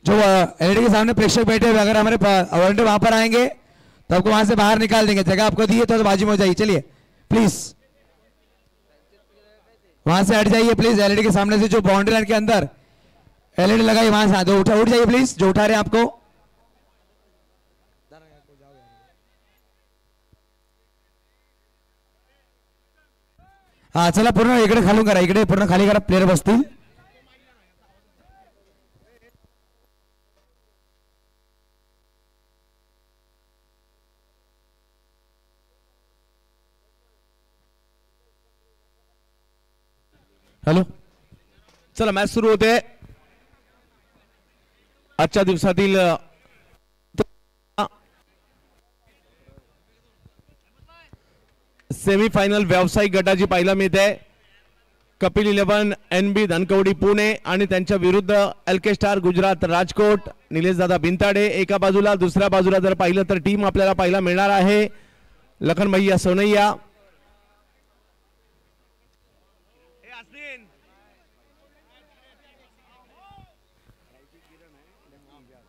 जो एलईडी के सामने प्रेक्षक बैठे हुए अगर हमारे वॉलंटियर वहां पर आएंगे तो आपको वहां से बाहर निकाल देंगे। जगह आपको दी है तो बाजू में हो जाइए। चलिए प्लीज वहां से हट जाइए प्लीज। एलईडी के सामने से जो बाउंड्री लाइन के अंदर एलईडी लगाई वहां से दो उठ जाइए प्लीज, जो उठा रहे हैं आपको। हा चला पूर्ण इकडे खालून करा, इकडे पूर्ण खाली करा, प्लेयर बसतील। हॅलो, चला मॅच सुरू होते। आजच्या दिवसातील सेमीफायनल व्यावसायिक गटाची पाहायला मिळते। कपिल 11 NB धनकवडी पुणे आणि त्यांच्या विरुद्ध LK स्टार गुजरात राजकोट निलेश दादा बिंताडे एका बाजूला। दुसऱ्या बाजूला जर पाहिलं तर टीम आपल्याला पाहायला मिळणार आहे लखन भैया सोनैया,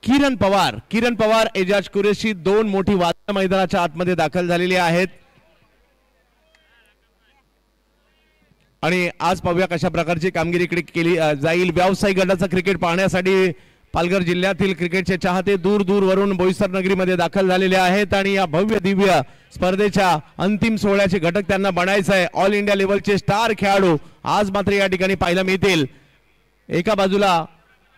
किरण पवार एजाज कुरेशी। दोन मोठी वादळं मैदानाच्या आतमध्ये दाखल झालेली आहेत आणि आज पाहूया कशा प्रकारची कामगिरी इकडे केली जाईल। व्यावसायिक गटाचा क्रिकेट पाहण्यासाठी पालघर जिल्ह्यातील क्रिकेटचे चाहते दूर दूर वरून बोईसर नगरीमध्ये दाखल झालेले आहेत आणि या भव्य दिव्य स्पर्धेच्या अंतिम सोहळ्याचे घटक त्यांना बनायचं आहे। ऑल इंडिया लेवलचे स्टार खेळाडू आज मात्र या ठिकाणी पाहायला मिळतील। एका बाजूला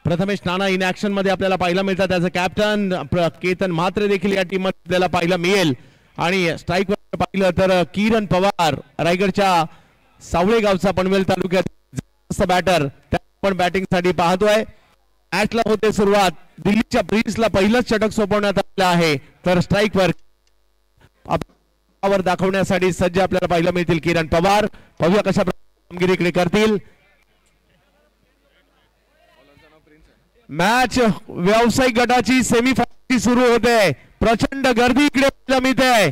प्रथमेश नाना इन ऍक्शन मध्ये आपल्याला पाहायला मिळतात, त्याचं कॅप्टन केतन म्हात्रे देखील या टीम मध्ये आपल्याला पाहायला मिळेल आणि स्ट्राईक वर पाहिलं तर किरण पवार रायगडच्या सावळे गावचा पनवेल तालुक्यात बॅटर पण बॅटिंग साठी पाहतोय। मॅचला होते सुरुवात, दिल्लीच्या ब्रिन्सला पहिलंच षटक सोपवण्यात आलेलं आहे तर स्ट्राईक वर दाखवण्यासाठी सज्ज आपल्याला पाहायला मिळतील किरण पवार। पाहूया कशा कामगिरी इकडे करतील। मॅच व्यावसायिक गटाची सेमीफायनल सुरू होते। प्रचंड गर्दी इकडे मिळते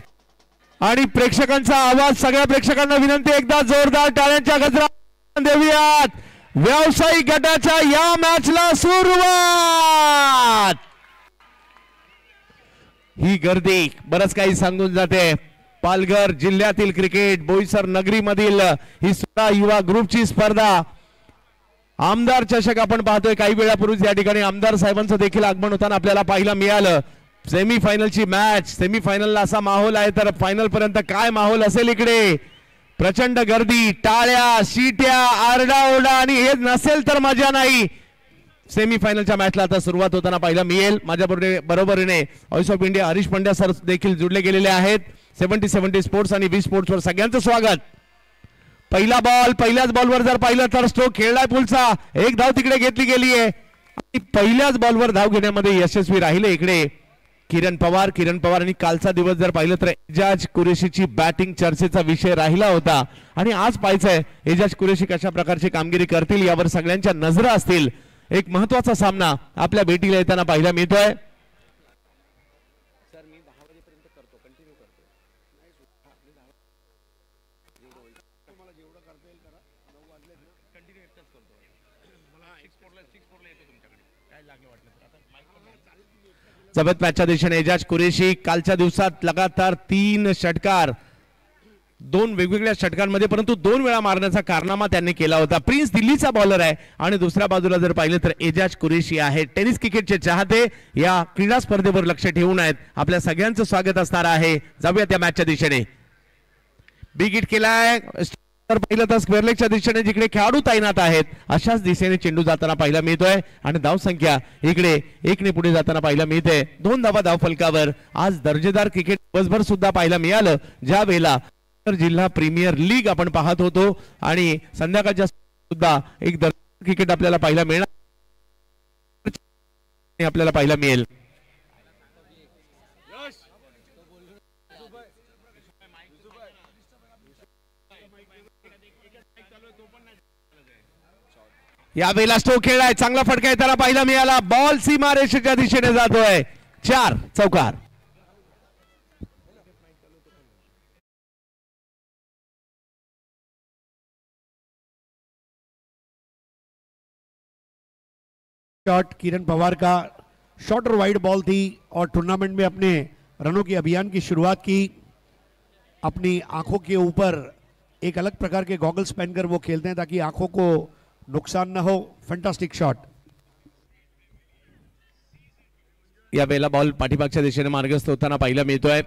आणि प्रेक्षकांचा आवाज, सगळ्या प्रेक्षकांना विनंती एकदा जोरदार टाळ्यांच्या गजरात देऊयात। व्यावसायिक गटाच्या या मॅचला सुरुवात। ही गर्दी बरंच काही सांगून जाते। पालघर जिल्ह्यातील क्रिकेट बोईसर नगरी मधील ही 16 युवा ग्रुपची स्पर्धा आमदार चषक आपण पाहतोय। काही वेळापूर्वीच या ठिकाणी आमदार साहेबांचं देखील आगमन होताना आपल्याला पाहायला मिळालं। सेमीफायनलची मॅच, सेमीफायनलला असा माहोल आहे तर फायनल पर्यंत काय माहोल असेल इकडे। प्रचंड गर्दी, टाळ्या, शिट्या, आरडाओरडा आणि हे नसेल तर मजा नाही। सेमीफायनलच्या मॅचला आता सुरुवात होताना पाहायला मिळेल। माझ्या बरोबरीने voice of India Harish Pandya sir देखील जुडले गेलेले आहेत। 70 स्पोर्ट्स आणि 20 स्पोर्ट्स वर सगळ्यांचं स्वागत। पहिला बॉल, पहिल्याच बॉलवर जर पाहिलं तर स्ट्रोक खेळलाय पुलचा, एक धाव तिकडे घेतली गेली आहे आणि पहिल्याच बॉलवर धाव घेण्यामध्ये यशस्वी राहिले इकडे किरण पवारांनी। कालचा दिवस जर पाहिलं तर एजाज कुरेशीची बॅटिंग चर्चेचा विषय राहिला होता आणि आज पाहायचंय एजाज कुरेशी कशा प्रकारची कामगिरी करतील यावर सगळ्यांच्या नजरा असतील। एक महत्वाचा सामना आपल्या भेटीला येताना पाहायला मिळतोय। जबरदस्त मॅचच्या दिशेने एजाज कुरेशी कालच्या दिवसात लगातार 3 षटकार, 2 वेगवेगळ्या षटकांमध्ये परंतु 2 वेळा मारण्याचा कारनामा त्यांनी केला होता। प्रिन्स दिल्लीचा बॉलर आहे आणि दुसऱ्या बाजूला जर पाहिलं तर एजाज कुरेशी आहे। टेनिस क्रिकेटचे चाहते या क्रीडा स्पर्धेवर लक्ष ठेवून आहेत। आपल्या सगळ्यांचं स्वागत असणार आहे। जाऊया त्या मॅचच्या दिशेने। बिग हिट केलाय तर पहिलं तर स्क्वेअर लेगच्या दिशेने जिकडे खेळाडू तैनात आहेत अशाच दिशेने चेंडू जाताना पाहायला मिळतोय आणि धाव संख्या इकडे 1 ने पुढे जाताना पाहायला मिळते। 2 धावा धाव फलकावर। आज दर्जेदार क्रिकेट दिवसभर सुद्धा पाहायला मिळालं, ज्या वेळेला जिल्हा प्रीमियर लीग आपण पाहत होतो आणि संध्याकाळच्या सुद्धा एक दर्जेदार क्रिकेट आपल्याला पाहायला मिळणार, आपल्याला पाहायला मिळेल। या वेळेला स्ट्रोक खेळलाय, चांगला फटका येताना पाहायला मिळाला। बॉल सीमारेषेच्या दिशेने जातोय। 4 चौकार। शॉट किरण पवार का, शॉर्ट और वाइड बॉल थी और टूर्नामेंट में अपने रनों के अभियान की शुरुआत की। अपनी आंखों के ऊपर एक अलग प्रकार के गॉगल्स पहनकर वो खेलते हैं ताकि आंखों को नुकसान न हो। Fantastic shot. या वेळेला बॉल पाठीमागच्या दिशेने मार्गस्थ होताना पाहायला मिळतोय।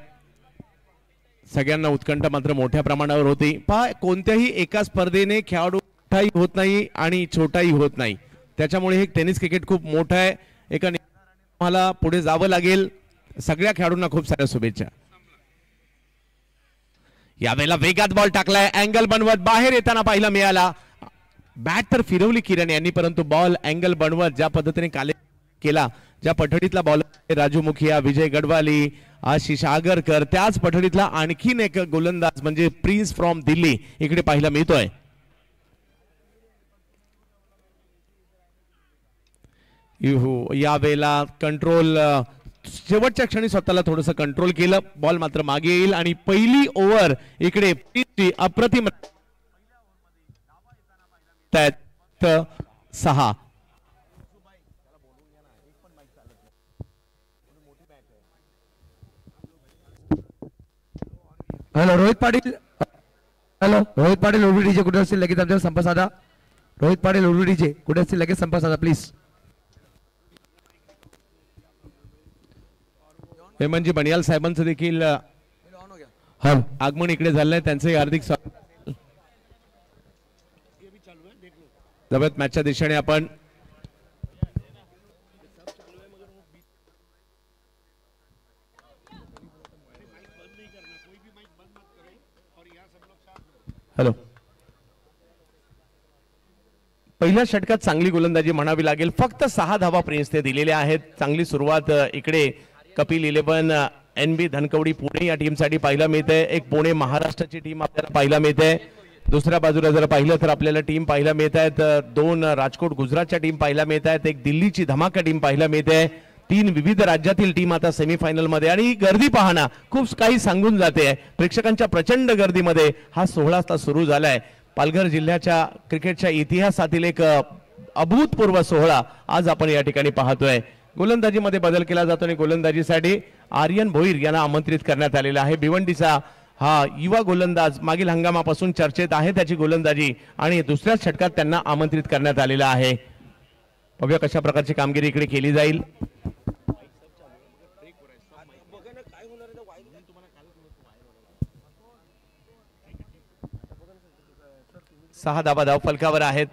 सगळ्यांना उत्कंठा मात्र मोठ्या प्रमाणावर होती। पहा, कोणत्याही एका स्पर्धेने खेळाडू मोठाही होत नाही आणि छोटाही होत नाही, त्याच्यामुळे हे टेनिस क्रिकेट खूप मोठं आहे। एका मला पुढे जावं लागेल। सगळ्या खेळाडूंना खूप साऱ्या शुभेच्छा। यावेळेला वेगात बॉल टाकलाय, अँगल बनवत बाहेर येताना पाहायला मिळाला। बॅट तर फिरवली किरण यांनी, परंतु बॉल अँगल बनवत ज्या पद्धतीने काले केला, ज्या पठडीतला बॉल राजू मुखिया, विजय गडवाली, आशिष आगरकर, त्याच पठडीतला आणखीन एक गोलंदाज म्हणजे प्रिन्स फ्रॉम दिल्ली इकडे पाहायला मिळतोय। या वेळेला कंट्रोल, शेवटच्या क्षणी स्वतःला थोडंसं कंट्रोल केलं, बॉल मात्र मागे येईल आणि पहिली ओव्हर इकडे अप्रतिम 6। हॅलो रोहित पाटील, हॅलो रोहित पाटील ओरडीचे कुठे असतील लगेच आमच्या संपर्क साधा। रोहित पाटील ओरडीचे कुठे असतील लगेच संपर्क साधा प्लीज। हेमंतजी बनियाल साहेबांचं देखील आगमन इकडे झालंय, त्यांचंही हार्दिक स्वागत। जबरदस्त मॅचच्या दिशेने आपण हॅलो, पहिल्या षटकात चांगली गोलंदाजी म्हणावी लागेल। फक्त 6 धावा प्रिन्सने दिलेल्या आहेत। चांगली सुरुवात इकडे कपिल 11 NB धनकवडी पुणे या टीमसाठी पाहायला मिळते। एक पुणे महाराष्ट्राची टीम आपल्याला पाहायला मिळते। दुसऱ्या बाजूला जर पाहिलं तर आपल्याला टीम पाहायला मिळत आहेत 2 राजकोट गुजरातच्या टीम पाहायला मिळत आहेत, एक दिल्लीची धमाका टीम पाहायला मिळते, 3 विविध राज्यातील टीम आता सेमीफायनल मध्ये। आणि गर्दी पाहना खूप काही सांगून जाते। प्रेक्षकांच्या प्रचंड गर्दीमध्ये हा सोहळा आता सुरू झालाय। पालघर जिल्ह्याच्या क्रिकेटच्या इतिहासातील एक अभूतपूर्व सोहळा आज आपण या ठिकाणी पाहतोय। गोलंदाजीमध्ये बदल केला जातो आणि गोलंदाजीसाठी आर्यन भोईर यांना आमंत्रित करण्यात आलेला आहे। भिवंडीचा हा युवा गोलंदाज मागील हंगामापासून चर्चेत आहे त्याची गोलंदाजी, आणि दुसऱ्याच षटकात त्यांना आमंत्रित करण्यात आलेला आहे। बघूया कशा प्रकारची कामगिरी इकडे केली जाईल। सहा धावा धावफलकावर आहेत।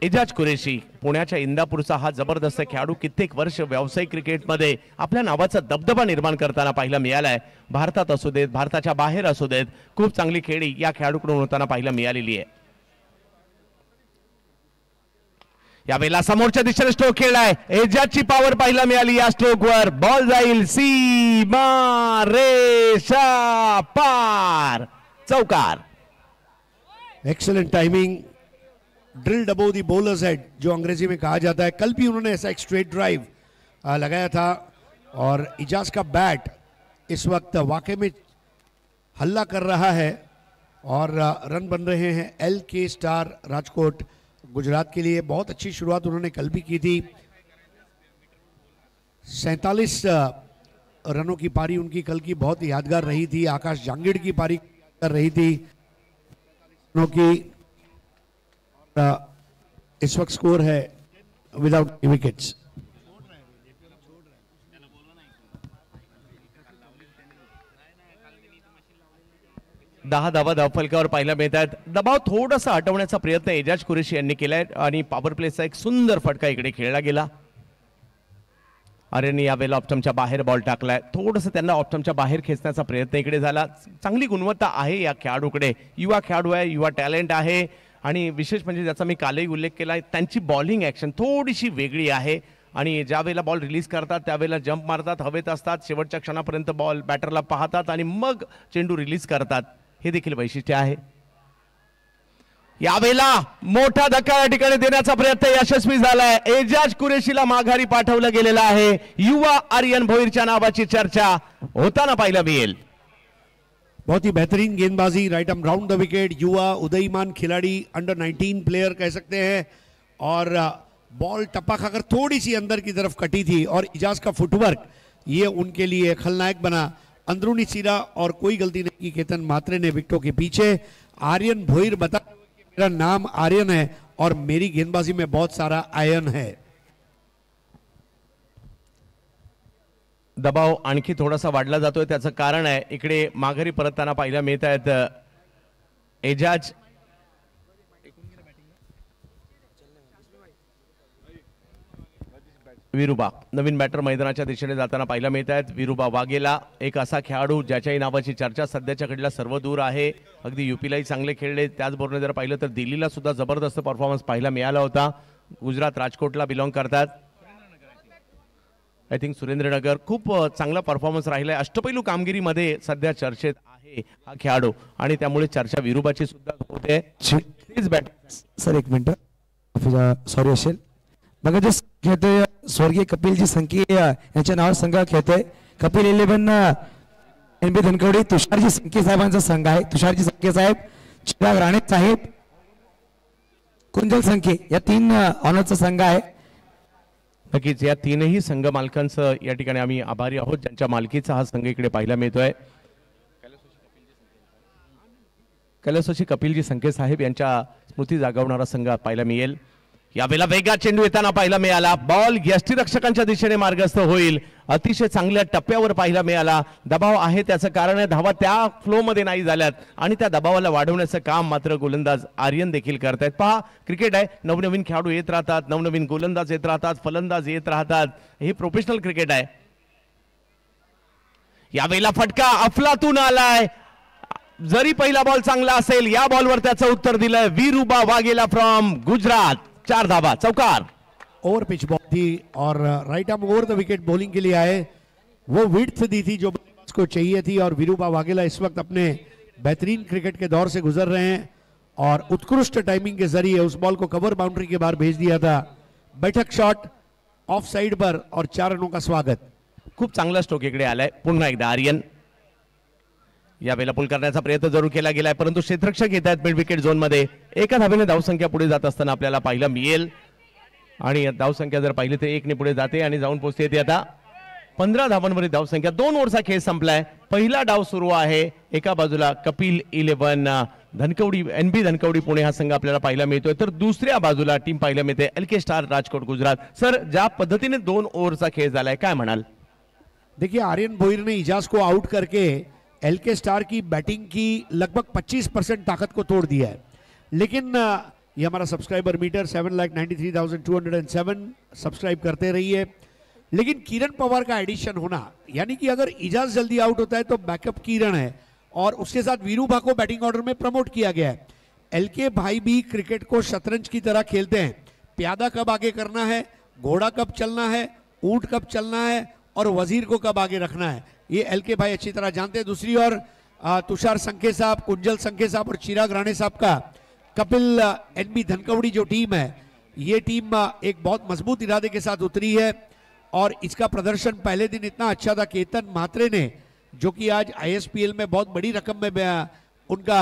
एजाज कुरेशी पुण्याच्या इंदापूरचा हा जबरदस्त खेळाडू कित्येक वर्ष व्यावसायिक क्रिकेटमध्ये आपल्या नावाचा दबदबा निर्माण करताना पाहायला मिळालाय। भारतात असू देत, भारताच्या बाहेर असू देत, खूप चांगली खेळी या खेळाडूकडून होताना पाहायला मिळालेली आहे। यावेळेला समोरच्या दिशेने स्ट्रोक खेळलाय, एजाजची पॉवर पाहायला मिळाली। या स्ट्रोकवर बॉल जाईल सीमा रेषा पार, चौकार। एक्सेलेंट टाइमिंग, ड्रिल्ड अबोव दी बॉलर्स हेड जो अंग्रेजी में कहा जाता है। कल भी उन्होंने ऐसा एक स्ट्रेट ड्राइव लगाया था और इजाज का बैट इस वक्त वाकई में हल्ला कर रहा है और रन बन रहे हैं LK स्टार राजकोट गुजरात के लिए। बहुत अच्छी शुरुआत उन्होंने कल भी की थी। 47 रनों की पारी उनकी कल की बहुत यादगार रही थी। आकाश जांगिड़ की पारी कर रही थी की इस वक्त स्कोर है विदाउट विकेट्स। दहा धावा धावफलकावर पाहायला मिळतात। दबाव थोडासा हटवण्याचा प्रयत्न एजाज कुरेशी यांनी केलाय आणि पॉवर प्लेचा एक सुंदर फटका इकडे खेळला गेला। आर्यनने यावेळेला ऑप्टमच्या बाहेर बॉल टाकलाय, थोडंसं त्यांना ऑप्टमच्या बाहेर खेचण्याचा प्रयत्न इकडे झाला। चांगली गुणवत्ता आहे या खेळाडूकडे, युवा खेळाडू आहे, युवा टॅलेंट आहे आणि विशेष म्हणजे ज्याचा मी कालही उल्लेख केला, त्यांची बॉलिंग ॲक्शन थोडीशी वेगळी आहे आणि ज्या वेळेला बॉल रिलीज करतात त्यावेळेला जंप मारतात, हवेत असतात, शेवटच्या क्षणापर्यंत बॉल बॅटरला पाहतात आणि मग चेंडू रिलीज करतात, हे देखील वैशिष्ट्य आहे। यावेळेला मोठा धक्का या ठिकाणी देण्याचा प्रयत्न यशस्वी झालाय। एजाज कुरेशीला माघारी पाठवलं गेलेलं आहे। युवा आर्यन भोईरच्या नावाची चर्चा होताना पाहायला मिळेल। बहुत ही बेहतरीन गेंदबाजी, right arm round the wicket, युवा उदयमान खिलाड़ी, अंडर 19 प्लेयर कह सकते हैं और बॉल टप्पा खाकर थोड़ी सी अंदर की तरफ कटी थी और इजाज का फुटवर्क ये उनके लिए खलनायक बना। अंदरूनी सिरा और कोई गलती नहीं की केतन मात्रे ने विकेटों के पीछे। आर्यन भोईर बता मेरा नाम आर्यन है और मेरी गेंदबाजी में बहुत सारा आयन है। दबाव आणखी थोडासा वाढला जातोय, त्याचं कारण आहे इकडे माघारी परतताना पाहायला मिळत आहेत एजाज विरुबा नवीन बॅटर मैदानाच्या दिशेने जाताना पाहायला मिळत आहेत। विरुबा वाघेला एक असा खेळाडू ज्याच्याही नावाची चर्चा सध्याच्या घडीला सर्व दूर आहे। अगदी यूपीलाही चांगले खेळले, त्याचबरोबर जर पाहिलं तर दिल्लीला सुद्धा जबरदस्त परफॉर्मन्स पाहायला मिळाला होता। गुजरात राजकोटला बिलॉंग करतात, आय थिंक सुरेंद्रनगर। खूप चांगला परफॉर्मन्स राहिलाय, अष्टपैलू कामगिरीमध्ये सध्या चर्चेत आहे हा खेळाडू आणि त्यामुळे चर्चा विरुबाची सुद्धा होते। सर एक मिनिट सॉरी असेल बघा, जो खेळतोय स्वर्गीय कपिलजी संकी यांच्या नावावर संघ खेळतोय। कपिल 11 NB धनकवडी तुषारजी संके साहेबांचा संघ आहे। तुषारजी संके साहेब, चिराग राणे साहेब, कुंजल संके या 3 ऑनरचा संघ आहे। नक्कीच या तीनही संघ मालकांचं या ठिकाणी आम्ही आभारी आहोत ज्यांच्या मालकीचा हा संघ इकडे पाहायला मिळतोय। कैलासवासी कपिलजी संके साहेब यांच्या स्मृती जागवणारा संघ पाहायला मिळेल। यावेळेला वेगात चेंडू येताना पाहायला मिळाला, बॉल यष्टीरक्षकांच्या दिशेने मार्गस्थ होईल। अतिशय चांगल्या टप्प्यावर पाहायला मिळाला। दबाव आहे त्याचं कारण आहे धावा त्या फ्लो मध्ये नाही झाल्यात आणि त्या दबावाला वाढवण्याचं काम मात्र गोलंदाज आर्यन देखील करतायत। पहा क्रिकेट आहे, नवनवीन खेळाडू येत राहतात, नवनवीन गोलंदाज येत राहतात, फलंदाज येत राहतात, हे प्रोफेशनल क्रिकेट आहे। यावेळेला फटका अफलातून आलाय, जरी पहिला बॉल चांगला असेल या बॉलवर त्याचं उत्तर दिलंय विरुबा वाघेला फ्रॉम गुजरात। 4 धावा, चौकार। ओवर पिच बॉल थी और right arm over the wicket bowling के लिए आए, वो विड्थ दी थी जो को चाहिए थी और विरुबा वाघेला इस वक्त अपने बेहतरीन क्रिकेट के दौर से गुजर रहे हैं और उत्कृष्ट टाइमिंग के जरिए उस बॉल को कवर बाउंड्री के बाहर भेज दिया था। बैठक शॉट ऑफ साइड पर और 4 रनों का स्वागत। खूप चांगला स्ट्रोक इकडे आलाय। पुन्हा एकदा आर्यन यावेळेला पुल करण्याचा प्रयत्न जरूर केला गेलाय, परंतु क्षेत्ररक्षक येत आहेत मिड विकेट झोन मध्ये। एका धावेने धावसंख्या पुढे जात असताना आपल्याला पाहायला मिळेल आणि धावसंख्या जर पाहिली तर 1 ने पुढे जाते आणि जाऊन पोहोचते येते आता 15 धावांवरील धावसंख्या। 2 ओव्हरचा खेळ संपलाय, पहिला डाव सुरू आहे। एका बाजूला कपिल 11 धनकवडी NB धनकवडी पुणे हा संघ आपल्याला पाहायला मिळतोय, तर दुसऱ्या बाजूला टीम पाहायला मिळते LK star Rajkot Gujarat. Sir ज्या पद्धतीने 2 ओव्हरचा खेळ झालाय काय म्हणाल? देखिए आर्यन भोईर ने इजाज को आउट करके LK स्टार की बैटिंग की लगभग 25% ताकत को तोड़ दिया है, लेकिन ये हमारा सब्सक्राइबर मीटर 7,93,207 सब्सक्राइब करते रहिए। लेकिन किरण पवार का एडिशन होना, यानी कि अगर इजाज जल्दी आउट होता है तो बैकअप किरण है और उसके साथ वीरूबा को बैटिंग ऑर्डर में प्रमोट किया गया है। LK भाई भी क्रिकेट को शतरंज की तरह खेलते हैं, प्यादा कब आगे करना है, घोड़ा कब चलना है, ऊंट कब चलना है और वजीर को कब आगे रखना है, ये LK भाई अच्छी तरह जानते हैं। दूसरी ओर तुषार संके साहब, कुंजल संके साहब और चिराग राणे साहब का कपिल NB धनकवड़ी जो टीम है, ये टीम एक बहुत मजबूत इरादे के साथ उतरी है और इसका प्रदर्शन पहले दिन इतना अच्छा था। केतन मात्रे ने जो कि आज ISPL में बहुत बड़ी रकम में उनका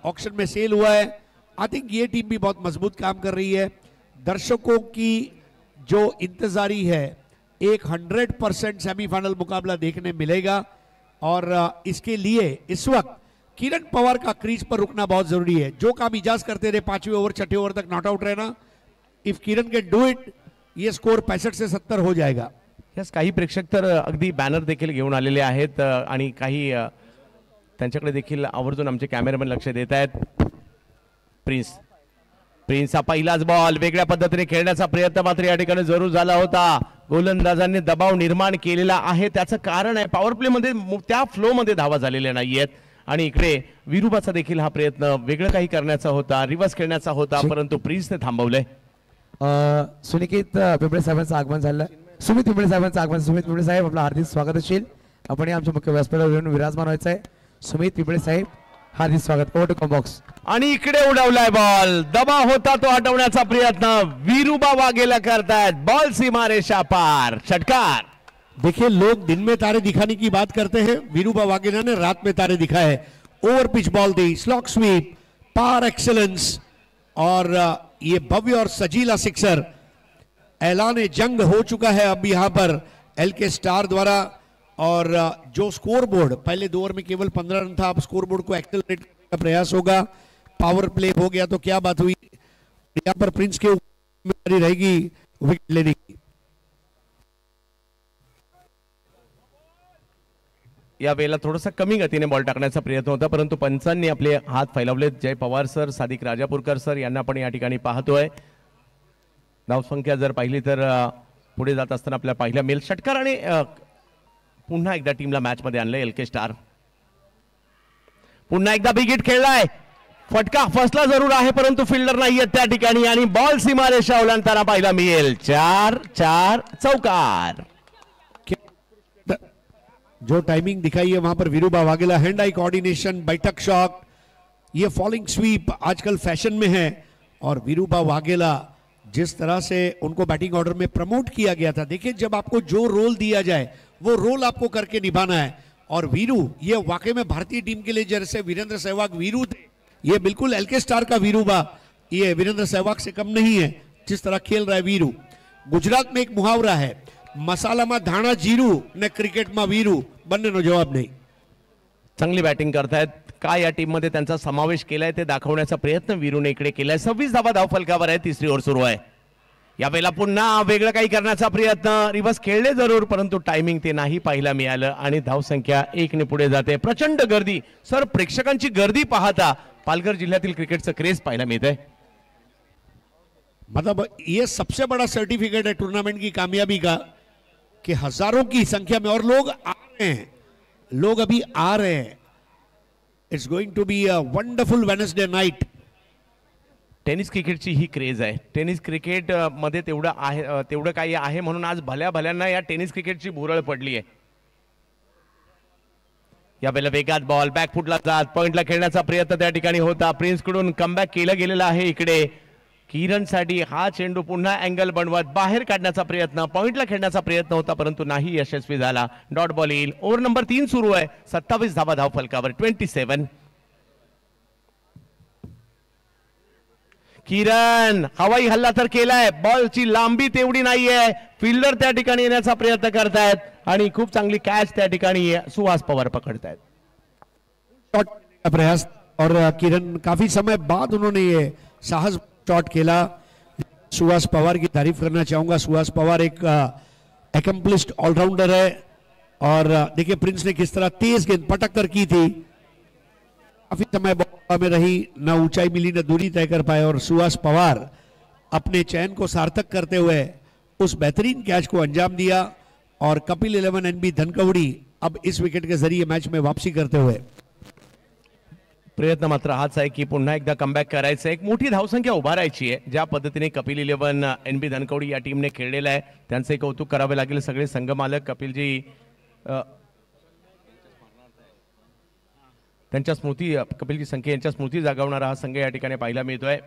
ऑक्शन में सेल हुआ है, आई थिंक ये टीम भी बहुत मजबूत काम कर रही है। दर्शकों की जो इंतजारी है, एक 100% सेमीफाइनल मुकाबला देखने मिलेगा और इसके लिए इस वक्त किरण पवार का क्रीज पर रुकना बहुत जरूरी है। जो काम इजाज करते रहे 5वें ओवर 6ठे ओवर तक नॉट आउट रहना, if Kiran can do it, ये स्कोर 65 से 70 हो जाएगा। यस, काही प्रेक्षक तर अगदी बॅनर देखील घेऊन आलेले आहेत आणि काही त्यांच्याकडे देखील आवर्जून आमचे कॅमेरामॅन लक्ष देत आहेत। प्रिन्स हा पहिलाच बॉल वेगळ्या पद्धतीने खेळण्याचा प्रयत्न मात्र या ठिकाणी जरूर झाला होता। गोलंदाजांनी दबाव निर्माण केलेला आहे, त्याचं कारण आहे पॉवर प्ले मध्ये त्या फ्लो मध्ये धावा झालेल्या नाहीयेत आणि इकडे विरुबाचा देखील हा प्रयत्न वेगळं काही करण्याचा होता, रिव्हर्स खेळण्याचा होता, परंतु प्रिन्सने थांबवलंय। सुनिकेत पिंपळे साहेबांचं आगमन झालं, सुमित पिंपळे साहेबांचं आगमन। सुमित पिंपळे साहेब आपलं हार्दिक स्वागत असेल, आपण आमच्या मुख्य व्यासपीठावर विराजमान व्हायचं आहे। सुमित पिंपळे साहेब हार्दिक स्वागत। ओव्हर टू कॉम्बॉक्स आणि इकडे उडवलाय बॉल, दबाव होता तो हटवण्याचा प्रयत्न विरुबा वाघेला करतायत, बॉल सीमा रेषा पार, षटकार। देखिए लोग दिन में तारे दिखाने की बात करते हैं, विरुबा वाघेला ने रात में तारे दिखाए। ओवर पिच बॉल दी, स्लॉग स्वीप, पार एक्सेलेंस और ये भव्य और सजीला सिक्सर ऐलान जंग हो चुका है अब यहाँ पर एलके स्टार द्वारा। और जो स्कोर बोर्ड पहले 2 ओवर में केवल 15 रन था, अब स्कोर बोर्ड को एक्सेलरेट करने का प्रयास होगा। पावर प्ले हो गया तो क्या बात हुई, यहाँ पर प्रिंस के ऊपर रहेगी विकेट लेने की। या वेळेला थोडासा कमी गतीने बॉल टाकण्याचा प्रयत्न होता, परंतु पंचांनी आपले हात फैलावलेत। जय पवार सर, सादिक राजापूरकर सर यांना पण या ठिकाणी पाहतोय। धावसंख्या जर पाहिली तर पुढे जात असताना आपल्याला पाहिल्या मिल षटकार आणि पुन्हा एकदा टीमला मॅच मध्ये आणलंय एलके स्टार। पुन्हा एकदा बिग हिट खेळलाय, फटका फसला जरूर आहे परंतु फिल्डर नाहीये त्या ठिकाणी आणि बॉल सीमारेषा ओलांडताना पाहायला मिळेल। 4-4 चौकार। जो टाइमिंग दिखाई है वहां पर वीरूबा वाघेला, हैंड आई कोऑर्डिनेशन, बैठक शॉट, ये फॉलिंग स्वीप आजकल फैशन में है। और वीरूबा वाघेला जिस तरह से उनको बैटिंग ऑर्डर में प्रमोट किया गया था, देखिए जब आपको जो रोल दिया जाए वो रोल आपको करके निभाना है। और वीरू ये वाकई में भारतीय टीम के लिए जैसे वीरेंद्र सहवाग वीरू थे, ये बिल्कुल एलके स्टार का वीरूबा, ये वीरेंद्र सहवाग से कम नहीं है जिस तरह खेल रहा है वीरू। गुजरात में एक मुहावरा है, मसालामा धाणा जीरू ने क्रिकेट में वीरू, बन्नेनो जवाब नहीं। चांगली बॅटिंग करतायत, काय या टीम मध्ये त्यांचा समावेश केलाय ते दाखवण्याचा प्रयत्न वीरूने इकडे केलाय। 26 धावा धाव फलकावर आहे, तिसरी ओव्हर सुरू आहे। यावेळेला पुन्हा वेगळं काही करण्याचा प्रयत्न, रिव्हर्स खेळले जरूर परंतु टायमिंग ते नाही पाहायला मिळालं आणि धावसंख्या 1 ने पुढे जाते। प्रचंड गर्दी सर, प्रेक्षकांची गर्दी पाहता पालघर जिल्ह्यातील क्रिकेटचं क्रेज पाहायला मिळतंय। मतलब ये सबसे बड़ा सर्टिफिकेट है टूर्नामेंट की कामयाबी का कि हजारों की संख्या में और लोग आ रहे हैं, लोग अभी आ रहे हैं। It's going to be a wonderful Wednesday night. Tennis क्रिकेटची ही क्रेज आहे। टेनिस क्रिकेट मध्ये तेवढं काही आहे म्हणून आज भल्या भल्यांना या टेनिस क्रिकेटची भुरळ पडली आहे। यावेळेला वेगात बॉल बॅकफुटला जात पॉइंटला खेळण्याचा प्रयत्न त्या ठिकाणी होता। प्रिन्स कडून कमबॅक केलं गेलेलं आहे। इकडे किरण साठी हा चेंडू पुन्हा अँगल बनवत बाहेर काढण्याचा प्रयत्न, पॉइंटला खेळण्याचा प्रयत्न होता परंतु नाही यशस्वी झाला। डॉट बॉल येईल। ओव्हर नंबर 3 सुरू आहे, 27 धावा धाव फलकावर 27। किरण हवाई हल्ला तर केलाय, बॉलची लांबी तेवढी नाहीये, फिल्डर त्या ठिकाणी येण्याचा प्रयत्न करतायत आणि खूप चांगली कॅच त्या ठिकाणी सुहास पवार पकडतायत। शॉट का प्रयास और किरण काफी समय बाद उन्होंने ये साहस शॉट खेला। सुहास पवार की तारीफ करना चाहूंगा। सुहास पवार एक एकम्प्लिश्ड ऑलराउंडर है और देखिए प्रिंस ने किस तरह तेज गेंद पटक कर की थी, काफी समय बॉल में रही, न ऊंचाई मिली न दूरी तय कर पाए और सुहास पवार अपने चयन को सार्थक करते हुए उस बेहतरीन कैच को अंजाम दिया। और कपिल 11 एनबी धनकवडी अब इस विकेट के जरिए मैच में वापसी करते हुए प्रयत्न मात्र हाच आहे की पुन्हा एकदा कमबॅक करायचं, एक मोठी धावसंख्या उभारायची आहे। ज्या पद्धतीने कपिल 11 एनबी धनकवडी या टीमने खेळलेलं आहे त्यांचे कौतुक करावे लागेल। सगळे संघमालक कपिलजी त्यांच्या स्मृती, कपिलजी संख्या यांच्या स्मृती जागवणारा हा संघ या ठिकाणी पाहायला मिळतोय।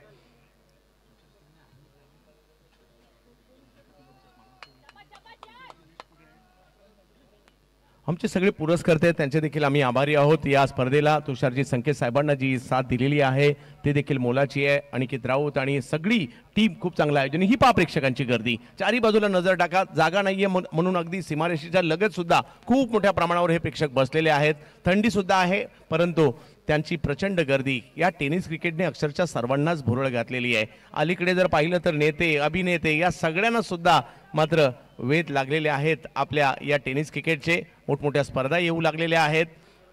आमचे सगळे पुरस्कर्ते त्यांचे देखील आम्ही आभारी आहोत। या स्पर्धेला तुषारजी संकेत साहेबांना जी साथ दिलेली आहे ते देखील मोलाची आहे। अनिकेत राऊत आणि सगळी टीम खूप चांगलं आयोजन। ही पहा प्रेक्षकांची गर्दी, चारी बाजूला नजर टाका, जागा नाहीये म्हणून अगदी सीमारेषेच्या लगत सुद्धा खूप मोठ्या प्रमाणावर हे प्रेक्षक बसलेले आहेत। थंडी सुद्धा आहे परंतु त्यांची प्रचंड गर्दी या टेनिस क्रिकेटने अक्षरशः सर्वांनाच भुरळ घातलेली आहे। अलीकडे जर पाहिलं तर नेते अभिनेते या सगळ्यांना सुद्धा मात्र वेध लागलेले आहेत आपल्या या टेनिस क्रिकेटचे। मोठमोठ्या स्पर्धा येऊ लागलेल्या आहेत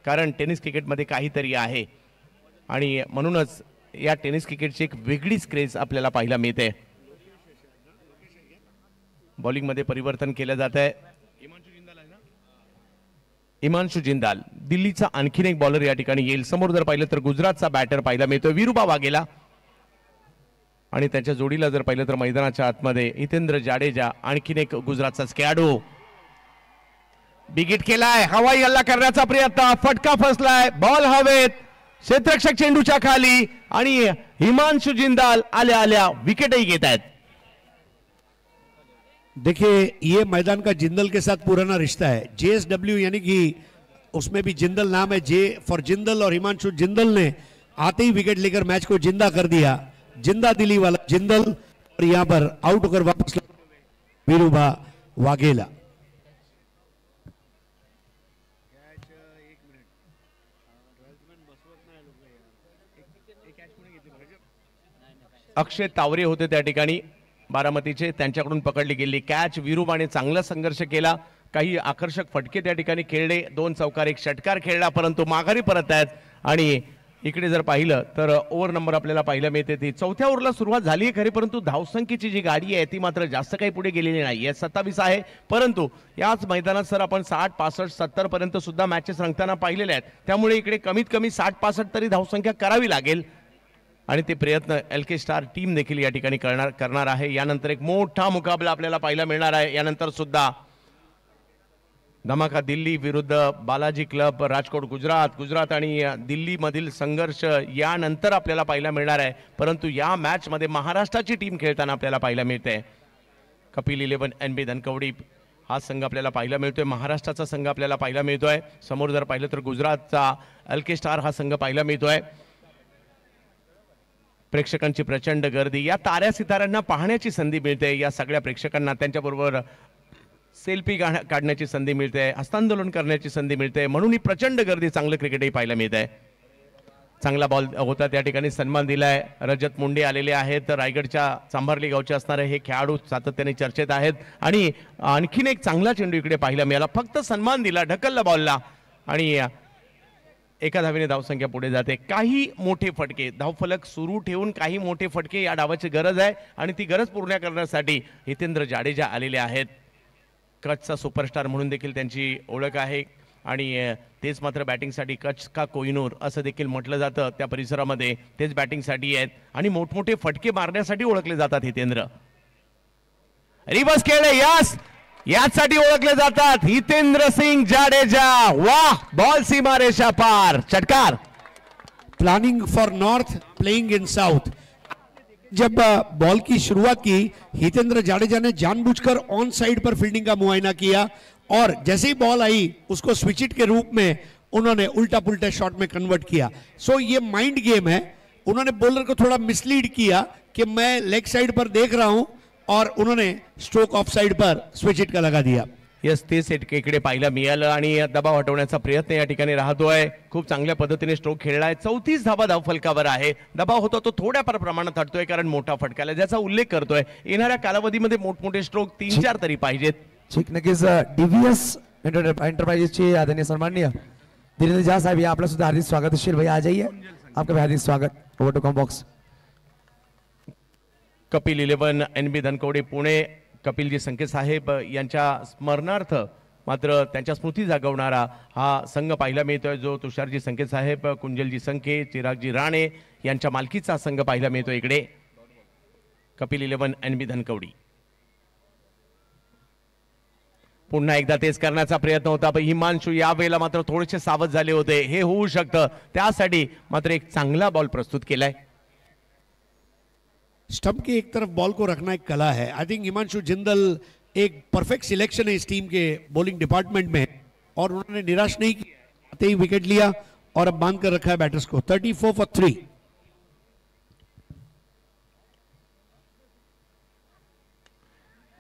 कारण टेनिस क्रिकेटमध्ये काहीतरी आहे आणि म्हणूनच या टेनिस क्रिकेटची एक वेगळीच क्रेज आपल्याला पाहायला मिळते। बॉलिंग मध्ये परिवर्तन केलं जात आहे। हिमांशु जिंदाल दिल्लीचा आणखीन एक बॉलर या ठिकाणी येईल। समोर जर पाहिलं तर गुजरातचा बॅटर पाहायला मिळतो वीरूबा वाघेला आणि त्याच्या जोडीला जर पाहिलं तर मैदानाच्या आतमध्ये हितेंद्र जाडेजा, आणखीन एक गुजरातचा खेळाडू। बिग हिट केलाय, हवाई हल्ला करण्याचा प्रयत्न, फटका फसलाय, बॉल हवेत, क्षेत्ररक्षक चेंडूच्या खाली आणि हिमांशु जिंदाल आल्या आल्या विकेटही घेत आहेत। देखिए ये मैदान का जिंदल के साथ पुराना रिश्ता है। JSW यानी कि उसमें भी जिंदल नाम है, जे फॉर जिंदल, और हिमांशु जिंदल ने आते ही विकेट लेकर मैच को जिंदा कर दिया। जिंदा दिली वाला जिंदल और यहाँ पर आउट होकर वापस विरुभा वाघेला. अक्षय तावरे होते त्या ठिकाणी बारामतीचे, त्यांच्याकडून पकडली गेली कॅच. विरुबाने चांगला संघर्ष केला, काही आकर्षक फटके त्या ठिकाणी खेळले, 2 चौकार 1 षटकार खेळला, परंतु माघारी परत आहेत. आणि इकडे जर पाहिलं तर ओव्हर नंबर आपल्याला पाहायला मिळते ती 4थ्या ओव्हरला सुरुवात झाली आहे खरी, परंतु धावसंख्येची जी गाडी आहे ती मात्र जास्त काही पुढे गेलेली नाही. 27 आहे, परंतु याच मैदानात सर आपण 60 65 70 पर्यंत सुद्धा मॅचेस रंगताना पाहिलेले आहेत. त्यामुळे इकडे कमीत कमी 60 65 तरी धावसंख्या करावी लागेल आणि ते प्रयत्न LK स्टार टीम देखील या ठिकाणी करणार आहे. यानंतर एक मोठा मुकाबला आपल्याला पाहायला मिळणार आहे. यानंतर सुद्धा धमाका दिल्ली विरुद्ध बालाजी क्लब राजकोट गुजरात आणि दिल्ली मधील संघर्ष यानंतर आपल्याला पाहायला मिळणार आहे. परंतु या मॅच मध्ये महाराष्ट्राची टीम खेळताना आपल्याला पाहायला मिळते. कपिल 11 NB धनकवडी हा संघ आपल्याला पाहायला मिळतोय, महाराष्ट्राचा संघ आपल्याला पाहायला मिळतोय. समोर जर पाहिलं तर गुजरातचा LK स्टार हा संघ पाहायला मिळतोय. प्रेक्षकांची प्रचंड गर्दी, या ताऱ्या सिताऱ्यांना पाहण्याची संधी मिळते. या सगळ्या प्रेक्षकांना त्यांच्याबरोबर सेल्फी काढण्याची संधी मिळते, हस्तांदोलन करण्याची संधी मिळते, म्हणून ही प्रचंड गर्दी, चांगलं क्रिकेटही पाहायला मिळते. चांगला बॉल होता त्या ठिकाणी, सन्मान दिलाय. रजत मुंडे आलेले आहेत, रायगडच्या चांभारली गावचे असणारे हे खेळाडू सातत्याने चर्चेत आहेत. आणि आणखीन एक चांगला चेंडू इकडे पाहायला मिळाला, फक्त सन्मान दिला, ढकलला बॉलला आणि एका धावेने धावसंख्या पुढे जाते. काही मोठे फटके, धावफलक सुरू ठेवून काही मोठे फटके या डावाची गरज आहे आणि ती गरज पूर्ण करण्यासाठी हितेंद्र जाडेजा आलेले आहेत. कच्छचा सुपरस्टार म्हणून देखील त्यांची ओळख आहे आणि तेच मात्र बॅटिंगसाठी कच्छ का कोहिनूर असं देखील म्हटलं जातं त्या परिसरामध्ये. तेच बॅटिंगसाठी आहेत आणि मोठमोठे फटके मारण्यासाठी ओळखले जातात हितेंद्र. रिवर्स खेळले, यासाठी ओळखले जातात हितेंद्र सिंग जाडेजा. वाह, बॉल सीमा रेषा पार, षटकार. Planning for north, playing in south. जब बॉल की शुरुआत की, हितेंद्र जाडेजा ने जानबूझकर ऑन साइड पर फील्डिंग का मुआयना किया और जैसे ही बॉल आई उसको स्विच हिट के रूप में उन्होंने उल्टा पुल्टा शॉट में कन्वर्ट किया. सो ये माइंड गेम है. उन्होंने बॉलर को थोड़ा मिसलीड किया कि मैं लेग साइड पर देख रहा हूं और उन्होंने स्ट्रोक ऑफ साइड पर स्विच हिट का लगा दिया. यस, ते सेट इकडे पाहायला मिळालं आणि दबाव हटवण्याचा प्रयत्न या ठिकाणी राहतोय. खूप चांगल्या पद्धतीने स्ट्रोक खेळलाय. 34 धावा धावफलकावर आहे. दबाव होतो तो थोड्या प्रमाणात हटतोय कारण मोठा फटकाला ज्याचा उल्लेख करतोय. येणाऱ्या कालावधीमध्ये मोठमोठे स्ट्रोक 3-4 तरी पाहिजेत. ठीक, नक्कीच. DVS एंटरप्राइजेसचे आदरणीय सन्माननीय धीरेंद्र झा साहेब, या आपलं सुद्धा हार्दिक स्वागत असेल. भैया आ जाइए, आपका भी हार्दिक स्वागत. Over to combox. Kapil 11 NB Dhankawadi Pune, Kapilji Sanke साहेब यांच्या स्मरणार्थ मात्र त्यांच्या स्मृती जागवणारा हा संघ पाहायला मिळतोय, जो तुषारजी संके साहेब, कुंजलजी संके, चिरागजी राणे यांच्या मालकीचा संघ पाहायला मिळतोय इकडे. कपिल 11 NB धनकवडी. पुन्हा एकदा तेच करण्याचा प्रयत्न होता, पण हिमांशू यावेळेला मात्र थोडेसे सावध झाले होते. हे होऊ शकतं, त्यासाठी मात्र एक चांगला बॉल प्रस्तुत केलाय. स्टंप की एक तरफ बॉल को रखना एक कला है. आई थिंक हिमांशु जिंदल एक परफेक्ट सिलेक्शन है इस टीम के बॉलिंग डिपार्टमेंट में और उन्होंने निराश नहीं किया, आते ही विकेट लिया और अब बांध कर रखा है बैटर्स को. 34 for 3.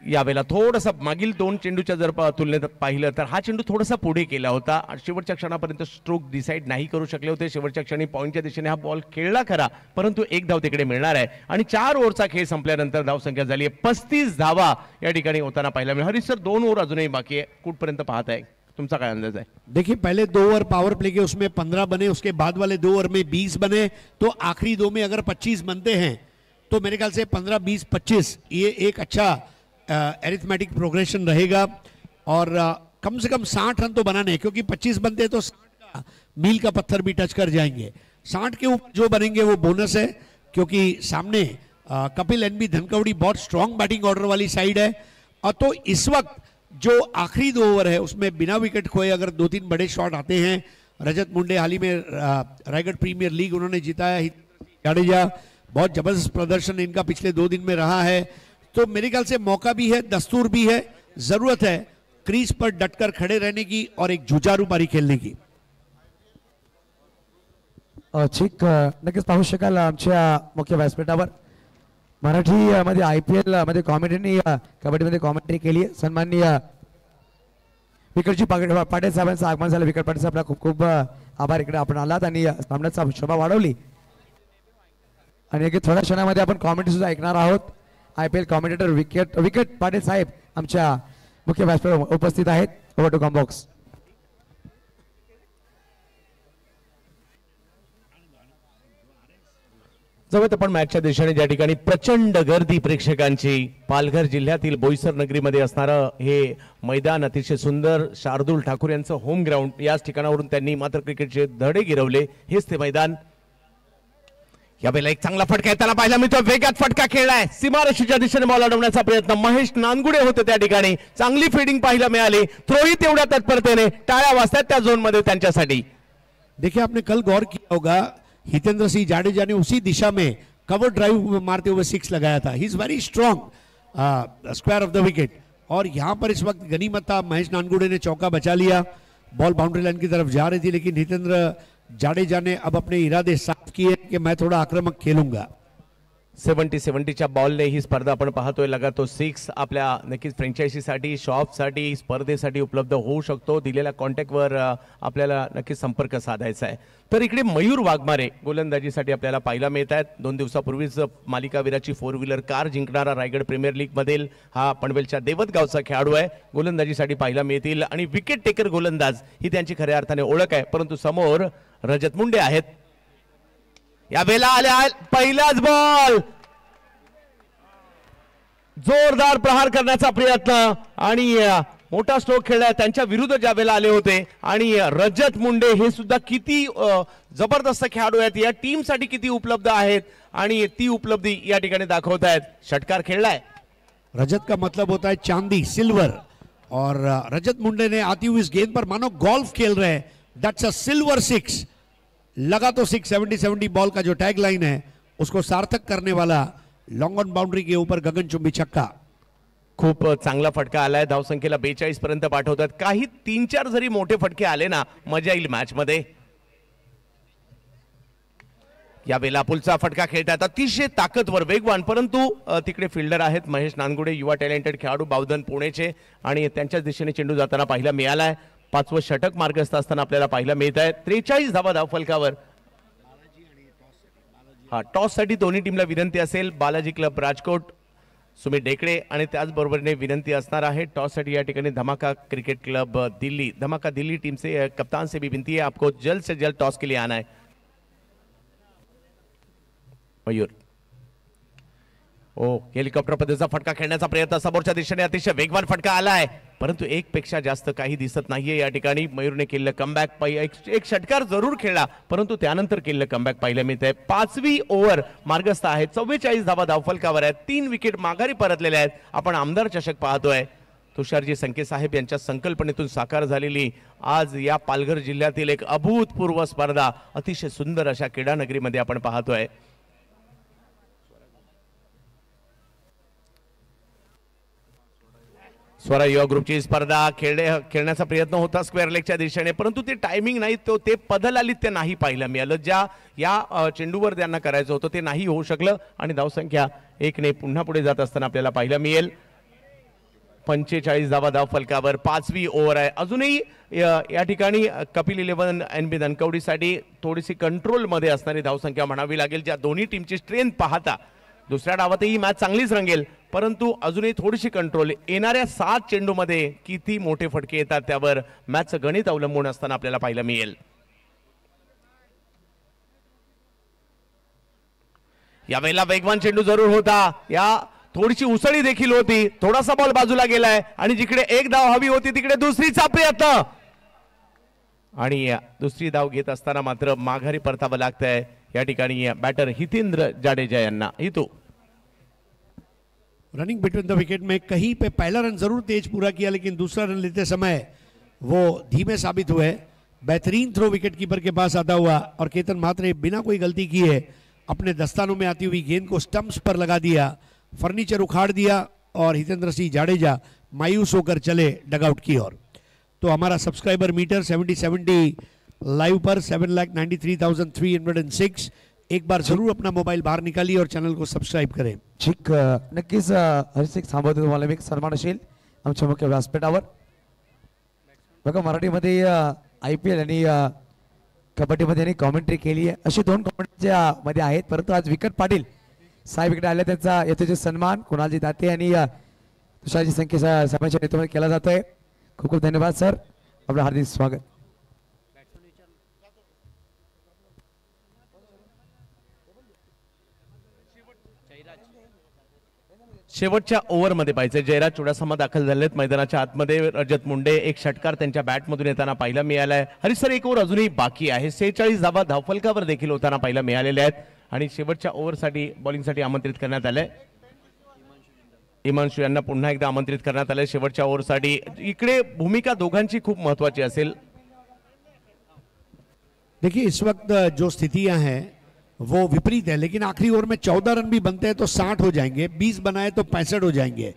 यावेळेला थोडासा मागील 2 चेंडूच्या जर तुलनेत पाहिलं तर हा चेंडू थोडासा पुढे केला होता. शेवटच्या क्षणापर्यंत स्ट्रोक डिसाईड नाही करू शकले होते. शेवटच्या क्षणी पॉईंटच्या दिशेने हा बॉल खेळला खरा, परंतु 1 धाव तिकडे मिळणार आहे आणि 4 ओव्हरचा खेळ संपल्यानंतर धावसंख्या झाली 35 धावा या ठिकाणी होताना पाहायला मिळाली. हरीश सर, 2 ओव्हर अजूनही बाकी आहे, कुठपर्यंत पाहत आहे, तुमचा काय अंदाज आहे? देखिए, पहले 2 ओवर पावर प्ले के उसमें 15 बने, उसके बाद वाले 2 ओवर में 20 बने, तो आखिरी 2 में अगर 25 बनते हैं तो मेरे ख्याल से 15 20 25 ये एक अच्छा एरिथमेटिक प्रोग्रेशन रहेगा और कम से कम 60 रन तो बनाने हैं, क्योंकि 25 बनते हैं तो 60 का मील का पत्थर भी टच कर जाएंगे. 60 के ऊपर जो बनेंगे वो बोनस है, क्योंकि सामने कपिल NB धनकवडी बहुत स्ट्रांग बैटिंग ऑर्डर वाली साइड है. और तो इस वक्त जो आखिरी 2 ओवर है उसमें बिना विकेट खोए अगर 2-3 बड़े शॉट आते हैं. रजत मुंडे हाल ही में रायगढ़ प्रीमियर लीग उन्होंने जिताया. जाडेजा बहुत जबरदस्त प्रदर्शन इनका पिछले 2 दिन में रहा है, तो मेरे ख्याल से मौका भी है, दस्तूर भी है, जरूरत है क्रीज पर डटकर खड़े रहने की और एक जुझारू पारी खेलने की. ठीक, नक्कीच पाहू शकाल आमच्या मुख्य व्यासपीठावर मराठी मध्ये IPL मध्ये कॉमेंट्री कबड्डी मध्ये कॉमेंट्री केली सन्माननीय विकटजी पाटील साहेबांचं आगमन झालं. विकट पाटील साहेब खूप खूप आभार. इकडे आपण आलात आणि सामन्याचा शोभा वाढवली आणि थोड्या क्षणामध्ये आपण कॉमेंट्री सुद्धा ऐकणार आहोत. IPL कॉमेंटेटर विकट पाटील साहेब आमच्या मुख्य व्यासपीठावर उपस्थित आहेत. Over to combox. जवळ आपण मॅचच्या दिशेने ज्या ठिकाणी प्रचंड गर्दी प्रेक्षकांची पालघर जिल्ह्यातील बोईसर नगरीमध्ये असणारं हे मैदान अतिशय सुंदर. शार्दूल ठाकूर यांचं होम ग्राउंड. याच ठिकाणावरून त्यांनी मात्र क्रिकेटचे धडे गिरवले. हेच ते मैदान. यावेळेला एक चांगला फटका त्याला पाहायला मिळतो. वेगात फटका खेळलाय. सीमारेषेच्या दिशेने बॉल अडवण्याचा प्रयत्न. महेश नानगुडे होते त्या ठिकाणी. चांगली फिल्डिंग पाहायला मिळाली. थ्रोही तेवढ्या तत्परतेने. टाळ्या वाजतात त्या झोन मध्ये त्यांच्यासाठी. देखिए आपने कल गौर किया होगा हितेंद्र सिंह जाडेजा ने उसी दिशा में कवर ड्राइव मारते हुए 6 लगाया था. He is very strong square of the wicket. और यहाँ पर इस वक्त गनीमत था. महेश नानगुडे ने चौका बचा लिया. बॉल बाउंड्री लाइन की तरफ जा रही थी लेकिन हितेंद्र जाडेजा ने अब अपने इरादे साफ किए कि मैं थोड़ा आक्रामक खेलूंगा. 70-70च्या बॉलने ही स्पर्धा आपण पाहतोय. लगातो 6 आपल्या नक्कीच फ्रँचायझीसाठी शॉपसाठी स्पर्धेसाठी उपलब्ध होऊ शकतो. दिलेल्या कॉन्टॅक्टवर आपल्याला नक्कीच संपर्क साधायचा आहे. तर इकडे मयूर वाघमारे गोलंदाजीसाठी आपल्याला पाहायला मिळत आहेत. 2 दिवसापूर्वीच मालिकावीराची 4 व्हीलर कार जिंकणारा रायगड प्रीमियर लीग मधील हा पनवेलच्या देवतगावचा खेळाडू आहे. गोलंदाजीसाठी पाहायला मिळतील आणि विकेट टेकर गोलंदाज ही त्यांची खऱ्या अर्थाने ओळख आहे. परंतु समोर रजत मुंडे आहेत. या वेळेला आल्या पहिलाच बॉल. जोरदार प्रहार करण्याचा प्रयत्न आणि मोठा स्ट्रोक खेळलाय. त्यांच्या विरुद्ध ज्या वेळेला आले होते आणि रजत मुंडे हे सुद्धा किती जबरदस्त खेळाडू आहेत. या टीम साठी किती उपलब्ध आहेत आणि ती उपलब्धी या ठिकाणी दाखवत आहेत. षटकार खेळलाय. रजत का मतलब होता है चांदी सिल्वर. और रजत मुंडे ने आती हुई इस गेंद पर मानो गोल्फ खेल रहे हैं. That's a silver 6. लगा तो 6. 70-70 बॉल का जो टैग लाइन है उसको सार्थक करने वाला लॉन्ग ऑन बाउंड्री के ऊपर गगनचुंबी छक्का. खूप चांगला फटका आलाय. धावसंख्येला 42 पर्यंत पाठवतात. काही 3-4 जरी मोठे फटके आले ना मजा येईल मॅच मध्ये. या वेळेला पुलचा फटका खेळतात. अतिशय ताकदवर वेगवान परंतु तिकडे फिल्डर आहेत महेश नानगुडे युवा टॅलेंटेड खेळाडू बावधन पुणेचे आणि त्यांच्याच दिशेने चेंडू जाताना पाहायला मिळालाय. 5वं षटक मार्गस्थ असताना आपल्याला पाहायला मिळत आहे. 43 धावा धावफलकावर. टॉस साठी दोन्ही टीमला विनंती असेल. बालाजी क्लब राजकोट सुमित डेकडे आणि त्याचबरोबरने विनंती असणार आहे टॉस साठी या ठिकाणी धमाका क्रिकेट क्लब दिल्ली. धमाका दिल्ली टीम से कप्तान से भी विनती है आपको जल्द से जल्द टॉस के लिए आना है. मयूर हेलिकॉप्टर पद्धतीचा फटका खेळण्याचा प्रयत्न. समोरच्या दिशेने अतिशय वेगवान फटका आलाय परंतु एक पेक्षा जास्त काही दिसत नाहीये या ठिकाणी. मयूरने केलेलं कमबॅक. एक षटकार जरूर खेळला परंतु त्यानंतर केलेलं कमबॅक पाहायला मिळतंय. 5वी ओव्हर मार्गस्थ आहे. 44 धावा धावफलकावर आहेत. 3 विकेट माघारी परतलेल्या आहेत. आपण आमदार चषक पाहतोय. तुषारजी संके साहेब यांच्या संकल्पनेतून साकार झालेली आज या पालघर जिल्ह्यातील एक अभूतपूर्व स्पर्धा अतिशय सुंदर अशा क्रीडा नगरीमध्ये आपण पाहतोय. स्वरा युवा ग्रुपची स्पर्धा खेळण्याचा प्रयत्न होता स्क्वेअर लेगच्या दिशेने परंतु ते टायमिंग नाही ते पदलालित्य नाही पाहायला मिळालं. ज्या या चेंडूवर त्यांना करायचं होतं ते नाही होऊ शकलं आणि धावसंख्या 1 ने पुन्हा पुढे जात असताना आपल्याला पाहायला मिळेल. 45 धावा धावफलकावर. 5वी ओव्हर आहे. अजूनही या ठिकाणी कपिल 11 NB धनकवडीसाठी थोडीशी कंट्रोल मध्ये असणारी धावसंख्या म्हणावी लागेल. ज्या दोन्ही टीमची स्ट्रेंथ पाहता दुसऱ्या डावातही मॅच चांगलीच रंगेल परंतु अजूनही थोडीशी कंट्रोल. येणाऱ्या 7 चेंडूमध्ये किती मोठे फटके येतात त्यावर मॅचचं गणित अवलंबून असताना आपल्याला पाहायला मिळेल. यावेळेला वेगवान चेंडू जरूर होता. या थोडीशी उसळी देखील होती. थोडासा बॉल बाजूला गेलाय आणि जिकडे एक धाव हवी होती तिकडे दुसरीचा प्रयत्न आणि दुसरी धाव घेत असताना मात्र माघारी परतावं लागतंय या ठिकाणी बॅटर हितेंद्र जाडेजा यांना. हितू रनिंग बिटवीन द विकेट में कहीं पे पहला रन जरूर तेज पूरा किया लेकिन दूसरा रन लेते समय वो धीमे साबित हुए. बेहतरीन थ्रो विकेट कीपर के पास आता हुआ और केतन म्हात्रे बिना कोई गलती किए अपने दस्तानों में आती हुई गेंद को स्टंप्स पर लगा दिया. फर्नीचर उखाड़ दिया और हितेंद्र सिंह जाडेजा मायूस होकर चले डगआउट की ओर. तो हमारा सब्सक्राइबर मीटर 70-70 लाइव पर 7,93,306 एक बार जरूर अपना मोबाईल बाहर निकालिए और चॅनल को सबस्क्राईब करें. ठीक नक्कीच हर्षिक थांबवतो तुम्हाला मी एक सन्मान असेल आमच्या मुख्य व्यासपीठावर. बघा मराठीमध्ये IPL आणि कबड्डीमध्ये यांनी कॉमेंट्री केली आहे. अशी 2 कॉमेंट्रीच्या मध्ये आहेत, परंतु आज विकट पाटील साहेब इकडे आले, त्यांचा यथोचित सन्मान कुणालजी दाते आणि तुषारजी संख्ये साहेबांच्या नेतृत्वामध्ये केला जातोय. खूप खूप धन्यवाद सर, आपलं हार्दिक स्वागत. शेवटच्या ओव्हरमध्ये पाहिजे जयराज चुडासमा दाखल झालेत मैदानाच्या आतमध्ये. रजत मुंडे एक षटकार त्यांच्या बॅटमधून येताना पाहायला मिळालाय. हरीश सर एक ओव्हर अजूनही बाकी आहे. 46 धावा धावफलकावर देखील होताना पाहायला मिळालेल्या आहेत आणि शेवटच्या ओव्हरसाठी बॉलिंगसाठी आमंत्रित करण्यात आलंय. हिमांशू यांना पुन्हा एकदा आमंत्रित करण्यात आलंय शेवटच्या ओव्हरसाठी. इकडे भूमिका दोघांची खूप महत्वाची असेल. देखिए इस वक्त जो स्थितियां हैं वो विपरीत है, लेकिन आखिरी ओवर में 14 रन भी बनते हैं तो 60 हो जाएंगे, 20 बनाए तो 65 हो जाएंगे.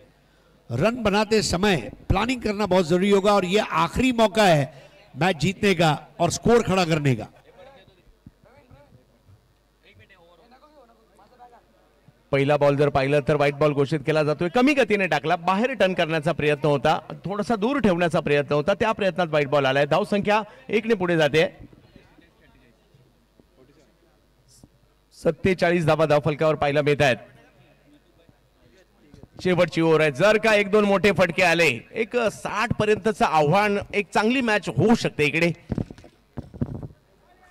रन बनाते समय प्लानिंग करना बहुत जरूरी होगा और ये आखिरी मौका है मैच जीतने का और स्कोर खड़ा करने का. पहिला बॉल जर पाहिलं तर व्हाईट बॉल घोषित केला जातोय. कमी गतीने टाकला, बाहेर टर्न करण्याचा प्रयत्न होता, थोडासा दूर ठेवण्याचा प्रयत्न होता, त्या प्रयत्नात व्हाईट बॉल आलाय. धाव संख्या 1 ने पुढे जाते. 47 धावा धावफलकावर पाहायला मिळत आहेत. शेवटची ओव्हर आहे. जर का 1-2 मोठे फटके आले, एक 60 पर्यंतचं आव्हान, एक चांगली मॅच होऊ शकते इकडे.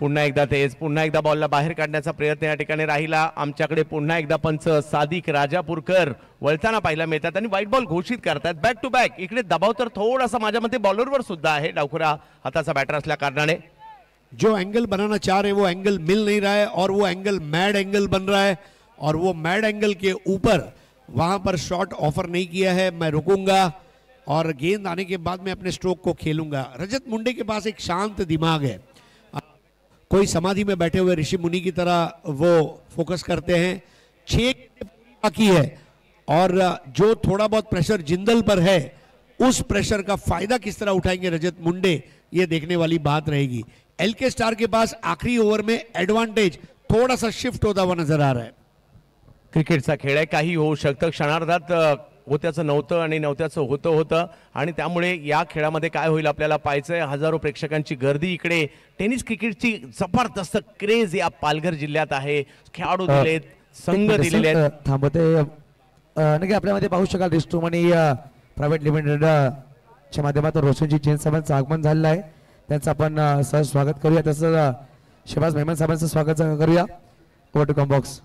पुन्हा एकदा तेच, पुन्हा एकदा बॉलला बाहेर काढण्याचा प्रयत्न या ठिकाणी राहिला. आमच्याकडे पुन्हा एकदा पंच सादिक राजापूरकर वळताना पाहायला मिळतात आणि व्हाईट बॉल घोषित करतात. Back to back. इकडे दबाव तर थोडासा माझ्या मते बॉलरवर सुद्धा आहे, डावखुरा हाताचा बॅटर असल्या कारणाने. जो एंगल बनाना चाह रहे वो एंगल मिल नहीं रहा है और वो एंगल मैड एंगल बन रहा है और वो मैड एंगल के ऊपर वहां पर शॉट ऑफर नहीं किया है. मैं रुकूंगा और गेंद आने के बाद मैं अपने स्ट्रोक को खेलूंगा. रजत मुंडे के पास एक शांत दिमाग है, कोई समाधि में बैठे हुए ऋषि मुनि की तरह वो फोकस करते हैं. 6 बाकी है और जो थोड़ा बहुत प्रेशर जिंदल पर है उस प्रेशर का फायदा किस तरह उठाएंगे रजत मुंडे, ये देखने वाली बात रहेगी. LK स्टार के पास आखिरी ओवर में एडवांटेज थोड़ा सा शिफ्ट होता हुआ नजर आ रहा है. क्रिकेटचा खेळ आहे, काही होऊ शकतं. क्षणार्धात होत्याचं नव्हतं आणि नव्हत्याचं होतं आणि त्यामुळे या खेळामध्ये काय होईल आपल्याला पाहायचंय. हजारो प्रेक्षकांची गर्दी इकडे. टेनिस क्रिकेटची जबरदस्त क्रेज या पालघर जिल्ह्यात आहे. खेळाडू दिलेत, संघ दिलेले आहेत. थांबते नक्की आपल्यामध्ये पाहू शकाल रिस्ट्रूम आणि प्रायव्हेट लिमिटेडच्या माध्यमातून रोशनजी जैन साहेबांचं आगमन झालेलं आहे. त्यांचं आपण सहज स्वागत करूया. तसंच शहबाज मेहमान साहेबांचं स्वागत करूया. Over to comm box.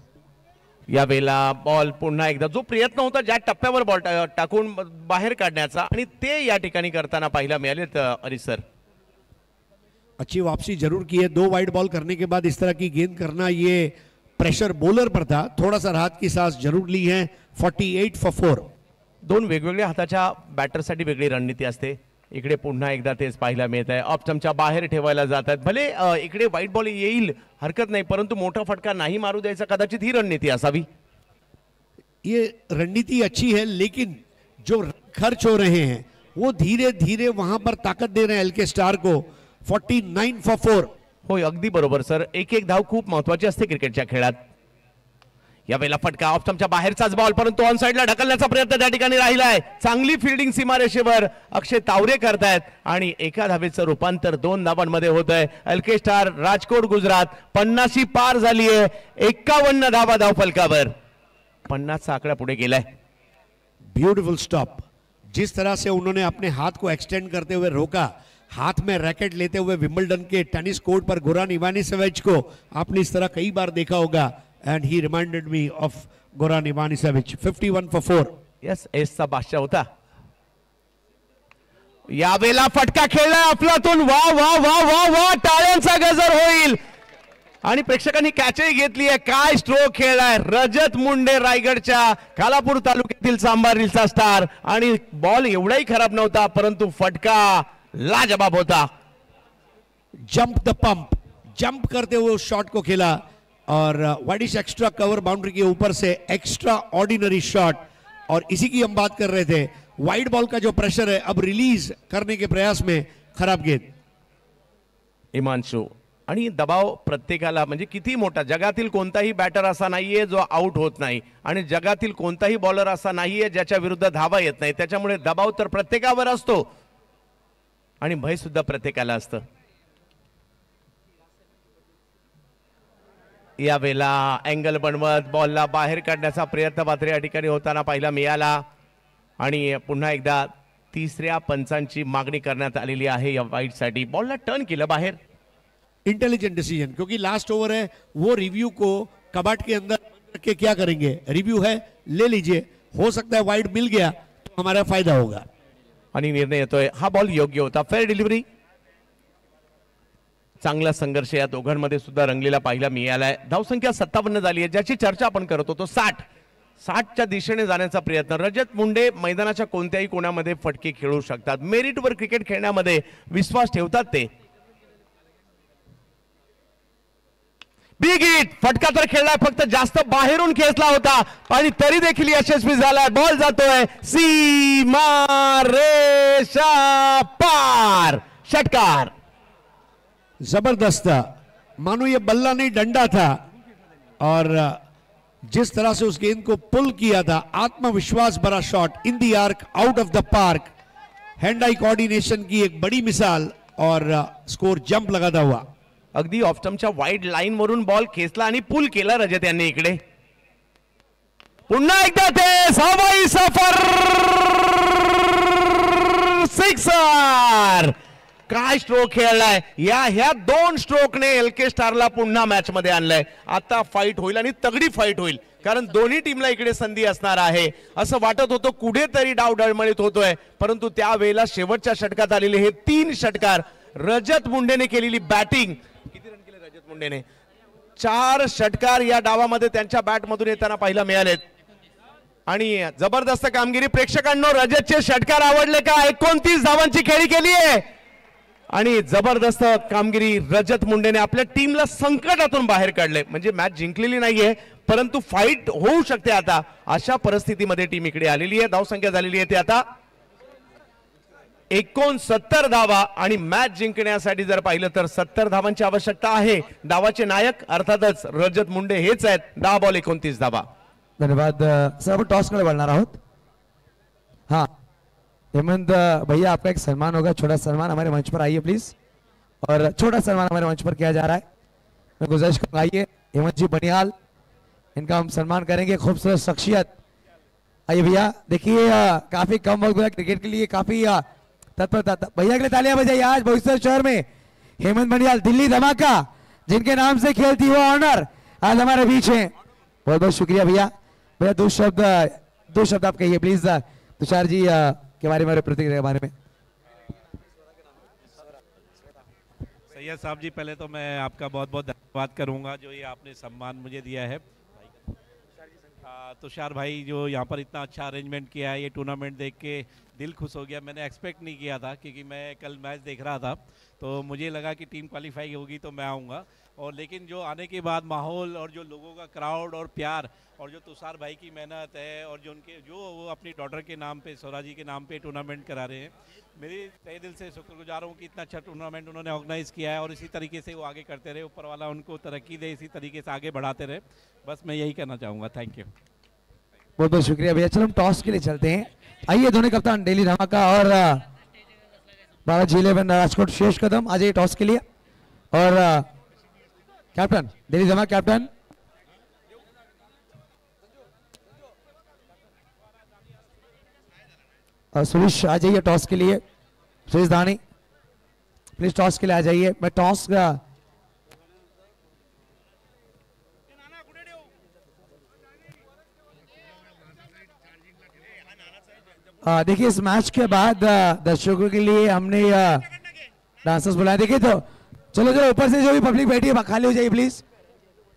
या वेळेला बॉल पुन्हा एकदा, जो प्रयत्न होता ज्या टप्प्यावर बॉल टाकून बाहेर काढण्याचा आणि ते या ठिकाणी करताना पाहायला मिळाले. हरीश सर अच्छी वापसी जरूर की है. 2 वाइड बॉल करने के बाद इस तरह की गेंद करना ये प्रेशर बॉलर पर था. थोड़ा सा राहत की सांस जरूर ली है. 48 for 4. 2 वेगवेगळ्या हाताच्या बॅटरसाठी वेगळी रणनीती असते. इकडे पुन्हा एकदा तेच पाहायला मिळत आहे. ऑफ स्टंपच्या बाहेर ठेवायला जातात. भले इकडे व्हाईट बॉल येईल हरकत नाही, परंतु मोठा फटका नाही मारू द्यायचा, कदाचित ही रणनीती असावी. ये रणनीति अच्छी है, लेकिन जो खर्च हो रहे हैं वो धीरे धीरे वहां पर ताकत दे रहे हैं LK स्टार को. 49 for 4. होय, अगदी बरोबर सर. एक एक धाव खूप महत्वाची असते क्रिकेटच्या खेळात. या वेळेला फटका ऑफ स्टंपच्या बाहेरचाच बॉल, परंतु ऑन साइडला ढकलण्याचा प्रयत्न त्या ठिकाणी राहिलाय. चांगली फिल्डिंग सीमारेषेवर अक्षय तावरे करतायत आणि एका धावेचं रूपांतर 2 धावांमध्ये होत आहे. LK स्टार राजकोट गुजरात 50 पार झाली आहे. 51 धावा धावफलकावर. 50 चा आकडा पुढे गेलाय. Beautiful stop. जिस तरह से उन्होंने अपने हाथ को एक्सटेंड करते हुए रोका, हाथ में रैकेट लेते हुए विंबलडन के टेनिस कोर्ट पर गोरान इवानिसेविच को आपने इस तरह कई बार देखा होगा. And he reminded me of Goran Ivanisevic. 51 for 4. Yes, एसचा बादशाह होता. यावेळेला फटका खेळलाय अफलातून. वा वा वा वा वा, टाळ्यांचा गजर होईल आणि प्रेक्षकांनी कॅचही घेतली आहे. काय स्ट्रोक खेळलाय रजत मुंडे, रायगडच्या कालापूर तालुक्यातील सांबारीलचा स्टार. आणि बॉल एवढाही खराब नव्हता, परंतु फटका लाजवाब होता. जंप द पंप, जंप करते हुए उस शॉट को खेला और वाइडिश एक्स्ट्रा कवर बाउंड्री के ऊपर से एक्स्ट्रा ऑर्डिनरी शॉट. और इसी की हम बात कर रहे थे. वाइड बॉल का जो प्रेशर है अब रिलीज करने के प्रयास में खराब गेंद. हिमांशु आणि दबाव प्रत्येकाला म्हणजे किती मोठा, जगातील कोणताही बॅटर असा नाहीये जो आउट होत नाही आणि जगातील कोणताही बॉलर असा नाहीये ज्याच्या विरुद्ध धावा येत नाही. त्याच्यामुळे दबाव तर प्रत्येकावर असतो आणि भय सुद्धा प्रत्येकाला असतं. यावेळेला अँगल बनवत बॉलला बाहेर काढण्याचा प्रयत्न मात्र या ठिकाणी होताना पाहायला मिळाला आणि पुन्हा एकदा तिसऱ्या पंचांची मागणी करण्यात आलेली आहे या वाईटसाठी. बॉलला टर्न केलं बाहेर. इंटेलिजेंट डिसीजन, क्योंकि लास्ट ओवर है, वो रिव्यू को कबाट के अंदर रख के क्या करेंगे, रिव्यू है ले लीजिए, हो सकता है वाइड मिल गया तो हमारा फायदा होगा. आणि निर्णय येतोय हा बॉल योग्य होता, फेअर डिलिव्हरी. चांगला संघर्ष या दोघांमध्ये सुद्धा रंगलेला पाहायला मिळालाय. धावसंख्या 57 झाली आहे, ज्याची चर्चा आपण करत होतो. 60च्या दिशेने जाण्याचा प्रयत्न. रजत मुंडे मैदानाच्या कोणत्याही कोणामध्ये फटके खेळू शकतात, मेरिटवर क्रिकेट खेळण्यामध्ये विश्वास ठेवतात ते. बिग हिट, फटका तर खेळलाय, फक्त जास्त बाहेरून खेचला होता आणि तरी देखील यशस्वी झालाय. बॉल जातोय सीमा रेषा पार, षटकार. जबरदस्त, मानो ये बल्ला नहीं डंडा था और जिस तरह से उस गेंद को पुल किया था, आत्मविश्वास भरा shot in the arc, out of the park, hand eye coordination की एक बड़ी मिसाल और स्कोर जंप लगाता हुआ. अगदी ऑफ स्टंपच्या वाईड लाईन वरून बॉल खेचला आणि पुल केला रजत यांनी इकडे. पुन्हा एकदा ते सहावाई सफर, सिक्सर. काय स्ट्रोक खेळलाय, ह्या 2 स्ट्रोकने एलके स्टारला पुन्हा मॅच मध्ये आणलंय. आता फाईट होईल आणि तगडी फाईट होईल, कारण दोन्ही टीमला इकडे संधी असणार आहे. असं वाटत होतं कुठेतरी डाव डळमळीत होतोय, परंतु त्यावेळेला शेवटच्या षटकात आलेले हे 3 षटकार, रजत मुंडेने केलेली बॅटिंग. किती रन केले रजत मुंडेने? 4 षटकार या डावामध्ये त्यांच्या बॅटमधून येताना पाहायला मिळालेत आणि जबरदस्त कामगिरी. प्रेक्षकांनो, रजतचे षटकार आवडले का? 29 धावांची खेळी केली आहे आणि जबरदस्त कामगिरी रजत मुंडेने आपल्या टीमला संकटातून बाहेर काढले. म्हणजे मॅच जिंकलेली नाहीये, परंतु फाईट होऊ शकते आता, अशा परिस्थितीमध्ये टीम इकडे आलेली आहे. धावसंख्या झालेली आहे ते आता 69 धावा आणि मॅच जिंकण्यासाठी जर पाहिलं तर 70 धावांची आवश्यकता आहे. डावाचे नायक अर्थातच रजत मुंडे हेच आहेत. 10 बॉल 29 धावा. धन्यवाद सर. आपण टॉस कडे वळणार आहोत. हाँ हेमंत भैया, आपका एक सम्मान होगा, छोटा सम्मान हमारे मंच पर आइए प्लीज. और छोटा सम्मान हमारे मंच पर किया जा रहा है. मैं गुजारिश करूंगा, आइए हेमंत जी बनियाल, इनका हम सम्मान करेंगे. खूबसूरत शख्सियत. आइए भैया. देखिए काफी कम वक्त क्रिकेट के लिए काफी तत्परता. भैया के लिए तालियां बजाइए. आज बोईसर शहर में हेमंत बनियाल, दिल्ली धमाका, जिनके नाम से खेलती वो ऑनर, आज हमारे बीच हैं. बहुत बहुत शुक्रिया भैया. भैया दो शब्द आप कहिए प्लीज तुषार जी के बारे में, प्रतिक्रिया के बारे में. सैयद साहब जी, पहले तो मैं आपका बहुत बहुत धन्यवाद करूंगा जो ये आपने सम्मान मुझे दिया है. तुषार भाई, जो यहाँ पर इतना अच्छा अरेंजमेंट किया है, ये टूर्नामेंट देख के दिल खुश हो गया. मैंने एक्सपेक्ट नहीं किया था, क्योंकि मैं कल मैच देख रहा था तो मुझे लगा कि टीम क्वालिफाई होगी तो मैं आऊँगा, और लेकिन जो आने के बाद माहौल और जो लोगों का क्राउड और प्यार और जो तुषार भाई की मेहनत है और जो वो अपनी डॉटर के नाम पे, स्वरा जी के नाम पे टूर्नामेंट करा रहे हैं, मेरी तहे दिल से शुक्रगुजार हूँ कि इतना अच्छा टूर्नामेंट उन्होंने ऑर्गेनाइज़ किया है और इसी तरीके से वो आगे करते रहे. ऊपर वाला उनको तरक्की दे, इसी तरीके से आगे बढ़ाते रहे. बस मैं यही कहना चाहूँगा. Thank you. बहुत बहुत शुक्रिया भैया. चलो हम टॉस के लिए चलते हैं. आइए दोनों कप्तान दिल्ली धमाका और बालाजी 11 राजकोट शेष कदम आ जाइए टॉस के लिए. और कैप्टन दिल्ली धमाका, कैप्टन सुरेश आ जाइए टॉस के लिए. सुरेश दानी प्लीज टॉस के लिए आ जाइए. मैं टॉस का देखिए इस मैच के बाद दर्शकों के लिए हमने डांसर्स बुलाए. देखिए तो चलो ऊपर से जो भी पब्लिक बैठी है खाली हो जाइए प्लीज.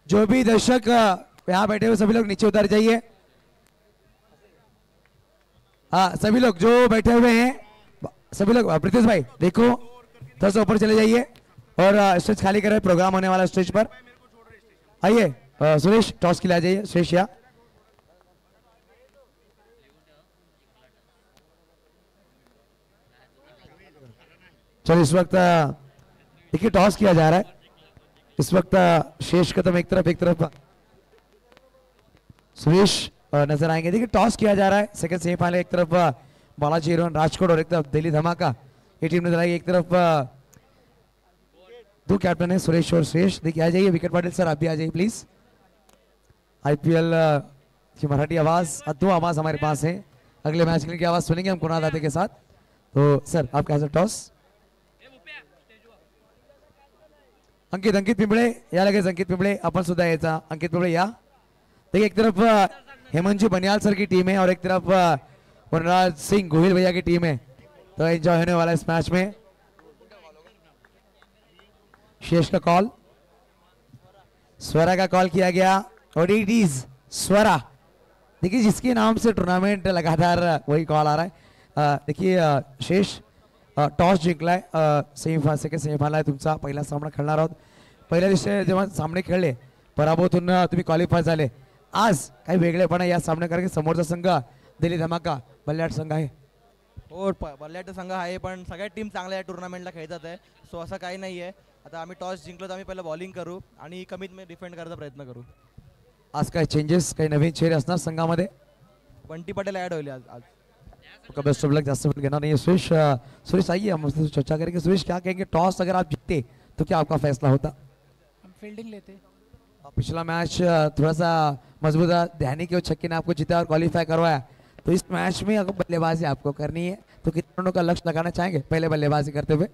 जो भी दर्शक यहाँ बैठे हुए सभी लोग नीचे उतर जाइए. हाँ सभी लोग जो बैठे हुए हैं सभी लोग. प्रीतेश भाई देखो थोड़ा सा ऊपर चले जाइए और स्टेज खाली करें. प्रोग्राम होने वाला स्टेज पर. आइए सुरेश टॉस के लिए आ जाइए. सुरेश या चलो इस वक्त देखिए टॉस किया जा रहा है. इस वक्त शेष कदम एक तरफ सुरेश नजर आएंगे। देखिए टॉस किया जा रहा है सेकंड सेमीफाइनल, एक तरफ बालाजी हिरोन राजकोट और एक तरफ दिल्ली धमाका, ये टीम नजर आएगी। एक तरफ दो कैप्टन है सुरेश और श्रेष। देखिए आ जाइए विकेट पाटिल सर, आप भी आ जाइए प्लीज। आईपीएल की मराठी आवाज, दो आवाज हमारे पास है, अगले मैच के लिए की आवाज सुनेंगे हम कुणाल दाते के साथ। तो सर आप कैसा टॉस? अंकित पिंपळे या, लगेच अंकित पिंपळे आपण सुद्धा यायचा। अंकित पिंपळे या। देखिए एक तरफ हेमंत बनियाल सर की टीम है और एक तरफ वनराज सिंह गोहिल भैया की टीम है, तो एंजॉय होने वाला है इस मैच में। शेष का कॉल, स्वरा का कॉल किया गया और इट इज स्वरा। देखिए जिसके नाम से टूर्नामेंट लगातार वही कॉल आ रहा है। देखिए शेष टॉस जिंकलाय, सेमीफायनल आहे तुमचा, पहिला सामना खेळणार आहोत। पहिल्या दिवशी जेव्हा सामने खेळले पराभवातून तुम्ही क्वालिफाय झाले, आज काही वेगळेपणा या सामन्या कारण की समोरचा संघ दिल्ली धमाका बल्लाट संघ आहे। हो बल्लाट संघ आहे, पण सगळ्या टीम चांगल्या टुर्नामेंटला खेळतात आहे, सो असं काही नाही आहे। आता आम्ही टॉस जिंकलो तर आम्ही पहिलं बॉलिंग करू आणि कमीत कमी डिफेंड करायचा प्रयत्न करू। आज काय चेंजेस, काही नवीन चेहरे असणार संघामध्ये? बंटी पटेल ऍड होईल आज। बेस्ट ऑफ लक, जास्त वेळ घेणार नहीं। सुरेश आइए हम उससे चर्चा करेंगे। सुरेश क्या कहेंगे, टॉस अगर आप जीतते तो क्या आपका फैसला होता? हम फील्डिंग लेते। पिछला मैच थोड़ा सा मजबूत ध्यानी के छक्के ने आपको जीता और क्वालिफाई करवाया, तो इस मैच में अगर बल्लेबाजी आपको करनी है तो कितने रनों का लक्ष्य लगाना चाहेंगे पहले बल्लेबाजी करते हुए?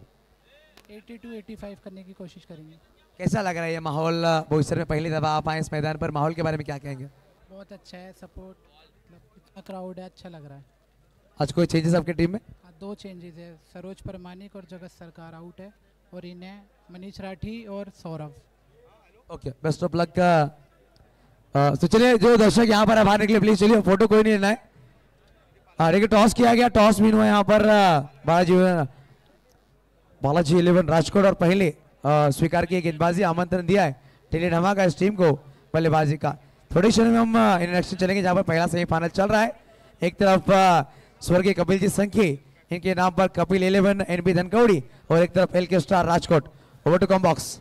80 to 85 करने की कोशिश करेंगे। कैसा लग रहा है ये माहौल? बोईसर में पहली दफा आप आए इस मैदान पर, माहौल के बारे में क्या कहेंगे? बहुत अच्छा है, सपोर्ट, इतना क्राउड है, अच्छा लग रहा है। आज कोई चेंजेस आपकी टीम में? दो चेंजेस है, सरोज परमानिक और जगत सरकार आउट है और इन्हें मनीष राठी और Saurabh. Okay best of luck. तो चलिए जो दर्शक यहाँ पर बाहर निकले प्लीज, चलिए फोटो कोई नहीं लेना है। देखिए टॉस किया गया, टॉस विन हुआ यहाँ पर बालाजी 11 राजकोट और पहले स्वीकार किए गेंदबाजी आमंत्रण दिया है दिल्ली धमाका इस टीम को बल्लेबाजी का। थोड़ी क्षण में हम इंट्रोडक्शन चलेंगे जहाँ पर पहला सेमीफाइनल चल रहा है। एक तरफ स्वर्गीय कपिल जी संखी, इनके नाम पर कपिल 11 एनबी धनकवडी और एक तरफ LK star Rajkot. Over to comm box.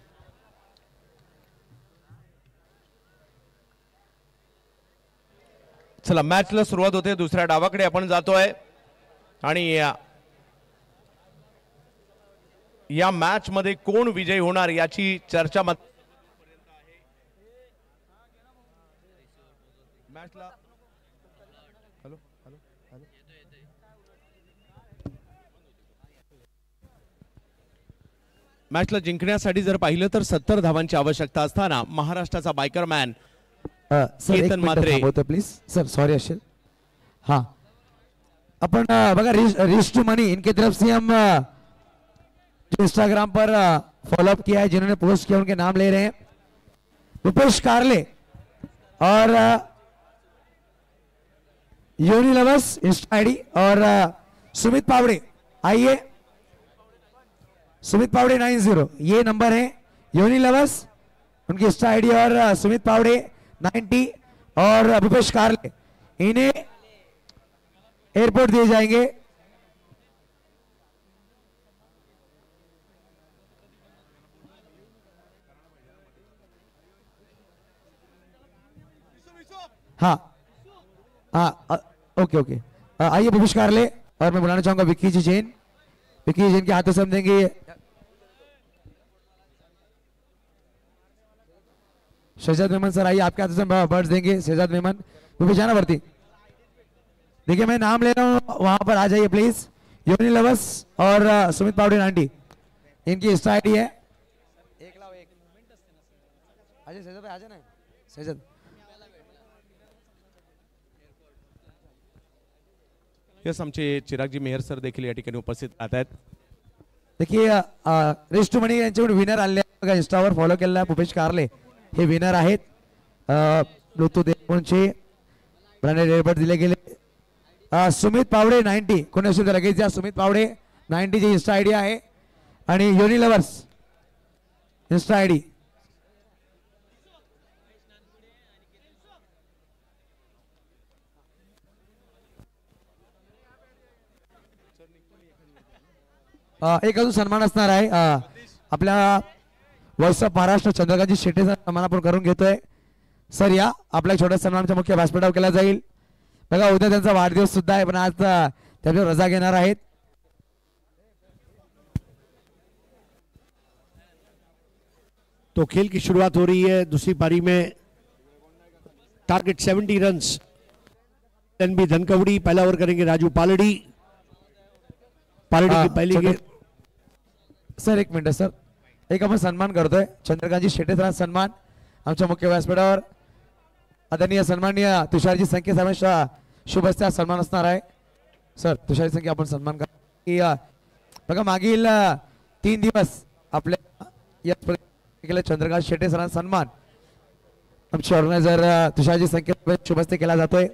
चला मॅचला सुरुवात होते, दुसऱ्या डावाकडे आपण जातोय आणि या मॅच मध्ये कोण विजयी होणार याची चर्चा मॅचला मॅचला जिंकण्यासाठी जर पाहिलं तर 70 धावांची आवश्यकता असताना महाराष्ट्राचा बायकरमॅन सर एक मिनिट प्लीज सर, सॉरी अशिल। हाँ अपन बघा रिच टू मनी इनके तरफ से हम जो इंस्टाग्राम पर फॉलोअप किया है, जिन्होंने पोस्ट किया उनके नाम ले रहे हैं। रुपेश कारले और योनी लवस इंस्टा आईडी और सुमित पावड़े, आइए सुमित पावड़े 90 ये नंबर है। योनी लवस उनकी इंस्टा आईडी और सुमित पावड़े 90 और भूपेश कारले, इन्हें एयरपोर्ट दिए जाएंगे। हाँ हाँ ओके ओके, आइए भूपेश कारले और मैं बुलाना चाहूंगा विक्की जी जैन। विक्की जी जैन के हाथों से हम देंगे शहजाद मेमन। सर आइए आपके हाथों से बर्ड्स देंगे शहजाद मेमन। भूपेश जाना भर्ती, देखिए मैं नाम ले रहा हूँ, वहां पर आ जाइए प्लीज। योनी लवस और सुमित पावड़े 90 इनकी इंस्टा आईडी है। एक लाओ एक आजा शहजाद भाई, आजा ना शहजाद। यस आमचे चिरागजी मेहर सर देखील या ठिकाणी उपस्थित आहेत। देखिए रेस्ट टू मनी यांच्याकडे विनर आले बघा, इंस्टावर फॉलो केलेला आहे भूपेश कारले, हे विनर आहेत। ब्लूटूथ एअरफोनचे ब्रँडेड एअरबड दिले गेले। सुमित पावड़े 90 कोणी असेल तर लगेच द्या। सुमित पावड़े 90 ची इंस्टा आयडी आहे आणि योनी लवर्स इंस्टा आयडी। एक अजून सन्मान असणार आहे आपल्या voice of Maharashtra Chandrakantji Shete sir सन्मान आपण करून घेतोय. सर या आपल्या छोट्या सन्मानाच्या मुख्य व्यासपीठावर केला जाईल. बघा उद्या त्यांचा वाढदिवस सुद्धा आहे पण आज त्याच्यावर रजा घेणार आहेत. तो खेल की शुरुआत हो रही है दूसरी पारी में. Target 70 runs. एनबी धनकवड़ी पहला ओवर करेंगे राजू पालड़ी. पालड़ी की पहली गेंद. सर एक मिनिट सर, एक आपण सन्मान करतोय चंद्रकांतजी शेटे सरांचा सन्मान आमच्या मुख्य व्यासपीठावर आदरणीय सन्माननीय तुषारजी संख्ये साहेबांच्या शुभ हस्ते सन्मान असणार आहे. सर तुषारजी संख्ये आपण सन्मान करा की बघा मागील 3 दिवस आपल्या या केलं चंद्रकांत शेटे सरांचा सन्मान आमचे ऑर्गनायझर तुषारजी संख्ये शुभ हस्ते केला जातोय.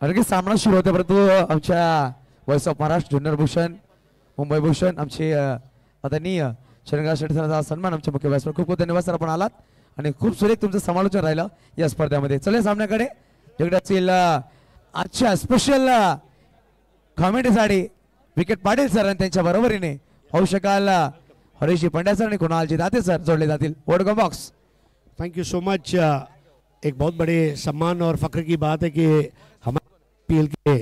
आणखी सामना सुरू होता परंतु आमच्या व्हॉइस ऑफ महाराष्ट्र जुन्नर भूषण मुंबई भूषण आमचे आदरणीय चंद्रकांत शेटे सरांचा सन्मान आमच्या मुख्य व्यासपीठावर. खूप खूप धन्यवाद सर आपण आलात आणि खूप सुरेख तुमचं समालोचन राहिलं या स्पर्धेमध्ये. चला सामन्याकडे जिकडे असेल आजच्या स्पेशल कॉमेडीसाठी विकेट पाटील सर आणि त्यांच्या बरोबरीने होऊ शकाल हरीश पंड्या सर आणि कुणालजी दाते सर जोडले जातील. वोडगो box. Thank you so much. एक बहुत बड़े सम्मान और फख्र की बात है कि हमारे पीएल के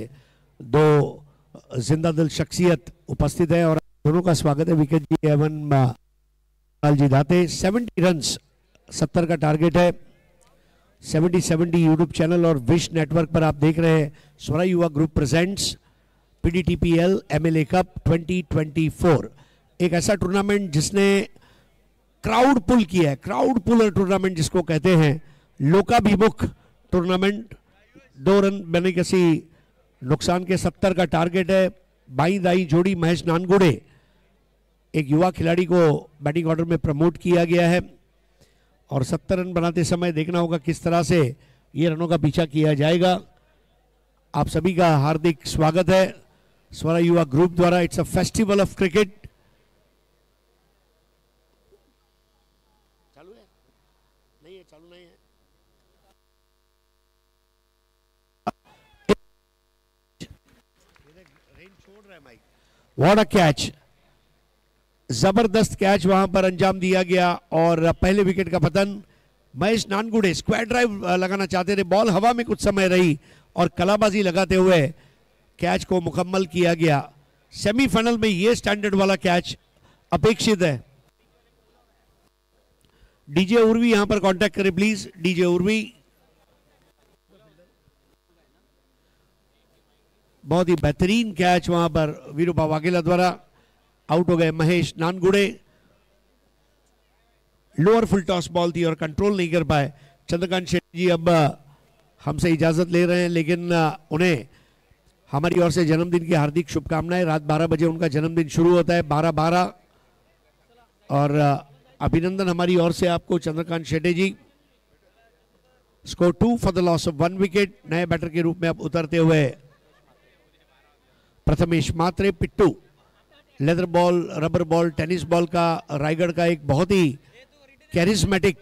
2 जिंदा दिल शख्सियत उपस्थित है और दोनों का स्वागत है. विकेट जी एवन जी दाते. 70 रन्स 70 का टारगेट है. 70 यूट्यूब चैनल और विश नेटवर्क पर आप देख रहे हैं स्वरा युवा group presents PDTPL MLA cup 2024. एक ऐसा टूर्नामेंट जिसने क्राउड पुल किया है. क्राउड पुलर टूर्नामेंट जिसको कहते हैं. लोकाभिमुख टूर्नामेंट. 2 रन बने किसी नुकसान के 70 का टारगेट है. बाई दाई जोड़ी महेश नानगुड़े एक युवा खिलाड़ी को बैटिंग ऑर्डर में प्रमोट किया गया है और 70 रन बनाते समय देखना होगा किस तरह से ये रनों का पीछा किया जाएगा. आप सभी का हार्दिक स्वागत है स्वरा युवा ग्रुप द्वारा. It's a festival of cricket. चालू है नहीं है? चालू नहीं है. What a catch. जबरदस्त कैच वहां पर अंजाम दिया गया और पहले विकेट का पतन. महेश नानगुड़े स्क्वायर ड्राइव लगाना चाहते थे. बॉल हवा में कुछ समय रही और कलाबाजी लगाते हुए कैच को मुकम्मल किया गया. सेमीफाइनल में यह स्टैंडर्ड वाला कैच अपेक्षित है. डीजे उर्वी यहां पर कांटेक्ट करें प्लीज. डीजे उर्वी बहुत ही बेहतरीन कैच वहां पर वीरूपा वाघेला द्वारा. आउट हो गए Mahesh Nangude. Lower full toss ball थी और कंट्रोल नहीं कर पाए. चंद्रकांत शेट्टी जी अब हमसे इजाजत ले रहे हैं लेकिन उन्हें हमारी ओर से जन्मदिन की हार्दिक शुभकामनाएं. रात 12 बजे उनका जन्मदिन शुरू होता है. 12-12 और अभिनंदन हमारी ओर से आपको Chandrakant Shetty ji. Score 2 for the loss of 1 wicket. नए बैटर के रूप में अब उतरते हुए प्रथमेश मात्रे. पिट्टू leather ball rubber ball tennis ball का रायगढ़ का एक बहुत ही कैरिस्मेटिक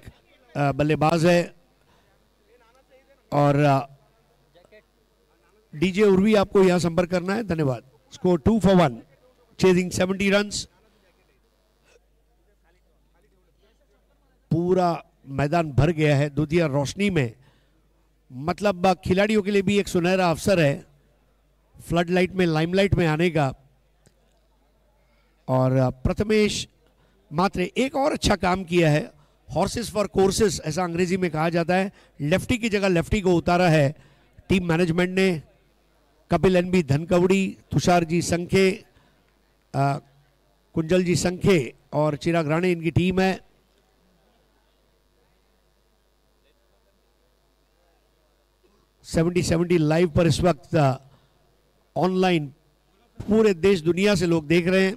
बल्लेबाज है और डीजे उर्वी आपको यहां संपर्क करना है. धन्यवाद. Score 2 for 1 chasing 70 runs. पूरा मैदान भर गया है दुधिया रोशनी में. मतलब खिलाड़ियों के लिए भी एक सुनहरा अवसर है फ्लड लाइट में लाइमलाइट में आने का. और प्रथमेश मात्रे एक और अच्छा काम किया है. हॉर्सेस फॉर कोर्सेस ऐसा अंग्रेजी में कहा जाता है. लेफ्टी की जगह लेफ्टी को उतारा है टीम मैनेजमेंट ने. कपिल एनबी धनकवड़ी, तुषार जी संखे, कुंजल जी संखे और चिराग राणे इनकी टीम है. सेवेंटी लाइव पर इस वक्त ऑनलाइन पूरे देश दुनिया से लोग देख रहे हैं.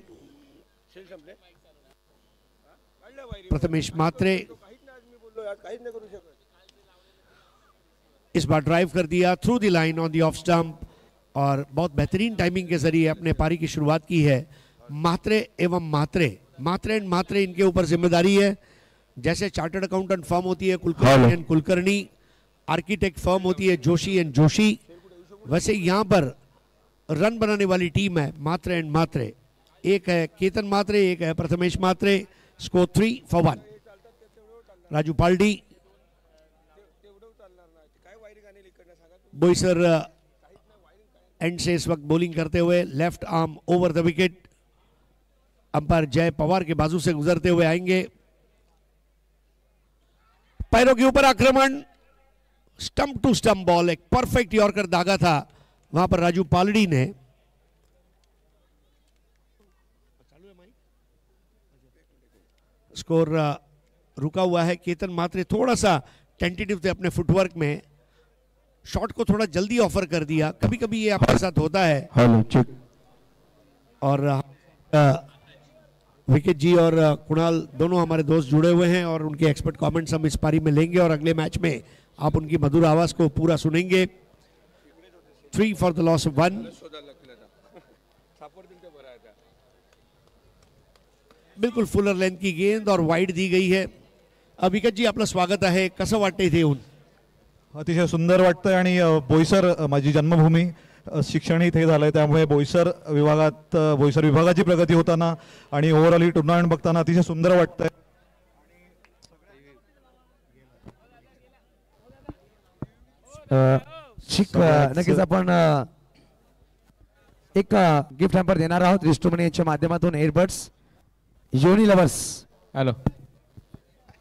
प्रथमेश मात्रे इस बार ड्राइव कर दिया through the line on the off stump और बहुत बेहतरीन टाइमिंग के जरिए अपने पारी की शुरुआत की है. मात्रे एवं मात्रे एंड मात्रे इनके ऊपर जिम्मेदारी है. जैसे चार्टर्ड अकाउंटेंट फर्म होती है Kulkarni and Kulkarni, architect firm होती है जोशी एंड जोशी, वैसे यहाँ पर रन बनाने वाली टीम है मात्रे एंड मात्रे, एक है केतन मात्रे, एक है प्रथमेश मात्रे। स्कोर 3-1। राजू पालडी, बोईसर एंड से इस वक्त बॉलिंग करते हुए left arm over the wicket, umpire जय पवार के बाजू से गुजरते हुए आएंगे। पैरों के ऊपर आक्रमण, स्टंप टू स्टंप बॉल, एक परफेक्ट यॉर्कर दागा था वहां पर राजू पालड़ी ने। स्कोर रुका हुआ है। केतन मात्रे थोड़ा सा टेंटेटिव थे अपने फुटवर्क में, शॉट को थोड़ा जल्दी ऑफर कर दिया, कभी कभी ये आपके साथ होता है। Hello check. और विकेट जी और कुणाल दोनों हमारे दोस्त जुड़े हुए हैं और उनके एक्सपर्ट कमेंट्स हम इस पारी में लेंगे और अगले मैच में आप उनकी मधुर आवाज को पूरा सुनेंगे। 3 फॉर द लॉस ऑफ 1। बिल्कुल फुलर लेंथ की गेंद और वाइड दी गई है। विकेट जी आपलं स्वागत आहे, कसं वाटतं इथे येऊन? अतिशय सुंदर वाटतंय आणि बोईसर माझी जन्मभूमी, शिक्षण इथे झालंय, त्यामुळे बोईसर विभागाची प्रगती होताना आणि ओव्हरऑल ही टुर्नामेंट बघताना अतिशय सुंदर वाटतंय। नक्कीच आपण एक गिफ्ट हॅम्पर देणार आहोत रिस्टोमनी यांच्या माध्यमातून। एअरबड्स योनी लवर्स, हॅलो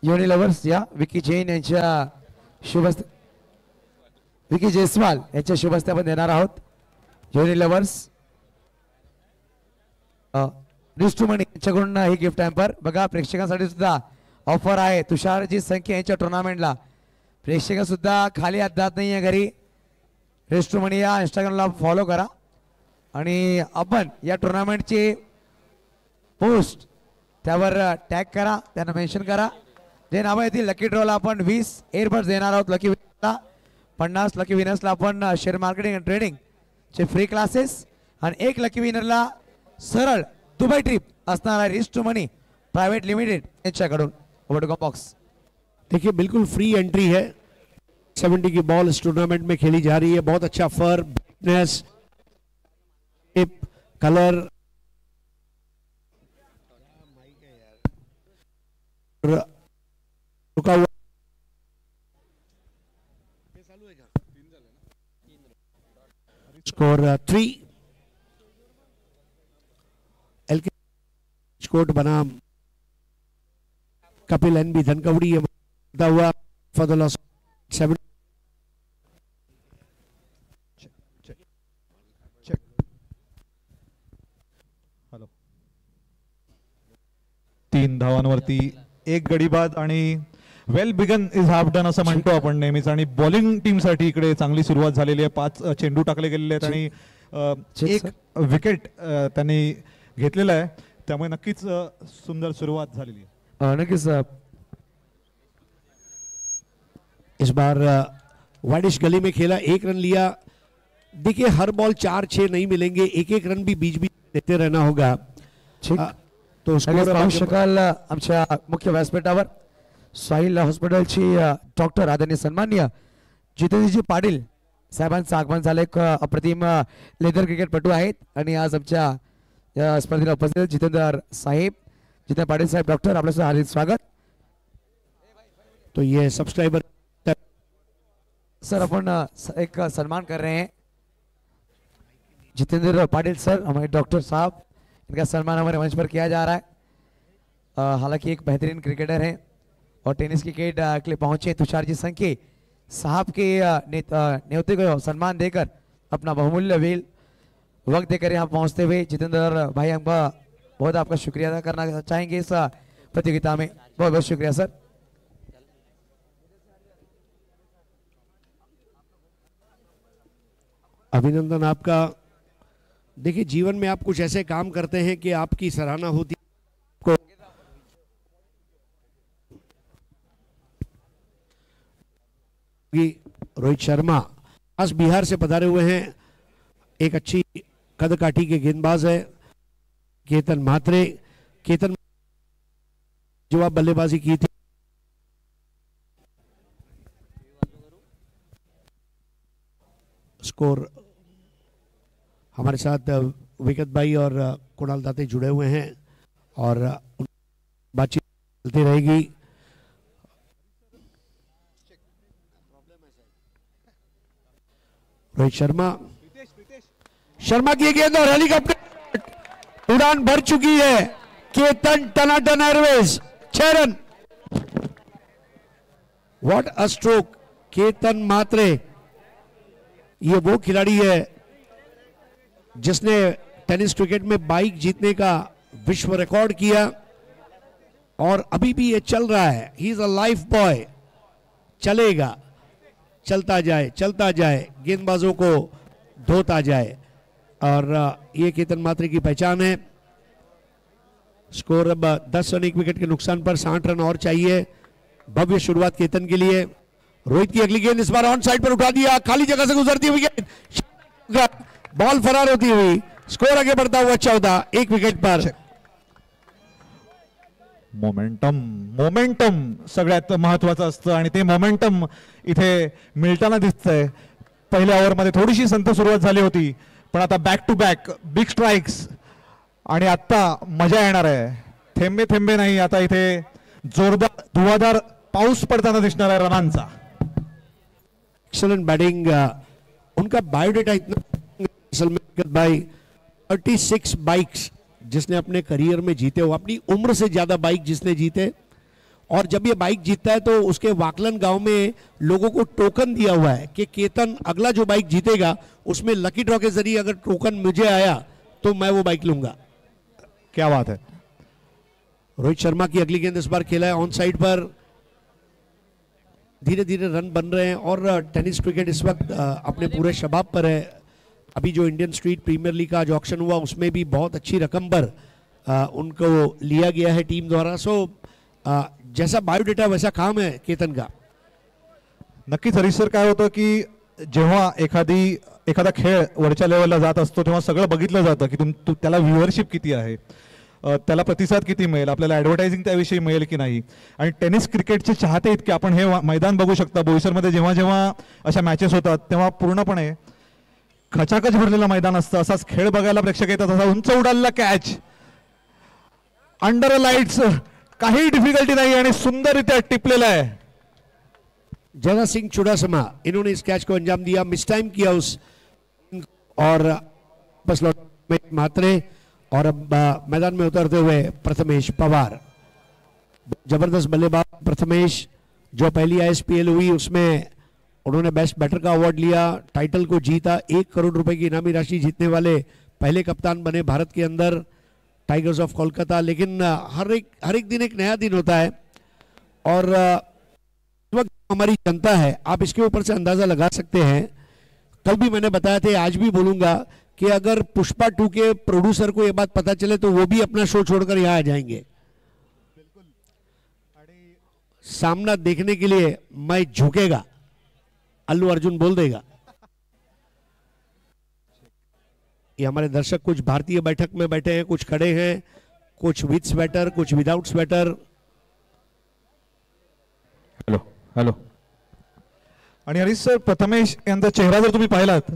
योनी लवर्स या विकी जैन यांच्या विकी जयस्वाल यांच्या शुभ हस्ते आपण देणार आहोत। योनी लवर्स रिस्टोमनी यांच्याकडून ही गिफ्ट हॅम्पर। बघा प्रेक्षकांसाठी सुद्धा ऑफर आहे, तुषारजी संख्या यांच्या टुर्नामेंटला प्रेक्षक सुद्धा खाली हात जात नाहीये घरी। रिस्टोमनी या इंस्टाग्रामला फॉलो करा आणि आपण या टुर्नामेंटची पोस्ट त्यावर टॅग करा, त्यांना मेन्शन करा, जे नाव येतील लकी ड्रॉला आपण 20 एअरबड्स देणार आहोत लकी विनर्सला। 50 लकी विनर्सला आपण शेअर मार्केटिंग अँड ट्रेडिंग चे फ्री क्लासेस आणि एक लकी विनरला सरळ दुबई ट्रिप असणार आहे रिस्टोमनी प्राइवेट लिमिटेड यांच्याकडून। Over to box. देखिए बिल्कुल फ्री एंट्री है। 70 की बॉल इस टूर्नामेंट में खेली जा रही है। बहुत अच्छा फर, ब्राइटनेस, कलर, रुका हुआ स्कोर 3। एलके स्कोर बनाम कपिल एनबी धनकवड़ी हुआ फॉर द लॉस 7। हॅलो 3 धावांवरती एक गडीबाद आणि well begun is half done असं म्हणतो आपण नेहमीच। आणि बॉलिंग टीम साठी इकडे चांगली सुरुवात झालेली आहे। 5 चेंडू टाकले गेलेले आहेत आणि एक विकेट त्यांनी घेतलेला आहे, त्यामुळे नक्कीच सुंदर सुरुवात झालेली आहे। नक्कीच इस बार वाइडिश गली में खेला, 1 रन लिया। देखिए हर बॉल 4-6 नहीं मिलेंगे, एक रन भी बीच बीच देते रहना होगा। तो स्कोर पाहू शकाल आमच्या मुख्य व्यासपीठावर साहिल हॉस्पिटलची डॉक्टर आदरणीय सन्माननीय जितेंद्रजी पाटील साहेबांचं आगमन झालं। एक अप्रतिम लेदर क्रिकेटपटू आहेत आणि आज आमच्या या स्पर्धेला उपस्थित जितेंद्र साहेब, जितेंद्र पाटील साहेब डॉक्टर, आपलं हार्दिक स्वागत। तो ये सब्सक्राइबर सर अपन एक सम्मान कर रहे हैं जितेंद्र पाटिल सर, हमारे डॉक्टर साहब, इनका सम्मान हमारे मंच पर किया जा रहा है। हालांकि एक बेहतरीन क्रिकेटर हैं और टेनिस क्रिकेट के लिए पहुंचे तुषार जी संके साहब के न्योते को सम्मान देकर अपना बहुमूल्य वेल वक्त देकर यहाँ पहुंचते हुए जितेंद्र भाई हम बहुत आपका शुक्रिया अदा करना चाहेंगे इस प्रतियोगिता में। बहुत बहुत शुक्रिया सर। अभिनंदन आपका। देखिए जीवन में आप कुछ ऐसे काम करते हैं कि आपकी सराहना होती को रोहित शर्मा आज बिहार से पधारे हुए हैं, एक अच्छी कदकाठी के गेंदबाज है। केतन मात्रे, केतन जवाब बल्लेबाजी की थी। स्कोर हमारे साथ विकत भाई और कुणाल दाते जुड़े हुए हैं और बातचीत चलती रहेगी। रोहित शर्मा की गेंद और हेलीकॉप्टर उड़ान भर चुकी है। केतन टनाटन airways 6 run. What a stroke. Ketan Mhatre ये वो खिलाड़ी है जिसने टेनिस क्रिकेट में बाइक जीतने का विश्व रिकॉर्ड किया और अभी भी ये चल रहा है। He is a life boy. चलेगा, चलता जाए, गेंदबाजों को धोता जाए और ये केतन मात्रे की पहचान है। स्कोर अब 10 रन 1 विकेट के नुकसान पर 60 रन और चाहिए। भव्य शुरुआत केतन के लिए। रोहित की अगली गेंद इस बार ऑन साइड पर उठा दिया, खाली जगह से गुजरती हुई गेंद, बॉल फरार होती हुई, स्कोर आगे बढ़ता हुआ 14 1 विकेट पर। मोमेंटम सगळ्यात महत्वाचं असतं आणि ते मोमेंटम इथे मिळताना दिसतंय। पहिल्या ओव्हरमध्ये थोडीशी संथ सुरुवात झाली होती पण आता back to back big strikes आणि आता मजा येणार आहे। थेंबे थेंबे नाही, आता इथे जोरदार धुवाधार पाऊस पडताना दिसणार आहे रनांचा। Excellent batting. उनका बायोडेटा इतना असल में भाई 36 बाइक्स जिसने अपने करियर में जीते हो, अपनी उम्र से ज्यादा बाइक जिसने जीते। और जब ये बाइक जीतता है तो उसके वाकलन गांव में लोगों को टोकन दिया हुआ है कि केतन अगला जो बाइक जीतेगा उसमें लकी ड्रॉ के जरिए अगर टोकन मुझे आया तो मैं वो बाइक लूंगा। क्या बात है। रोहित शर्मा की अगली गेंद इस बार खेला है ऑन साइड पर। धीरे धीरे रन बन रहे हैं और टेनिस क्रिकेट इस वक्त अपने पूरे शबाब पर है। अभी जो इंडियन स्ट्रीट प्रीमियर लीग का जो ऑक्शन हुआ उसमें भी बहुत अच्छी रकम पर उनको लिया गया है टीम द्वारा। सो जैसा बायोडेटा वैसा काम है केतन का। नक्कीच हरीश सर, काय होतं की जेव्हा एखादा खेळ वरच्या लेवलला जात असतो तेव्हा सगळं बघितलं जातं की त्याला व्ह्यूअरशिप किती आहे, त्याला प्रतिसाद किती मिळेल, आपल्याला ॲडव्हर्टायझिंग त्याविषयी मिळेल की नाही। आणि टेनिस क्रिकेटचे चाहते इतके आपण हे मैदान बघू शकता। बोईसरमध्ये जेव्हा जेव्हा अशा मॅचेस होतात तेव्हा पूर्णपणे खचाखच भरलेलं मैदान असतं। असाच खेळ बघायला प्रेक्षक येतात। असा उंच उडालेला कॅच अंडर लाइट्स, काही डिफिकल्टी नहीं आणि सुंदररित्या टिपलेला है। जगह सिंह चुड़ासमा इन्होंने इस कैच को अंजाम दिया, मिस टाइम किया उस और बस लौट मात्रे और अब मैदान में उतरते हुए प्रथमेश पवार। जबरदस्त बल्लेबाज प्रथमेश, जो पहली आईएसपीएल हुई उसमें उन्होंने बेस्ट बैटर का अवार्ड लिया, टाइटल को जीता, 1 करोड़ रुपए की इनामी राशि जीतने वाले पहले कप्तान बने भारत के अंदर, टाइगर्स ऑफ कोलकाता। लेकिन हर एक दिन एक नया दिन होता है और इस वक्त हमारी जनता है, आप इसके ऊपर से अंदाजा लगा सकते हैं। कल भी मैंने बताया था, आज भी बोलूंगा कि अगर पुष्पा 2 के प्रोड्यूसर को यह बात पता चले तो वो भी अपना शो छोड़कर यहां आ जाएंगे। सामना देखने के लिए मैं झुकेगा, अल्लू अर्जुन बोल देगा। ये हमारे दर्शक कुछ भारतीय बैठक में बैठे हैं, कुछ खड़े हैं, कुछ विथ स्वेटर, कुछ विदाउट स्वेटर। Hello hello. आणि हरीश सर, प्रथमेश यांचा चेहरा जर तुम्ही पाहिलात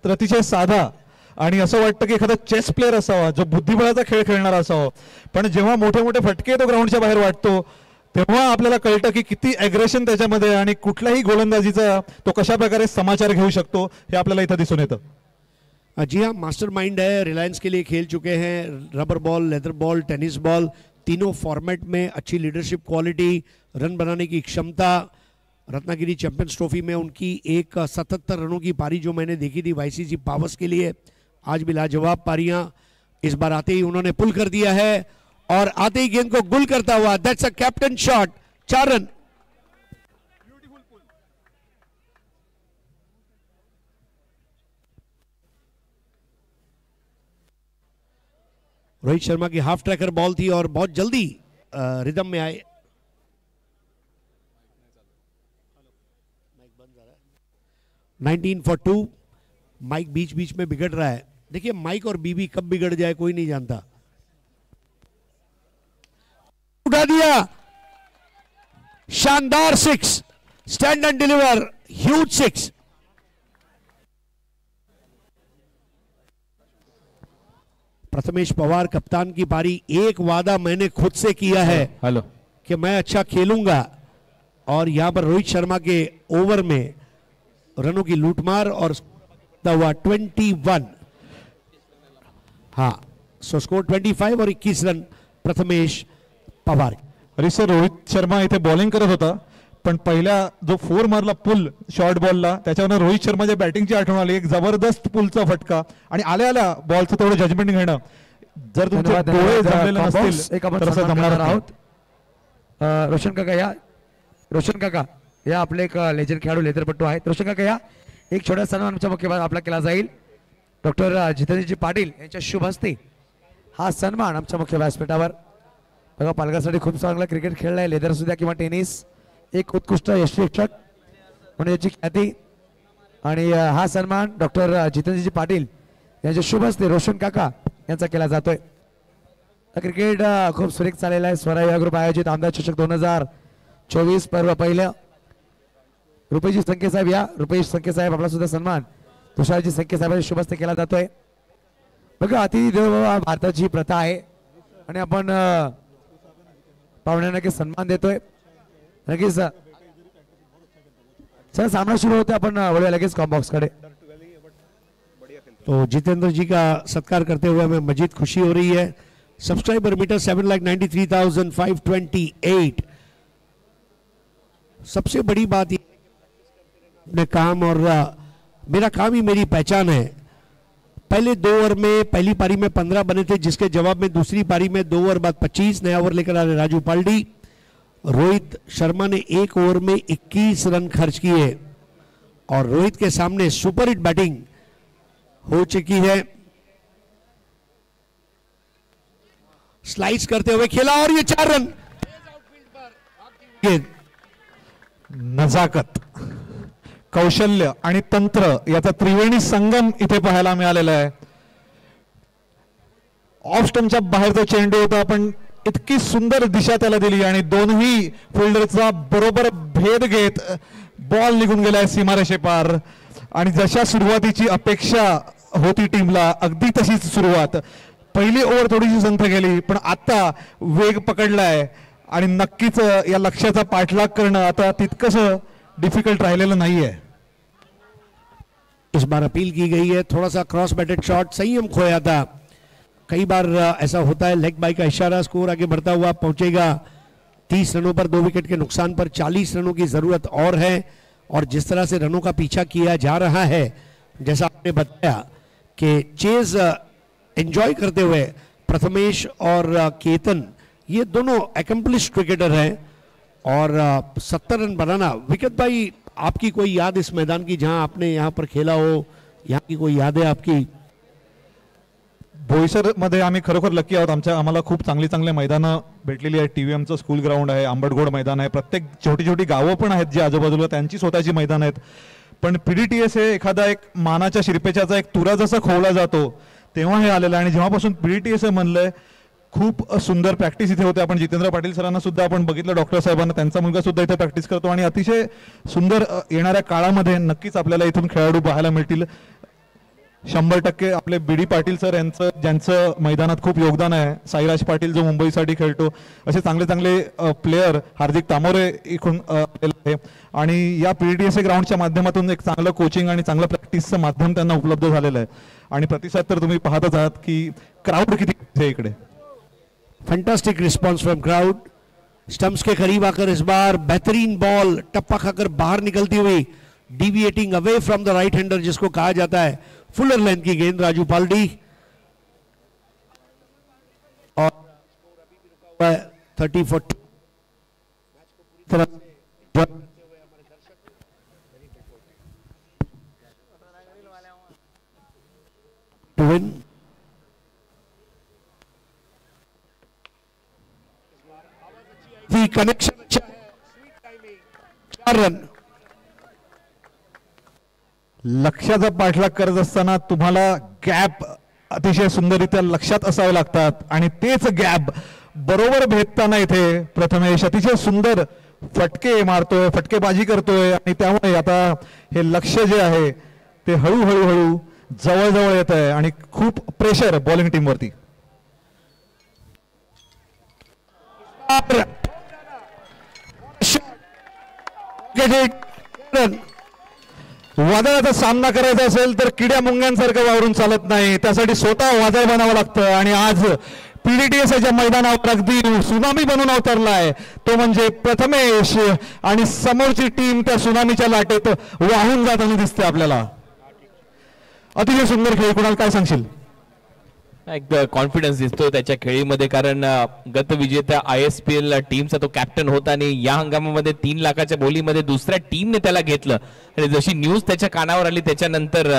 तर अतिशय साधा आणि असं वाटतं की एखादा चेस प्लेयर असावा जो बुद्धिबळाचा खेळ खेळणारा असावा, पण जेव्हा मोठे मोठे फटके तो ग्राउंडच्या बाहेर वाटतो तेव्हा आपल्याला कळतं की किती ॲग्रेशन त्याच्यामध्ये आणि कुठल्याही गोलंदाजीचा तो कशा प्रकारे समाचार घेऊ शकतो हे आपल्याला इथं दिसून येतं। जी हाँ, मास्टरमाइंड है, रिलायंस के लिए खेल चुके हैं, rubber ball, leather ball, tennis ball, तीनों फॉर्मेट में अच्छी लीडरशिप क्वालिटी, रन बनाने की क्षमता। रत्नागिरी चैंपियंस ट्रॉफी में उनकी एक 77 रनों की पारी जो मैंने देखी थी वाईसीसी पावर्स के लिए, आज भी लाजवाब पारियां। इस बार आते ही उन्होंने पुल कर दिया है और आते ही गेंद को गुल करता हुआ, that's a captain shot, 4 run. Rohit Sharma की हाफ ट्रैकर बॉल थी और बहुत जल्दी रिदम में आए। 19 for 2। माइक बीच बीच में बिगड़ रहा है। देखिए, माइक और बीबी कब बिगड़ जाए कोई नहीं जानता। उठा दिया, शानदार 6, stand and deliver, huge 6। Prathamesh Pawar कप्तान की पारी। एक वादा मैंने खुद से किया है हेलो कि मैं अच्छा खेलूंगा, और यहां पर रोहित शर्मा के ओवर में रनों की लूटमार और हुआ 21। हाँ, सो स्कोर 25 और 21 रन प्रथमेश पवार। अरे सर, रोहित शर्मा इथे बॉलिंग करत होता, पण पहिल्या जो 4 मारला पुल शॉर्ट बॉलला, त्याच्यावर रोहित शर्माच्या बॅटिंगची आठवण आली. एक जबरदस्त पुलचा फटका आणि आल्या आल्या बॉलचं तेवढं जजमेंट घेणं. जर तुमचे डोळे जमलेले नसतील तर असं जमणार आहोत. रोशन काका या, रोशन काका या, आपले एक लेजंड खेळाडू लेदरपट्टू आहेत. रोशन काका या, एक छोटा सन्मान आमच्या मुख्य आपला केला जाईल. डॉक्टर जितेंद्रजी पाटील यांच्या शुभ हस्ते हा सन्मान आमच्या मुख्य व्यासपीठावर. बघा, पालघरसाठी खूप चांगला क्रिकेट खेळलाय, लेदर सुद्धा किंवा टेनिस. एक उत्कृष्ट यशस्वीक्षक म्हणून याची ख्याती, आणि हा सन्मान डॉक्टर जितेंद्रजी पाटील यांच्या शुभ हस्ते रोशन काका यांचा केला जातोय. क्रिकेट खूप सुरेख चाललेला आहे. स्वरा युवा ग्रुप आयोजित आमदार चषक 2024 पर्व पहिलं. रुपेशजी संके साहेब या, रुपेश संके साहेब आपला सुद्धा सन्मान तुषारजी संके साहेबांच्या शुभ हस्ते केला जातोय. बघा, अतिथी देवो भव भारताची प्रथा आहे आणि आपण पाहुण्यांना सन्मान देतोय. नक्कीच सर, सामना शुरू होते, आपण वळूया लगेच कॉम्बॉक्स कडे. तो जितेंद्र जी का सत्कार करते हुए हमें मजीद खुशी हो रही है. Subscriber meter 7,93,528. सबसे बड़ी बात ये अपने काम, और मेरा काम ही मेरी पहचान है. पहले 2 ओवर में पहली पारी में 15 बने थे, जिसके जवाब में दूसरी पारी में 2 ओवर बाद 25 नया ओवर लेकर आ रहे राजू पाल्डी. रोहित शर्मा ने 1 ओवर में 21 रन खर्च किए, और रोहित के सामने सुपर हिट बैटिंग हो चुकी है. स्लाइस करते हुए खेला और ये 4 रन. नजाकत, कौशल्य आणि तंत्र याचा त्रिवेणी संगम इथे पाहायला मिळालेला आहे. ऑफ स्टंपच्या बाहेरचा चेंडू होता, पण इतकी सुंदर दिशा त्याला दिली आणि दोनही फिल्डरचा बरोबर भेद घेत बॉल निघून गेलाय सीमारेषेपार. आणि जशा सुरुवातीची अपेक्षा होती टीमला, अगदी तशीच सुरुवात. पहिली ओव्हर थोडीशी संथ गेली, पण आता वेग पकडलाय आणि नक्कीच या लक्ष्याचा पाठलाग करणं आता तितकंसं डिफिकल्ट राहिलेलं नाहीये. इस बार अपील की गई है, थोड़ा सा क्रॉस बैटेड शॉट, संयम खोया था. कई बार ऐसा होता है, लेग बाई का इशारा, स्कोर आगे बढ़ता हुआ पहुंचेगा. 30 रनों पर 2 विकेट के नुकसान पर 40 रनों की जरूरत और है. और जिस तरह से रनों का पीछा किया जा रहा है, जैसा आपने बताया कि चेज एंजॉय करते हुए प्रथमेश और केतन, ये दोनों एकम्प्लिश क्रिकेटर हैं. और 70 रन बनाना. विकेट भाई, आपकी कोई याद इस मैदान की जहां आपने यहां पर खेला हो, यहाँ की कोई याद है आपकी? बोईसर मध्ये आम्ही खरोखर लकी आहोत. आम्हाला खूप चांगली मैदानं भेटलेली आहेत. TVMचं स्कूल ग्राउंड आहे, आंबटगोड मैदान आहे, प्रत्येक छोटी छोटी गावं पण आहेत जी आजूबाजूला त्यांची स्वतःची मैदान आहेत. पण PDTS हे एखादा एक मानाच्या शिरपेच्याचा एक तुरा जसा खोवला जातो तेव्हा हे आलेलं आहे. आणि जेव्हापासून PDTS हे म्हणलंय, खूप सुंदर प्रॅक्टिस इथे होते. आपण जितेंद्र पाटील सरांना सुद्धा आपण बघितलं, डॉक्टर साहेबांना, त्यांचा मुलगा सुद्धा इथे प्रॅक्टिस करतो. आणि अतिशय सुंदर येणाऱ्या काळामध्ये नक्कीच आपल्याला इथून खेळाडू पाहायला मिळतील. 100% आपले BD पाटील सर यांचं, ज्यांचं मैदानात खूप योगदान आहे. साईराज पाटील जो मुंबईसाठी खेळतो, असे चांगले चांगले प्लेयर. हार्दिक तामोरे इकडून आहे. आणि या PDTS ग्राउंडच्या माध्यमातून एक चांगलं कोचिंग आणि चांगलं प्रॅक्टिसचं माध्यम त्यांना उपलब्ध झालेलं आहे. आणि प्रतिसाद तर तुम्ही पाहतच आहात की क्राऊड किती आहे इकडे. Fantastic response from crowd. Stumps के करीब आकर इस बार बेहतरीन बॉल टप्पा खाकर बाहर निकलती हुई, deviating away from the right hander, जिसको कहा जाता है फुलर लेंथ की गेंद, राजू पाल्डी. और 30-40 to win. The connection 4 run. लक्ष्याचा पाठलाग करत असताना तुम्हाला गॅप अतिशय सुंदररित्या लक्षात असावे लागतात. आणि तेच गॅप बरोबर भेदताना इथे प्रथमेश अतिशय सुंदर फटके मारतोय, फटकेबाजी करतोय. आणि त्यामुळे आता हे लक्ष्य जे आहे ते हळूहळू जवळ जवळ येत आहे आणि खूप प्रेशर बॉलिंग टीमवरती. वादळाचा सामना करायचा असेल तर किड्या मुंग्यांसारखं वावरून चालत नाही, त्यासाठी स्वतः वादळ बनावं लागतं. आणि आज पीडीटीएसच्या मैदानावर अगदी सुनामी बनून अवतरलाय तो म्हणजे प्रथमेश, आणि समोरची टीम त्या सुनामीच्या लाटेत वाहून जाताना दिसते आपल्याला. अतिशय सुंदर खेळ. कुणाला काय सांगशील? एक कॉन्फिडन्स दिसतो त्याच्या खेळीमध्ये, कारण गतविजेत्या ISPL टीमचा तो कॅप्टन होता आणि या हंगामामध्ये 3 लाखाच्या बोलीमध्ये दुसऱ्या टीमने त्याला घेतलं. आणि जशी न्यूज त्याच्या कानावर आली त्याच्यानंतर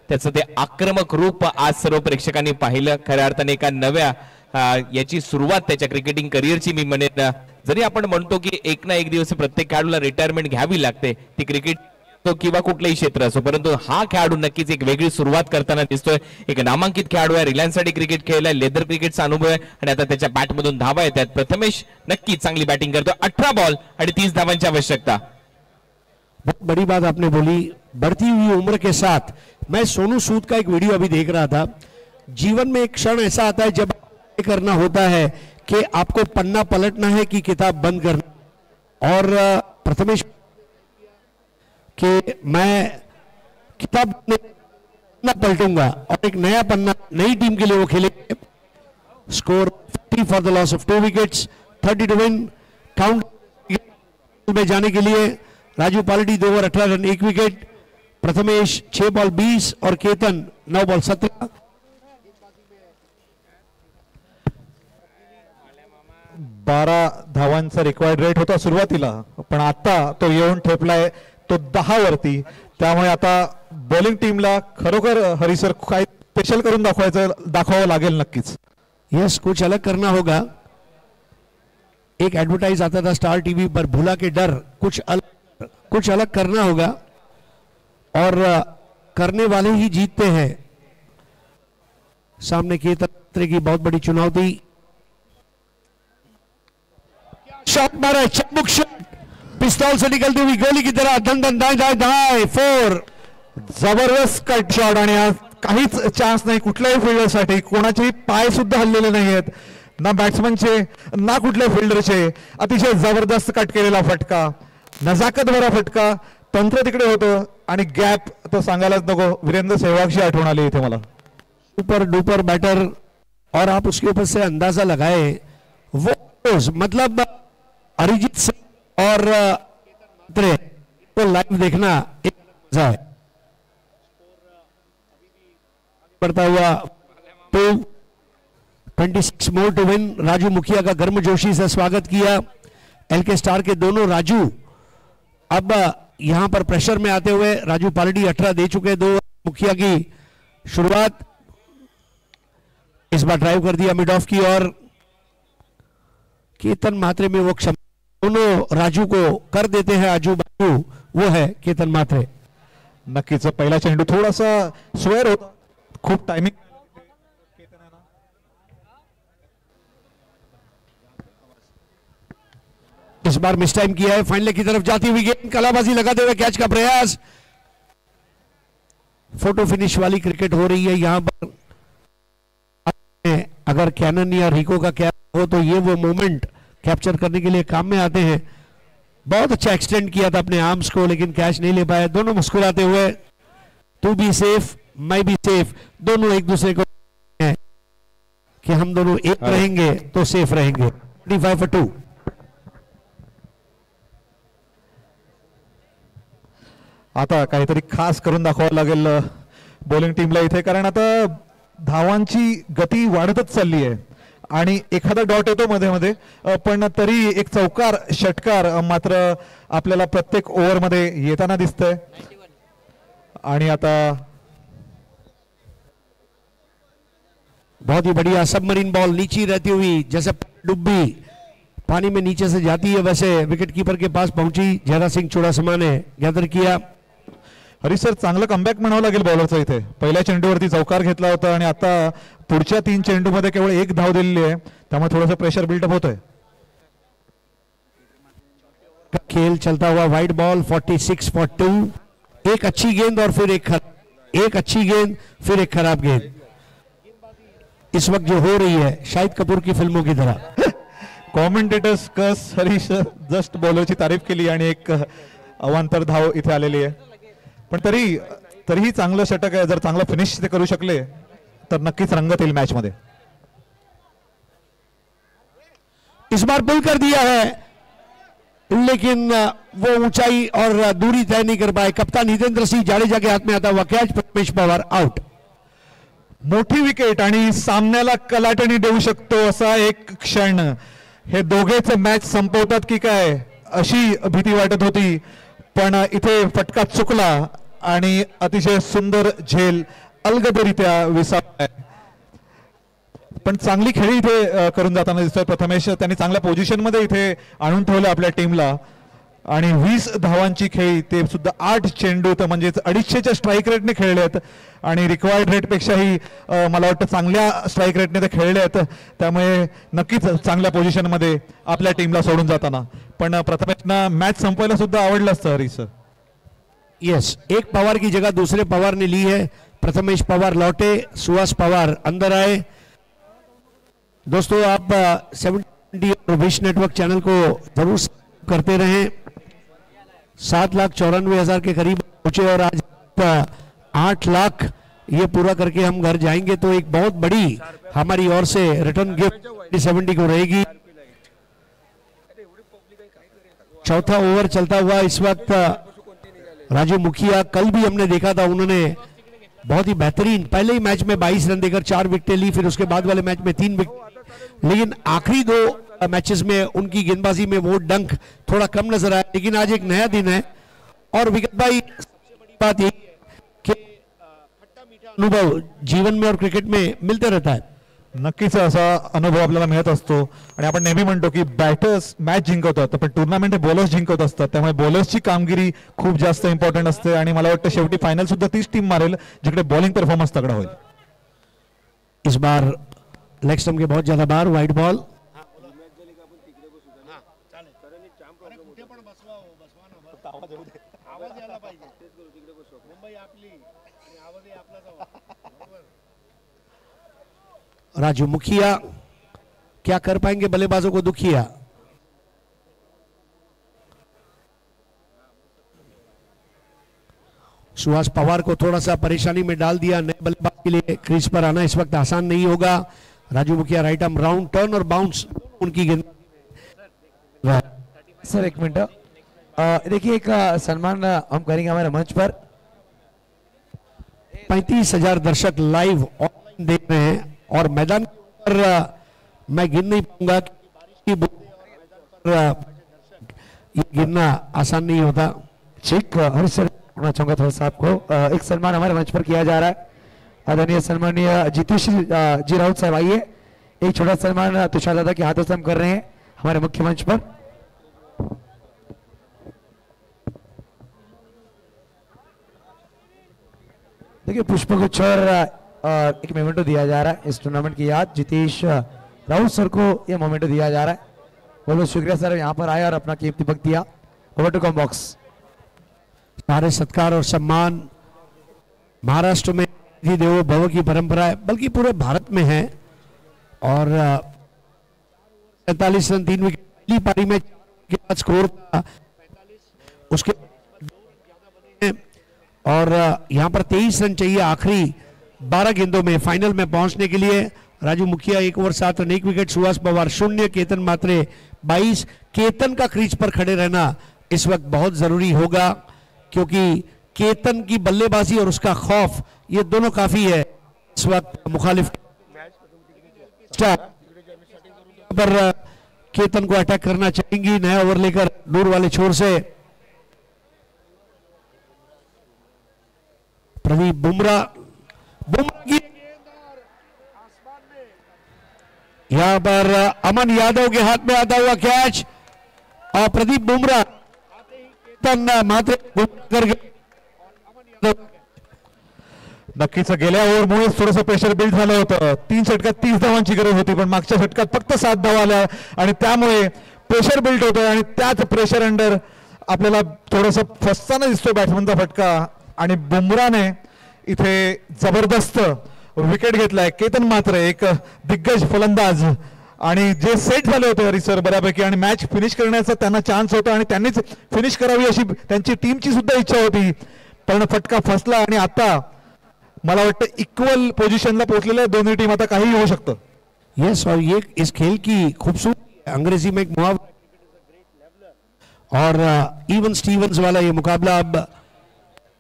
त्याचं ते आक्रमक रूप आज सर्व प्रेक्षकांनी पाहिलं. खऱ्या अर्थाने एका नव्या याची सुरुवात त्याच्या क्रिकेटिंग करिअरची मी म्हणेन. जरी आपण म्हणतो की एक ना एक दिवस प्रत्येक खेळाडूला रिटायरमेंट घ्यावी लागते, ती क्रिकेट किंवा कुठलंही क्षेत्र असो, परंतु हा खेळाडू नक्कीच एक वेगळी सुरुवात करताना दिसतोय. एक नामांकित खेळाडू आहे, रिलायन्स साठी क्रिकेट खेळलाय, लेदर क्रिकेटचा अनुभव आहे आणि आता त्याच्या बॅट मधून धावा येतात. प्रथमेश नक्कीच चांगली बॅटिंग करतो. 18 बॉल आणि 30 धावांची आवश्यकता. बहुत बड़ी बात आपने बोली. बढ़ती हुई उम्र के साथ मैं सोनू सूद का एक वीडियो अभी देख रहा था. जीवन में एक क्षण ऐसा आता है जब करना होता है कि आपको पन्ना पलटना है कि किताब बंद करना. और प्रथमेश कि मैं किताब न पलटूंगा और एक नया पन्ना नई टीम के लिए वो खेलेंगे. Score 50 for the loss of 2 wickets, 30 to win. Count में जाने के लिए Raju Palti 2 over 18 run 1 wicket, Prathamesh 6 ball 20 और केतन 9 बॉल 17. 12 धावांचा रिक्वायर्ड रेट होता सुरुवातीला, पण आता तो येऊन ठेपलाय तो 10 वरती. त्यामुळे आता बॉलिंग टीमला खरोखर हरिसर काय स्पेशल करून दाखवावं लागेल नक्कीच. यस, कुछ अलग करना होगा. एक एडवर्टाइज आता था स्टार टीवी पर, भूला के डर, कुछ अलग करना होगा और करने वाले ही जीतते हैं. सामने की तरह की बहुत बड़ी चुनौती. शॉट मारा, चकमुक शॉट, पिस्तौल से निकलती हुई गोली की तरह धन धन दाएं दाएं दाएं 4. जबरदस्त कट शॉट आणि आज काहीच चान्स नाही कुठल्याही फिल्डरसाठी. कोणाचेही पाय सुद्धा हल्लेले नाहीयेत, ना बॅट्समनचे ना कुठल्या फिल्डरचे. अतिशय जबरदस्त कट केलेला फटका, नजाकत भरा फटका. तंत्र तिकडे होतं आणि गॅप तर सांगायलाच नको. वीरेंद्र सहवागची आठवण आली इथे मला. सुपर डुपर बैटर और आप उसके ऊपर से अंदाजा लगाए वो मतलब अरिजीत सिंह और तो लाइव देखना एक मजा है. बढ़ता हुआ 26 मोर टू विन. राजू मुखिया का गर्मजोशी से स्वागत किया. LK स्टार के दोनों राजू अब यहां पर प्रेशर में आते हुए राजू पालडी 18 दे चुके. 2 मुखिया की शुरुआत, इस बार ड्राइव कर दिया मिड ऑफ की और केतन मात्रे में वो क्षमता दोनों राजू को कर देते हैं. आजू बाजू वो है केतन मात्रे. नक्कीच पहिला चेंडू थोडासा स्वेअर होता, खूप टायमिंग. इस बार मिस टाइम किया है. फाइनल की तरफ जाती हुई गेंद, कलाबाजी लगाते हुए कैच का प्रयास. फोटो फिनिश वाली क्रिकेट हो रही है यहां पर. अगर कैनन या रिको का कैच हो तो ये वो मोमेंट कैप्चर करने के लिए काम में आते हैं. बहुत अच्छा एक्सटेंड किया था अपने आर्म्स को, लेकिन कैच नहीं ले पाए. दोनों मुस्कुराते हुए, तू भी सेफ मैं भी सेफ, दोनों एक दूसरे को कि हम दोनों एक रहेंगे तो सेफ रहेंगे. 25 for 2. आता काहीतरी खास करून दाखवावं लागेल बॉलिंग टीमला इथे, कारण आता धावांची गती वाढतच चालली आहे आणि एखादा डॉट येतो मध्ये मध्ये, पण तरी एक चौकार षटकार मात्र आपल्याला प्रत्येक ओव्हर मध्ये येताना दिसतंय. आणि आता बहुत ही बढ़िया सबमरीन बॉल, नीचे रहती हुई जैसे डुब्बी पानी में नीचे से जाती है वैसे विकेट कीपर के पास पहुंची. जयराज सिंह चुडासमा ने गैदर किया. हरी सर चांगलं कमबॅक म्हणावं लागेल बॉलरचं इथे. पहिल्या चेंडूवरती चौकार घेतला होता आणि आता पुढच्या 3 चेंडूमध्ये केवळ 1 धाव दिलेली आहे, त्यामुळे थोडंसं प्रेशर बिल्डअप होतंय. खेल चलता हुआ वाइड बॉल 46 for 2. एक अच्छी गेंद और फिर एक अच्छी गेंद फिर एक खराब गेंद. इस वक्त जो हो रही है शाहिद कपूर की फिल्मों की तरह. कॉमेंटेटर्स कस हरीश जस्ट बॉलरची तारीफ केली आणि एक अवांतर धाव इथे आलेली आहे, पण तरीही चांगलं षटक आहे. जर चांगलं फिनिश ते करू शकले तर नक्कीच रंगत येईल मॅच मध्ये. इस बार पुल कर दिया है लेकिन वो ऊंचाई और दूरी तय नहीं कर पाए. कप्तान हितेंद्र सिंह जाडेजा के हाथ में आता हुआ कैच. प्रथमेश पवार आउट. मोठी विकेट आणि सामन्याला कलाटणी देऊ शकतो असा एक क्षण. हे दोघेच मॅच संपवतात की काय अशी भीती वाटत होती, पण इथे फटका चुकला आणि अतिशय सुंदर झेल अलगदरित्या विसावलाय. पण चांगली खेळी इथे करून जाताना दिसतोय प्रथमेश. त्यांनी चांगल्या पोझिशन मध्ये इथे आणून ठेवलं आपल्या टीमला आणि 20 धावांची खेळी, ते सुद्धा 8 चेंडूत, म्हणजे 250च्या स्ट्राईक रेटने खेळलेत आणि रिक्वायर्ड रेट पेक्षाही मला वाटतं चांगल्या स्ट्राईक रेटने ते खेळलेत. त्यामुळे नक्कीच चांगल्या पोझिशन मध्ये आपल्या टीमला सोडून जाताना. पण प्रथमेशना मॅच संपवायला सुद्धा आवडलं असतं हरीश सर. यस, एक पवार की जगह दूसरे पवार ने ली है. प्रथमेश पवार लौटे, सुहास पवार अंदर आए. दोस्तों आप 70 और विश नेटवर्क चैनल को जरूर करते रहें. 7,94,000 के करीब पहुंचे और आज 8 लाख ये पूरा करके हम घर जाएंगे तो एक बहुत बड़ी हमारी ओर से रिटर्न गिफ्ट 70 को रहेगी. चौथा ओवर चलता हुआ इस वक्त राजू मुखिया, कल भी हमने देखा था उन्होंने बहुत ही बेहतरीन पहले ही मैच में 22 रन देकर 4 विकेटें ली, फिर उसके बाद वाले मैच में 3 विकेट, लेकिन आखिरी 2 मैचेस में उनकी गेंदबाजी में वो डंक थोड़ा कम नजर आया. लेकिन आज एक नया दिन है और विकेट भाई बात ये कि अनुभव जीवन में और क्रिकेट में मिलते रहता है. नक्कीच असा अनुभव आपल्याला मिळत असतो आणि आपण नेहमी म्हणतो की बॅटर्स मॅच जिंकवतात पण टुर्नामेंट हे बॉलर्स जिंकवत असतात. त्यामुळे बॉलर्सची कामगिरी खूप जास्त इम्पॉर्टंट असते आणि मला वाटतं शेवटी फायनल सुद्धा तीच टीम मारेल जिकडे बॉलिंग परफॉर्मन्स तगड़ा होईल. इस बार लेग स्टंप के बहुत ज्यादा बार वाइड बॉल. राजू मुखिया क्या कर पाएंगे बल्लेबाजों को दुखिया. सुहास पवार को थोड़ा सा परेशानी में डाल दिया. नए बल्लेबाज के लिए क्रीज पर आना इस वक्त आसान नहीं होगा. राजू मुखिया राइट आर्म राउंड टर्न और बाउंस उनकी गेंद. सर एक मिनट, देखिए एक सम्मान हम करेंगे हमारे मंच पर. 35,000 दर्शक लाइव ऑनलाइन देख रहे हैं और मैदान पर मैं गिन नहीं पाऊंगा कि ये गिनना आसान नहीं होता. ठीक हरीश सर मैं चाहूंगा थोड़ा सा आपको एक सम्मान हमारे मंच पर किया जा रहा है. आदरणीय सम्मानीय जितेश जी राउत साहब आइए. एक छोटा सम्मान तुषार दादा के हाथों से हम कर रहे हैं हमारे मुख्य मंच पर. देखिए पुष्पगुच्छ और एक मोमेंटो दिया जा रहा है इस टूर्नामेंट की याद. जितेश राउत सर को यह मोमेंटो दिया जा रहा है. बहुत बहुत शुक्रिया सर यहाँ पर आए और अपना कीमती वक्त दिया. Over to comm box. सारे सत्कार और सम्मान महाराष्ट्र में देवो भव की परंपरा है, बल्कि पूरे भारत में है. और 45 रन 3 विकेट पहली पारी में के बाद स्कोर था उसके और यहाँ पर 23 रन चाहिए आखिरी 12 गेंदों में फाइनल में पहुंचने के लिए. Raju Mukhiya 1 over 7 run 1 wicket. Suhas Pawar 0, Ketan Mhatre 22. Ketan का क्रीज पर खड़े रहना इस वक्त बहुत जरूरी होगा क्योंकि केतन की बल्लेबाजी और उसका खौफ ये दोनों काफी है इस वक्त मुखालिफ पर. केतन को अटैक करना चाहेंगी नया ओवर लेकर दूर वाले छोर से. प्रदीप बुमराह की यहां पर अमन यादव के हाथ में आता हुआ कैच और प्रदीप बुमराह मात्र नक्कीच गेल्या ओव्हरमुळे थोडंसं प्रेशर बिल्ड झालं होतं. 3 षटकात 30 धावांची गरज होती पण मागच्या षटकात फक्त 7 धावा आल्या आणि त्यामुळे प्रेशर बिल्ड होतं आणि त्याच प्रेशर अंडर आपल्याला थोडंसं फसताना दिसतोय बॅट्समनचा फटका आणि बुमराहने इथे जबरदस्त विकेट घेतलाय. केतन मात्र एक दिग्गज फलंदाज आणि जे सेट झाले होते हरी सर बऱ्यापैकी आणि मॅच फिनिश करण्याचा त्यांना चान्स होता आणि त्यांनीच फिनिश करावी अशी त्यांची टीमची सुद्धा इच्छा होती, पण फटका फसला आणि आता मला वाटतं इक्वल पोझिशनला पोहोचलेल्या दोन्ही टीम, आता काही होऊ शकतं. यस, और ये इस खेल की खूबसूरती, अंग्रेजी में एक मुहावरा और इवन स्टीवंस वाला ये मुकाबला अब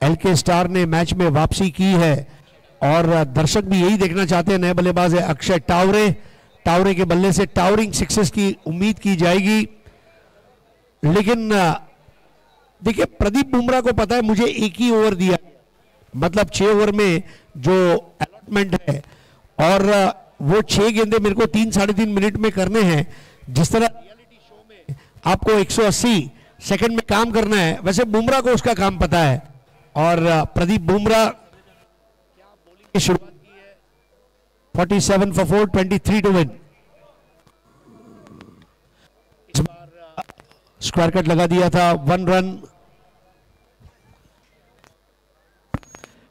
एलके स्टार ने मैच में वापसी की है और दर्शक भी यही देखना चाहते हैं. नए बल्लेबाज है अक्षय टावरे, टावरे के बल्ले से टावरिंग सिक्सेस की उम्मीद की जाएगी. लेकिन देखिए प्रदीप बुमराह को पता है मुझे एक ही ओवर दिया, मतलब 6 ओवर में जो अलॉटमेंट है और वो 6 गेंदे मेरे को 3-3.5 मिनट में करने हैं. जिस तरह रियलिटी शो में आपको 180 सेकंड में काम करना है, वैसे बुमराह को उसका काम पता है. और प्रदीप बुमराह क्या बॉलिंग की शुरुआत की है. 47 for 4, 23 to win. इस बार स्क्वायर कट लगा दिया था, 1 रन.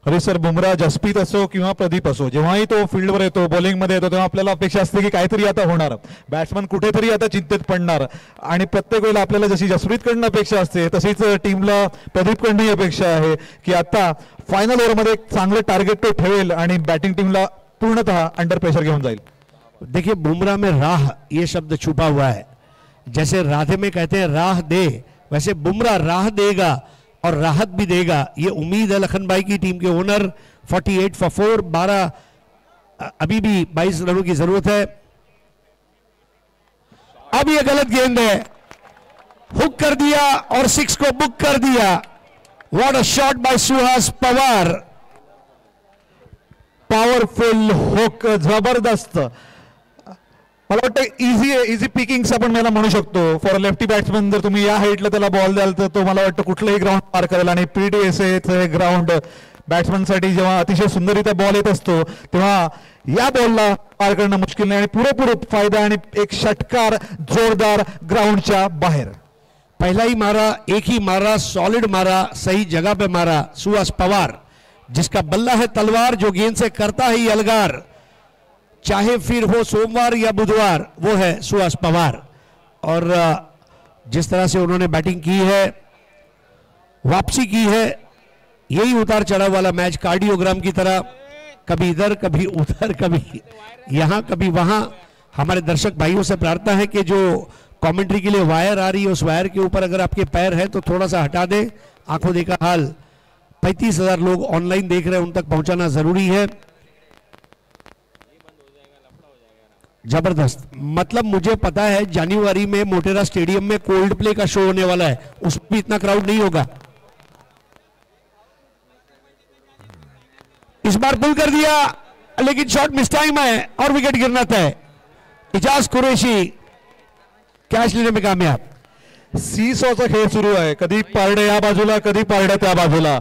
हरी सर, बुमराह जसप्रीत असो किंवा प्रदीप असो, जेव्हाही तो फील्डवर येतो, बॉलिंगमध्ये येतो, तेव्हा आपल्याला अपेक्षा असते की काहीतरी आता होणार, बॅट्समन कुठेतरी आता चिंतेत पडणार आणि प्रत्येक वेळेला आपल्याला जशी जसप्रीतकडनं अपेक्षा असते तशीच टीमला प्रदीपकडनंही अपेक्षा आहे की आता फायनल ओव्हरमध्ये एक चांगलं टार्गेट तो ठेवेल आणि बॅटिंग टीमला पूर्णतः अंडर प्रेशर घेऊन जाईल. देखिए बुमराह में राह ये शब्द छुपा हुआ है. जैसे राधे में कहते हैं राह दे, वैसे बुमराह राह देगा और राहत भी देगा, ये उम्मीद है लखन भाई की. टीम के ओनर 48 for 4, 12 अभी भी 22 रनों की जरूरत है. अब ये गलत गेंद है, हुक कर दिया और 6 को बुक कर दिया. What a shot bye Suhas Pawar. Powerful hook, जबरदस्त. मला वाटतं इझी पिकिंग्स आपण याला म्हणू शकतो फॉर लेफ्टी बॅट्समन. जर तुम्ही या हाईटला त्याला बॉल द्याल तर तो मला वाटतं कुठलंही ग्राउंड पार करेल आणि PDSA ग्राउंड बॅट्समनसाठी जेव्हा अतिशय सुंदररित्या बॉल येत असतो तेव्हा या बॉलला पार करणं मुश्किल नाही आणि पुरेपूर फायदा आणि एक षटकार जोरदार ग्राउंडच्या बाहेर. पहला ही मारा, एक ही मारा, सॉलिड मारा, सही जगह पे मारा सुहास पवार, जिसका बल्ला है तलवार, जो गेंद से करता है अलगार, चाहे फिर हो सोमवार या बुधवार, वो है सुहास पवार. और जिस तरह से उन्होंने बैटिंग की है, वापसी की है, यही उतार चढ़ाव वाला मैच, कार्डियोग्राम की तरह, कभी इधर कभी उधर, कभी यहां कभी वहां. हमारे दर्शक भाइयों से प्रार्थना है कि जो कमेंट्री के लिए वायर आ रही है उस वायर के ऊपर अगर आपके पैर है तो थोड़ा सा हटा दें. आंखों देखा हाल, 35,000 लोग ऑनलाइन देख रहे हैं, उन तक पहुंचाना जरूरी है. जबरदस्त. मतलब मुझे पता है जनवरी में मोटेरा स्टेडियम में कोल्ड प्ले का शो होने वाला है, उसमें भी इतना क्राउड नहीं होगा. इस बार पुल कर दिया लेकिन शॉट मिस टाइम है और विकेट गिरना तय. इजाज कुरैशी कॅच लेने में कामयाब. सीसॉचा खेळ सुरू आहे, कधी पारडे या बाजूला, कधी पारड्या त्या बाजूला,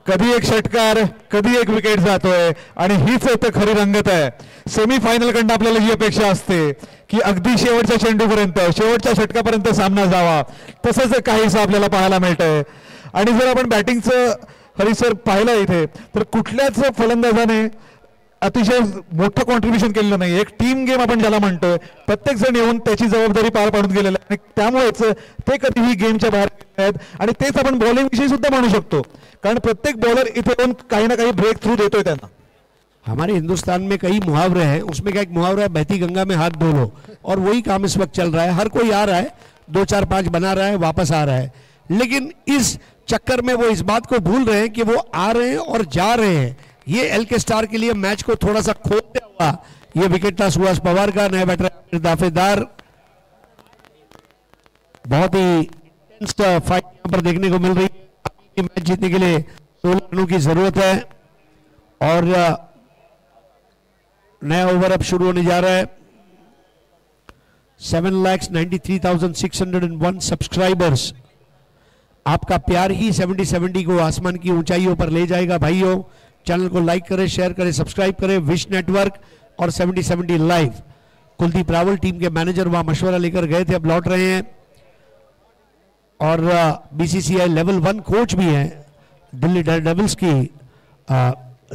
कधी एक षटकार, कधी एक विकेट जातोय आणि हीच तर खरी रंगत आहे. सेमीफायनल कडनं आपल्याला ही अपेक्षा असते की अगदी शेवटच्या चेंडूपर्यंत, शेवटच्या षटकापर्यंत सामना जावा, तसंच काहीसं आपल्याला पाहायला मिळतंय. आणि जर आपण बॅटिंगचं हरी सर पाहिलं इथे तर कुठल्याच फलंदाजाने अतिशय मोठं कॉन्ट्रीब्युशन केलेलं नाही. एक टीम गेम आपण ज्याला म्हणतोय, प्रत्येक जण येऊन त्याची जबाबदारी पार पाडून गेलेलं आहे आणि त्यामुळेच ते कधीही गेमच्या बाहेर आहेत. आणि तेच आपण बॉलिंग विषयी सुद्धा म्हणू शकतो, कारण प्रत्येक बॉलर इथे येऊन काही ना काही ब्रेक थ्रू देतोय त्यांना. हमारे हिंदुस्तान में कई मुहावरे हैं, उसमें क्या एक मुहावरा है बहती गंगा में हाथ धो लो, और वही काम इस वक्त चल रहा है. हर कोई आ रहा है, 2 4 5 बना रहा है, वापस आ रहा है, लेकिन इस चक्कर में वो इस बात को भूल रहे हैं कि वो आ रहे हैं और जा रहे हैं. ये एलके स्टार के लिए मैच को थोड़ा सा खोते हुआ ये विकेट था सुहास पवार का. नया बैटर दाफेदार, बहुत ही इंटेंस फाइट यहां पर देखने को मिल रही है. मैच जीतने के लिए 16 रनों की जरूरत है और नया ओवर अब शुरू होने जा रहा है. 7,93,601 सब्सक्राइबर्स. आपका प्यार ही 70-70 को आसमान की ऊंचाइयों पर ले जाएगा. भाइयों, चैनल को लाइक करें, शेयर करें, सब्सक्राइब करें. विश नेटवर्क और 70-70 लाइव. कुलदीप रावल टीम के मैनेजर वहां मशवरा लेकर गए थे, अब लौट रहे हैं. और BCCI लेवल 1 कोच भी हैं दिल्ली डेयरडेविल्स की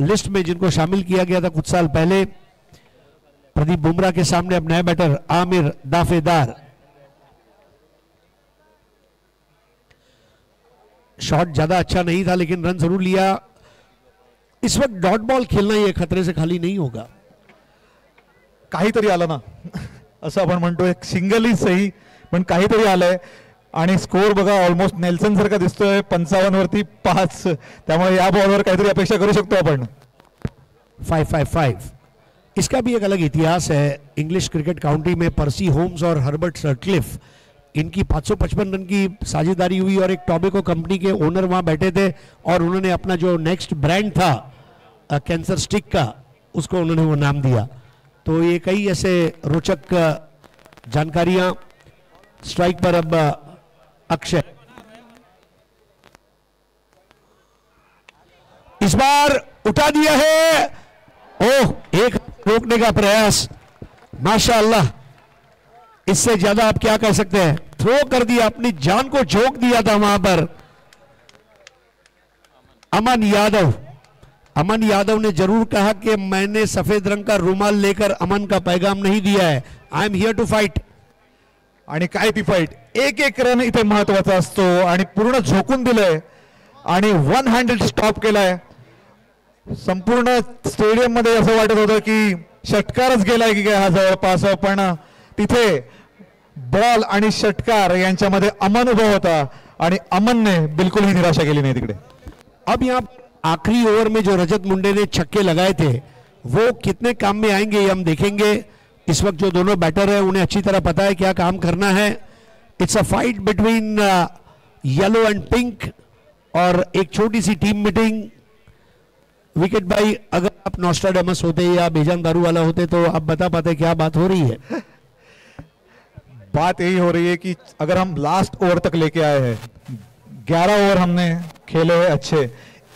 लिस्ट में, जिनको शामिल किया गया था कुछ साल पहले. प्रदीप बुमराह के सामने अब नया बैटर आमिर दाफेदार। शॉट ज्यादा अच्छा नहीं था लेकिन रन जरूर लिया। इस वक्त डॉट बॉल खेलना ये खतरे से खाली नहीं होगा। काहीतरी आलं ना असं आपण म्हणतो, एक सिंगल इज सही पण काहीतरी आलंय आणि स्कोर बघा ऑलमोस्ट नेल्सन सारखा दिसतोय, 55 वरती 5, त्यामुळे या बॉलवर काहीतरी अपेक्षा करू शकतो आपण। 555 इसका भी एक अलग इतिहास है। इंग्लिश क्रिकेट काउंटी में पर्सी होम्स और हर्बर्ट सटक्लिफ, इनकी 555 रन की साझेदारी हुई और एक टॉबैको कंपनी के ओनर वहां बैठे थे और उन्होंने अपना जो नेक्स्ट ब्रांड था कैंसर स्टिक का, उसको उन्होंने वो नाम दिया। तो ये कई ऐसे रोचक जानकारियां। स्ट्राइक पर अब अक्षय, इस बार उठा दिया है। ओह, एक रोकने का प्रयास, माशाअल्लाह, इससे ज्यादा आप क्या कह सकते हैं। थ्रो कर दिया, अपनी जान को झोंक दिया था वहां पर। अमन यादव ने जरूर कहा कि मैंने सफेद रंग का रुमाल लेकर अमन का पैगाम नहीं दिया है, I am here to fight. आणि काय ती फाईट, एक एक रन इथे महत्वाचा असतो आणि पूर्ण झोकून दिलंय आणि 1 हँडेड स्टॉप केलाय। संपूर्ण स्टेडियम मध्ये असं वाटत होतं की षटकारच गेलाय की काय हा जवळपास, पण तिथे बॉल आणि षटकार यांच्यामध्ये अमन उभा होता आणि अमनने बिल्कुल ही निराशा केली नाही तिकडे। अब यहाँ आखिरी ओवर में जो रजत मुंडे ने छक्के लगाए थे वो कितने काम में आएंगे ये हम देखेंगे। इस वक्त जो दोनों बैटर हैं उन्हें अच्छी तरह पता है क्या काम करना है। It's a fight between yellow and pink और एक छोटी सी टीम मीटिंग। विकेट भाई, अगर आप नॉस्ट्राडामस होते या बेजान दारू वाला होते तो आप बता पाते क्या बात हो रही है। बात यही हो रही है कि अगर हम लास्ट ओवर तक लेके आए हैं, 11 ओवर हमने खेले हुए अच्छे,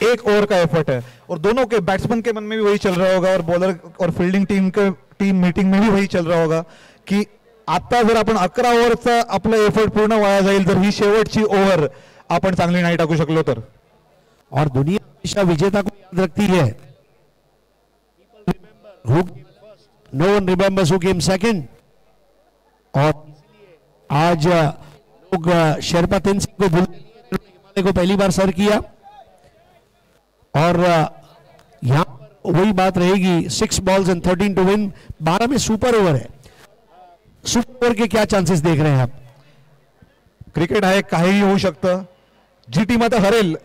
1 ओवर का एफर्ट है और दोनों के बैट्समैन के मन में भी वही चल रहा होगा और बॉलर और फील्डिंग टीम मीटिंग में भी वही चल रहा होगा की आता जर आपण 11 ओव्हरचा आपला एफर्ट पूर्ण वाया जाईल, जर ही शेवटची ओव्हर आपण चांगली नाही टाकू शकलो तर। और दुनिया हमेशा विजेता को याद रखती है। No one remembers who came second. और आज लोग शेरपा तेनसिंह को भूल को पहली बार सर किया और यहां वही बात रहेगी, 6 बॉल्स एंड 13 टू विन। 12 में सुपर ओवर है। सुपर ओवर के क्या चांसेस देख रहे हैं आप? क्रिकेट आहे, काहीही होऊ शकतं। जी टीम आता हरेल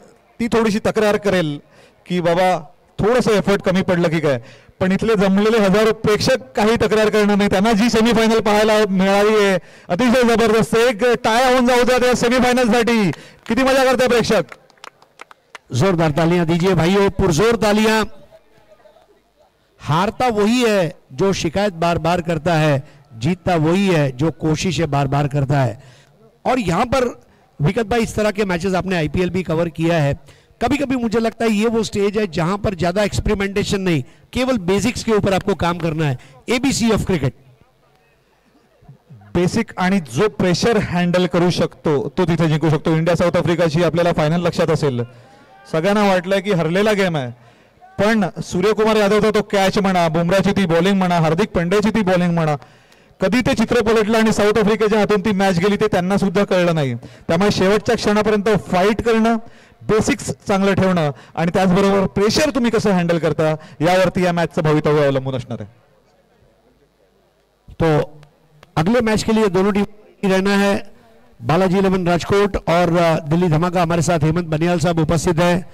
ती थोडीशी तक्रार करेल की बाबा थोडंसं एफर्ट कमी पडलं की काय, पण इथले जमलेले हजारो प्रेक्षक काही तक्रार करणार नाही। त्यांना जी सेमीफायनल पाहायला मिळाली आहे अतिशय जबरदस्त, एक टाळ्या होऊन जाऊ द्या त्या सेमीफायनल साठी। किती मजा करते प्रेक्षक। जोरदार तालियां दीजिए भाइयों, पुरजोर तालियां। हारता वही है जो शिकायत बार बार करता है, जीतता वही है जो कोशिशें बार बार करता है। और यहां पर विकट भाई, इस तरह के मैचेस आपने आईपीएल भी कवर किया है, कभी कभी मुझे लगता है ये वो स्टेज है जहां पर ज्यादा एक्सपेरिमेंटेशन नहीं, केवल बेसिक्स के ऊपर आपको काम करना है। एबीसी ऑफ क्रिकेट, बेसिक आणि जो प्रेशर हँडल करू शकतो तो तिथे जिंकू शकतो। इंडिया साऊथ आफ्रिकाची आपल्याला फायनल लक्षात असेल, सगळ्यांना वाटलं की हरलेला गेम आहे, पण सूर्यकुमार यादवचा तो कॅच म्हणा, बुमराची ती बॉलिंग म्हणा, हार्दिक पांड्याची ती बॉलिंग म्हणा, कधी ते चित्र पलटलं आणि साऊथ आफ्रिकेच्या हातून ती मॅच गेली ते त्यांना सुद्धा कळलं नाही। त्यामुळे शेवटच्या क्षणापर्यंत फाईट करणं, बेसिक्स चांगलं ठेवणं आणि त्याचबरोबर प्रेशर तुम्ही कसं हँडल करता यावरती या मॅचचं भवितव्य अवलंबून असणार आहे। तो अगले मैच के लिए दोनों टीम रहना है। बालाजी 11 राजकोट और दिल्ली धमाका, हमारे साथ हेमंत बनियाल साहब उपस्थित हैं,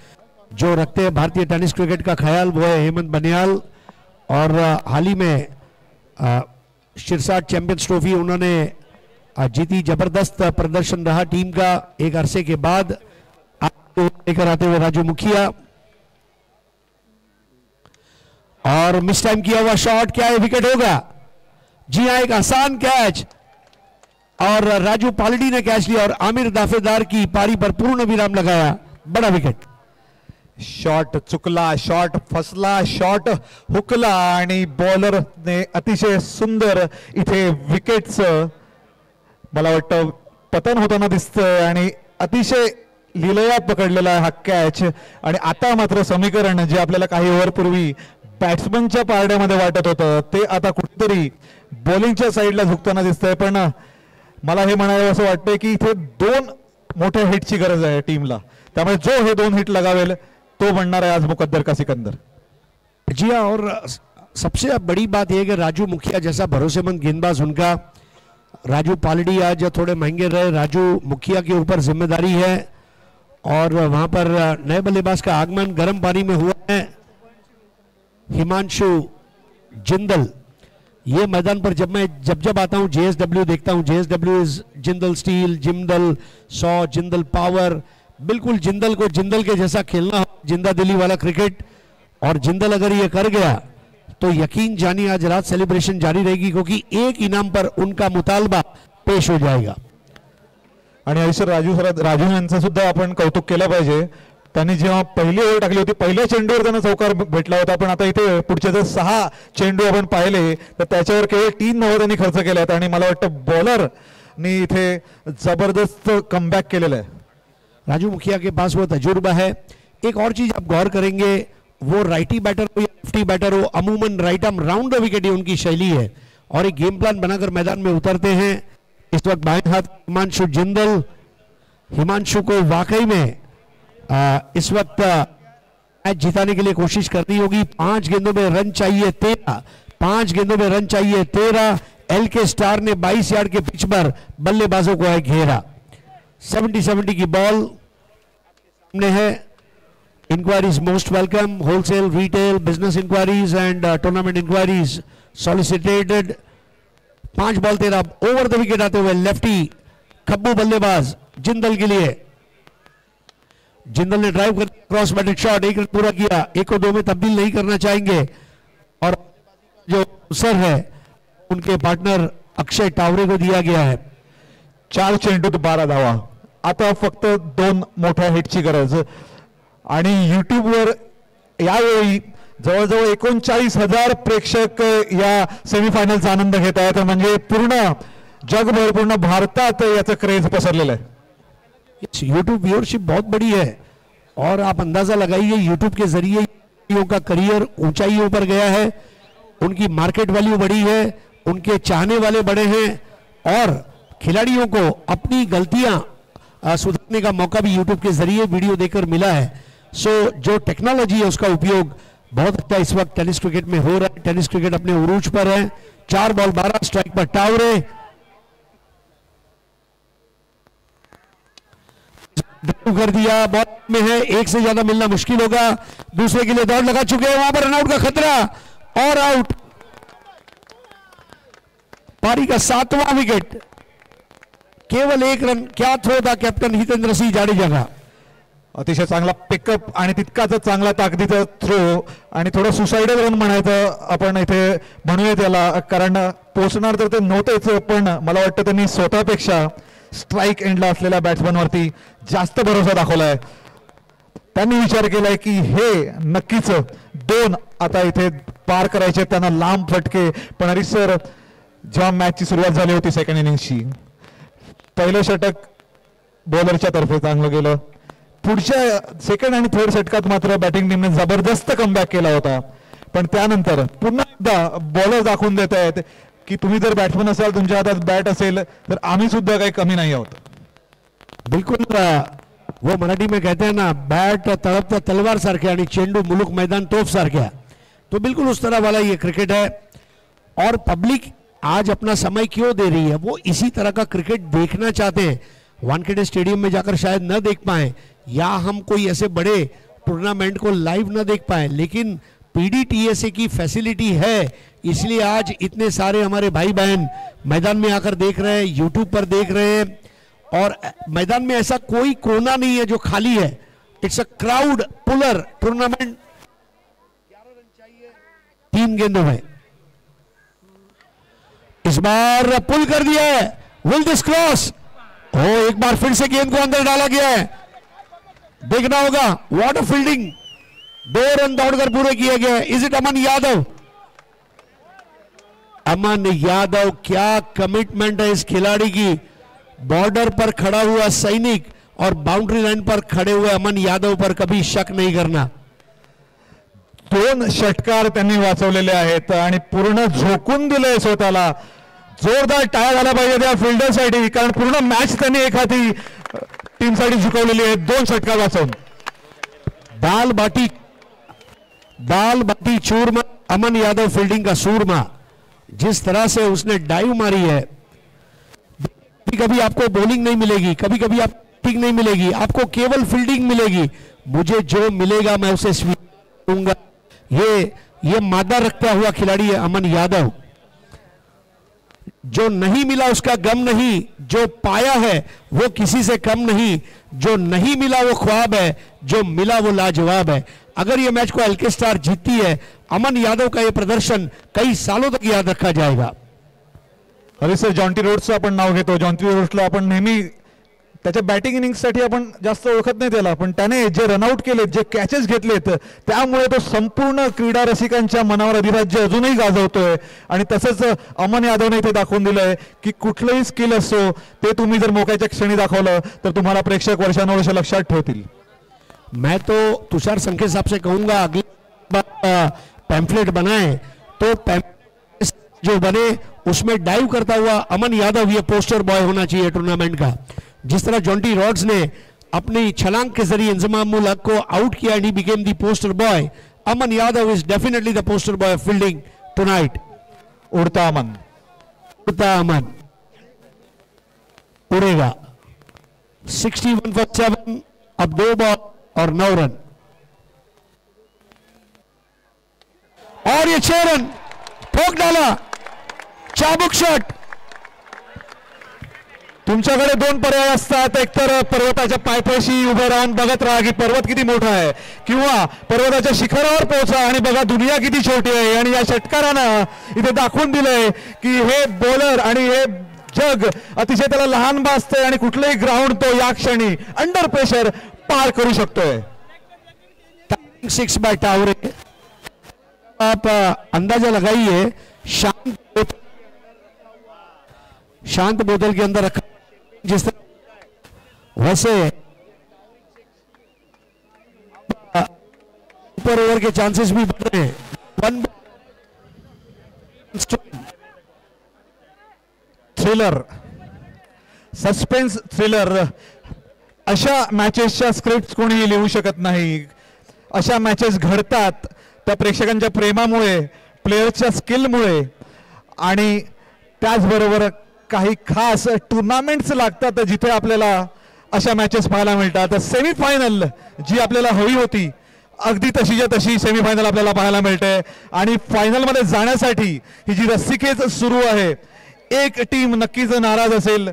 जो रखते हैं भारतीय टेनिस क्रिकेट का ख्याल, वो है हेमंत बनियाल। और हाल ही में शिरसाट चैंपियंस ट्रॉफी उन्होंने जीती, जबरदस्त प्रदर्शन रहा टीम का एक अरसे के बाद। लेकर आते हुए राजू मुखिया, और मिस टाइम किया हुआ शॉट, क्या है विकेट होगा? जी हां, एक आसान कैच और राजू पालडी ने कैच लिया और आमिर दाफेदार की पारी पर पूर्ण विराम लगाया। बड़ा विकेट। शॉट चुकला, शॉट फसला, शॉट हुकला आणि बॉलरने अतिशय सुंदर इथे विकेटचं मला वाटतं पतन होताना दिसतंय आणि अतिशय लीलया पकडलेला हा कॅच। आणि आता मात्र समीकरण जे आपल्याला काही ओव्हर पूर्वी बॅट्समनच्या पारड्यामध्ये वाटत होतं ते आता कुठेतरी बॉलिंगच्या साईडला झुकताना दिसतंय. पण मला हे म्हणावं असं वाटतंय की इथे 2 मोठ्या हिटची गरज आहे टीमला, त्यामुळे जो हे 2 हिट लगावेल तो बनणार आहे आज मुकद्दर का सिकंदर. जी हाँ, और सबसे बड़ी बात यह है कि राजू मुखिया जैसा भरोसेमंद गेंदबाज उनका, राजू पालड़ी आज थोड़े महंगे रहे, राजू मुखिया के ऊपर जिम्मेदारी है और वहां पर नए बल्लेबाज का आगमन गर्म पानी में हुआ है. हिमांशु जिंदल, ये मैदान पर जब आता हूं JSW देखता हूं, JSW is Jindal steel, Jindal 100, Jindal power, बिल्कुल जिंदल को जिंदल के जैसा खेलना, जिंदा दिली वाला क्रिकेट. और जिंदल अगर ये कर गया तो यकीन जानिए आज रात सेलिब्रेशन जारी रहेगी, क्योंकि एक इनाम पर उनका मुतालबा पेश हो जाएगा. आणि ऐसर राजू यांचं सुद्धा आपण कौतुक केलं पाहिजे. त्यांनी जेव्हा पहिली ओव्हर टाकली होती, पहिल्या चेंडूवर त्यांना चौकार भेटला होता, पण आता इथे पुढचे जर 6 चेंडू आपण पाहिले तर त्याच्यावर केवळ 3 धावा त्यांनी खर्च केल्यात आणि मला वाटतं बॉलरनी इथे जबरदस्त कमबॅक केलेलं आहे. राजू मुखिया के पास वो तजुर्बा है. एक और चीज आप गौर करेंगे, वो राइटी बैटर हो या लेफ्टी बैटर हो, अमूमन right arm round the wicket उनकी शैली है और एक गेम प्लान बनाकर मैदान में उतरते हैं. इस वक्त बाएं हाथ हिमांशु जिंदल, हिमांशु को वाकई में इस वक्त मैच जिताने के लिए कोशिश करनी होगी. 5 गेंदों में रन चाहिए 13, 5 गेंदों में रन चाहिए 13. LK स्टार ने 22 यार्ड के पिच पर बल्लेबाजों को है घेरा. 70-70 की बॉल सामने है. Inquiries most welcome. Wholesale, retail, business inquiries and tournament inquiries solicited. 5 ball 13 over the wicket आते हुए लेफ्टी खब्बू बल्लेबाज जिंदल के लिए. जिंदल ने ड्राइव कर क्रॉस बैटेड शॉट, 1 रन पूरा किया. 1 को 2 में तब्दील नहीं करना चाहेंगे और जो सर है उनके पार्टनर अक्षय टावरे को दिया गया है. 4 चेंडूत 12 धावा. आता फक्त 2 मोठ्या हिटची गरज आणि युट्यूबवर यावेळी जवळजवळ 39,000 प्रेक्षक या सेमीफायनलचा आनंद घेत आहेत. म्हणजे पूर्ण जगभर, पूर्ण भारतात याचं क्रेज पसरलेलं आहे. यूट्यूब व्यूअरशिप बहुत बड़ी है और आप अंदाजा लगाइए यूट्यूब के जरिए का करियर ऊंचाइयों पर गया है, उनकी मार्केट वैल्यू बढ़ी है, उनके चाहने वाले बड़े हैं और खिलाड़ियों को अपनी गलतियां सुधारने का मौका भी यूट्यूब के जरिए वीडियो देखकर मिला है. सो जो टेक्नोलॉजी है उसका उपयोग बहुत अच्छा इस वक्त टेनिस क्रिकेट में हो रहा है. टेनिस क्रिकेट अपने उरूज पर है. 4 बॉल 12 स्ट्राइक पर टावरे कर दिया. बॉल में है, 1 से ज्यादा मिलना मुश्किल होगा. दूसरे के लिए दौड़ लगा चुके हैं, वहां पर रनआउट का खतरा और आउट. पारी का 7वां विकेट, केवल 1 रन. क्या थ्रो था कॅप्टन हितेंद्र सिंह जाडेजा का. अतिशय चांगला पिकअप आणि तितकाच चांगला ताकदीचा थ्रो आणि थोडं सुसाइडल रन म्हणायचं आपण इथे म्हणूया त्याला, कारण पोहोचणार तर ते नव्हतेच, पण मला वाटतं त्यांनी स्वतःपेक्षा स्ट्राईक एंडला असलेल्या बॅट्समनवरती जास्त भरोसा दाखवलाय. त्यांनी विचार केलाय की हे नक्कीच 2 आता इथे पार करायचे, त्यांना लांब फटके. पण हरीश सर, जेव्हा मॅचची सुरुवात झाली होती सेकंड इनिंगची, पहिलं षटक बॉलरच्या तर्फे चांगलं गेलं. पुढच्या सेकंड आणि थर्ड षटकात मात्र बॅटिंग टीमने जबरदस्त कमबॅक केला होता. पण त्यानंतर पुन्हा एकदा बॉलर दाखवून देत आहेत की तुम्ही जर बॅट्समन असाल, तुमच्या हातात बॅट असेल तर आम्ही सुद्धा काही कमी नाही आहोत. बिल्कुल वो मराठी में कहते हैं ना, बैट तड़पता तलवार सारखे आणि चेंडू मुलुक मैदान तोफ सारख्या. तो बिल्कुल उस तरह वाला ये क्रिकेट है और पब्लिक आज अपना समय क्यों दे रही है, वो इसी तरह का क्रिकेट देखना चाहते हैं. वानखेड़े स्टेडियम में जाकर शायद न देख पाए या हम कोई ऐसे बड़े टूर्नामेंट को लाइव न देख पाए, लेकिन PDTSA की फैसिलिटी है, इसलिए आज इतने सारे हमारे भाई बहन मैदान में आकर देख रहे हैं, यूट्यूब पर देख रहे हैं और मैदान में ऐसा कोई कोना नहीं है जो खाली है. It's a crowd puller tournament. 3 गेंदों में इस बार पुल कर दिया है. Will this cross? ओ, एक बार फिर से गेंद को अंदर डाला गया है. देखना होगा. What a fielding. 2 रन दौड़कर पूरे किए गए. इज इट अमन यादव? अमन यादव, क्या कमिटमेंट है इस खिलाड़ी की. बॉर्डर पर खड़ा हुआ सैनिक और बाउंड्री लाइन पर खड़े हुए अमन यादव पर कभी शक नहीं करना. 2 षटकार त्यांनी वाचवलेले आहेत आणि पूर्ण झोकून दिलंय स्वतःला. जोरदार टाळ्या झाल्या पाहिजे त्या फिल्डरसाठी, कारण पूर्ण मॅच त्यांनी एक हाती टीमसाठी झुकवलेली आहे 2 षटकार वाचवून. दाल बाटी चूरमा, अमन यादव फील्डिंग का सूरमा. जिस तरह से उसने डाइव मारी है, कभी कभी आपको बॉलिंग नहीं मिलेगी, कभी कभी आप बैटिंग नहीं मिलेगी, आपको केवल फील्डिंग मिलेगी. मुझे जो मिलेगा मैं उसे स्वीकार करूंगा. ये मादा रखता हुआ खिलाड़ी है अमन यादव. जो नहीं मिला उसका गम नहीं, जो पाया है वो किसी से कम नहीं. जो नहीं मिला वो ख्वाब है, जो मिला वो लाजवाब है. अगर ये मैच को एलके स्टार जीतती है, अमन यादव का ये प्रदर्शन कई सालों तक याद रखा जाएगा. अरे सर, जॉन्टी रोड्सचं आपण नाव घेतो. जॉन्टी रोड्सला आपण नेहमी त्याच्या बॅटिंग इनिंग्ससाठी आपण जास्त ओळखत नाही त्याला, पण त्याने जे रनआउट केलेत, जे कॅचेस घेतलेत, त्यामुळे तो संपूर्ण क्रीडा रसिकांच्या मनावर अधिराज्य अजूनही गाजवतोय. आणि तसंच अमन यादवने इथे दाखवून दिलंय की कुठलंही स्किल असो ते तुम्ही जर मोक्याच्या क्षणी दाखवलं तर तुम्हाला प्रेक्षक वर्षानुवर्ष लक्षात ठेवतील. मैं तो तुषार संखे साहब से कहूंगा अगली बार पैम्फलेट बनाए तो पैम्फलेट जो बने उसमें डाइव करता हुआ अमन यादव ये पोस्टर बॉय होना चाहिए टूर्नामेंट का. जिस तरह जॉन्टी रॉड्स ने अपनी छलांग के जरिए इंजमाम उल हक को आउट किया and he became the poster boy, Aman Yadav is definitely the poster boy of fielding tonight. उड़ता अमन उड़ेगा. 61 for 7. अब 2 बॉल और 9 रन और ये 6 रन ठोक डाला. चाबुक शॉट. तुमच्याकडे 2 पर्याय असतात. एकतर पर्वताच्या पायथ्याशी उभं राहून बघत राहा की पर्वत किती मोठा आहे, किंवा पर्वताच्या शिखरावर पोहोचा आणि बघा दुनिया किती छोटी आहे. आणि या षटकारानं इथे दाखवून दिलंय की हे बॉलर आणि हे जग अतिशय त्याला लहान भासतंय आणि कुठलंही ग्राउंड तो या क्षणी अंडर प्रेशर पार करू शकतोय. 6 बाय टावरे. आप अंदाजा लगाइए, शांत बोतल के अंदर रखा जिस तरह, वैसे ऊपर ओवर के चांसेस भी बढ़ रहे हैं. 1 थ्रिलर, सस्पेन्स थ्रिलर. अशा मॅचेसच्या स्क्रिप्ट कोणीही लिहू शकत नाही. अशा मॅचेस घडतात त्या प्रेक्षकांच्या प्रेमामुळे, प्लेयर्सच्या स्किलमुळे, आणि त्याचबरोबर काही खास टुर्नामेंट्स लागतात जिथे आपल्याला अशा मॅचेस पाहायला मिळतात. सेमीफायनल जी आपल्याला हवी होती अगदी तशीच्या तशी सेमीफायनल आपल्याला पाहायला मिळते. आणि फायनलमध्ये जाण्यासाठी ही जी रस्सीखेच सुरू आहे, एक टीम नक्कीच नाराज असेल,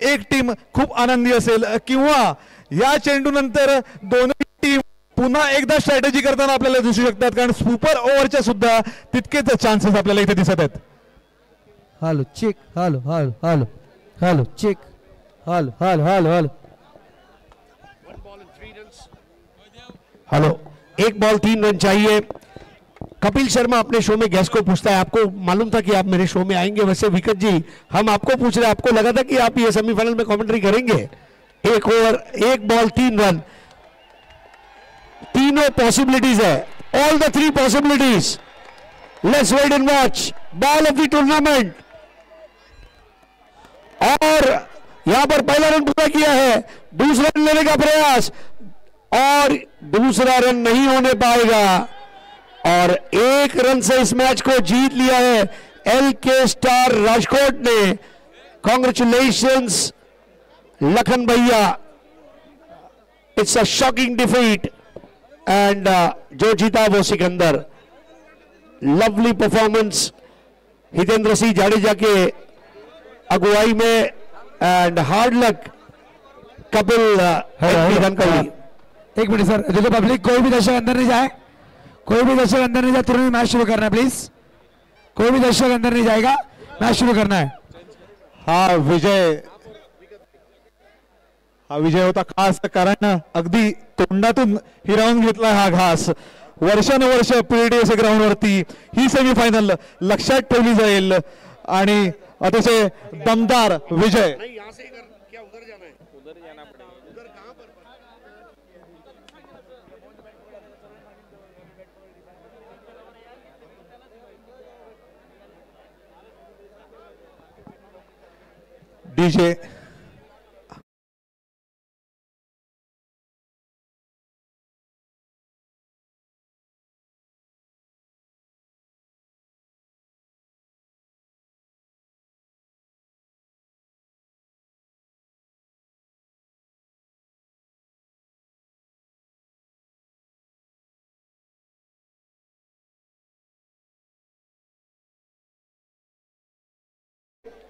एक टीम खूप आनंदी असेल, किंवा या चेंडूनंतर दोन्ही टीम पुन्हा एकदा स्ट्रॅटेजी करताना आपल्याला दिसू शकतात, कारण सुपर ओव्हरच्या सुद्धा तितकेच चान्सेस आपल्याला इथे दिसत आहेत. हालो चेक, हालो हालो हालो हालो चेक, हालो हालो हालो हालो. हेलो, 1 बॉल 3 रन चाहिए. कपिल शर्मा अपने शो में गेस्ट को पूछता है, आपको मालूम था कि आप मेरे शो में आएंगे? वैसे विकट जी, हम आपको पूछ रहे हैं, आपको लगा था कि आप ये सेमीफाइनल में कमेंट्री करेंगे? 1 ओवर 1 बॉल 3 रन. तीनों पॉसिबिलिटीज है, all the 3 possibilities. Let's wait and watch. Ball of the tournament. और यहां पर पहला रन पूरा किया है, दूसरा रन लेने का प्रयास, और दूसरा रन नहीं होने पाएगा, और 1 रन से इस मैच को जीत लिया है एलके स्टार राजकोट ने. कॉन्ग्रेचुलेशंस लखन भैया. It's a shocking defeat, and जो जीता वो सिकंदर. लवली परफॉर्मेंस हितेंद्र सिंह जाडेजा के अगुवाई में, एंड हार्ड लक कपिल धनकड़ी. एक मिनट सर, देखो पब्लिक, कोई भी दर्शक अंदर नहीं जाए, कोई भी दर्शक अंदर नहीं जाए. तुरंत मैच शुरू करना है प्लीज. कोई भी दर्शक अंदर नहीं जाएगा, मैच शुरू करना है. हा विजय होता खास, कारण अगदी तोंडातून हिरावून घेतला हा घास. वर्षानुवर्ष पीडीएस ग्राउंडवरती ही सेमीफायनल लक्षात ठेवली जाईल, आणि अतिशय दमदार विजय. डीजे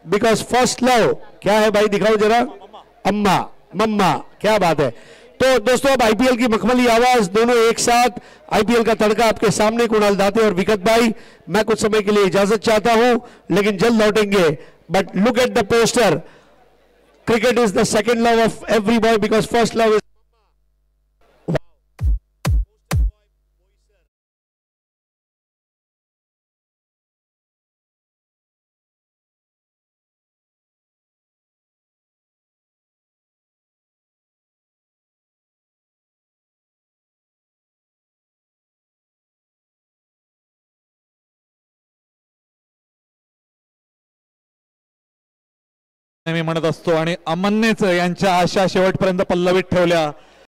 बिकॉज फर्स्ट लव क्या है भाई, दिखाओ जरा। अम्मा मम्मा, क्या बात है। तो दोस्तों अब आईपीएल की मखमली आवाज दोनों एक साथ, आईपीएल का तड़का आपके सामने, कुणाल दाते और विकत भाई। मैं कुछ समय के लिए इजाजत चाहता हूं लेकिन जल्द लौटेंगे। But look at the poster, cricket is the second love of every boy because first love is me म्हणत असतो आणि अमननेच यांच्या आशा शेवटपर्यंत पल्लवीत ठेवल्या.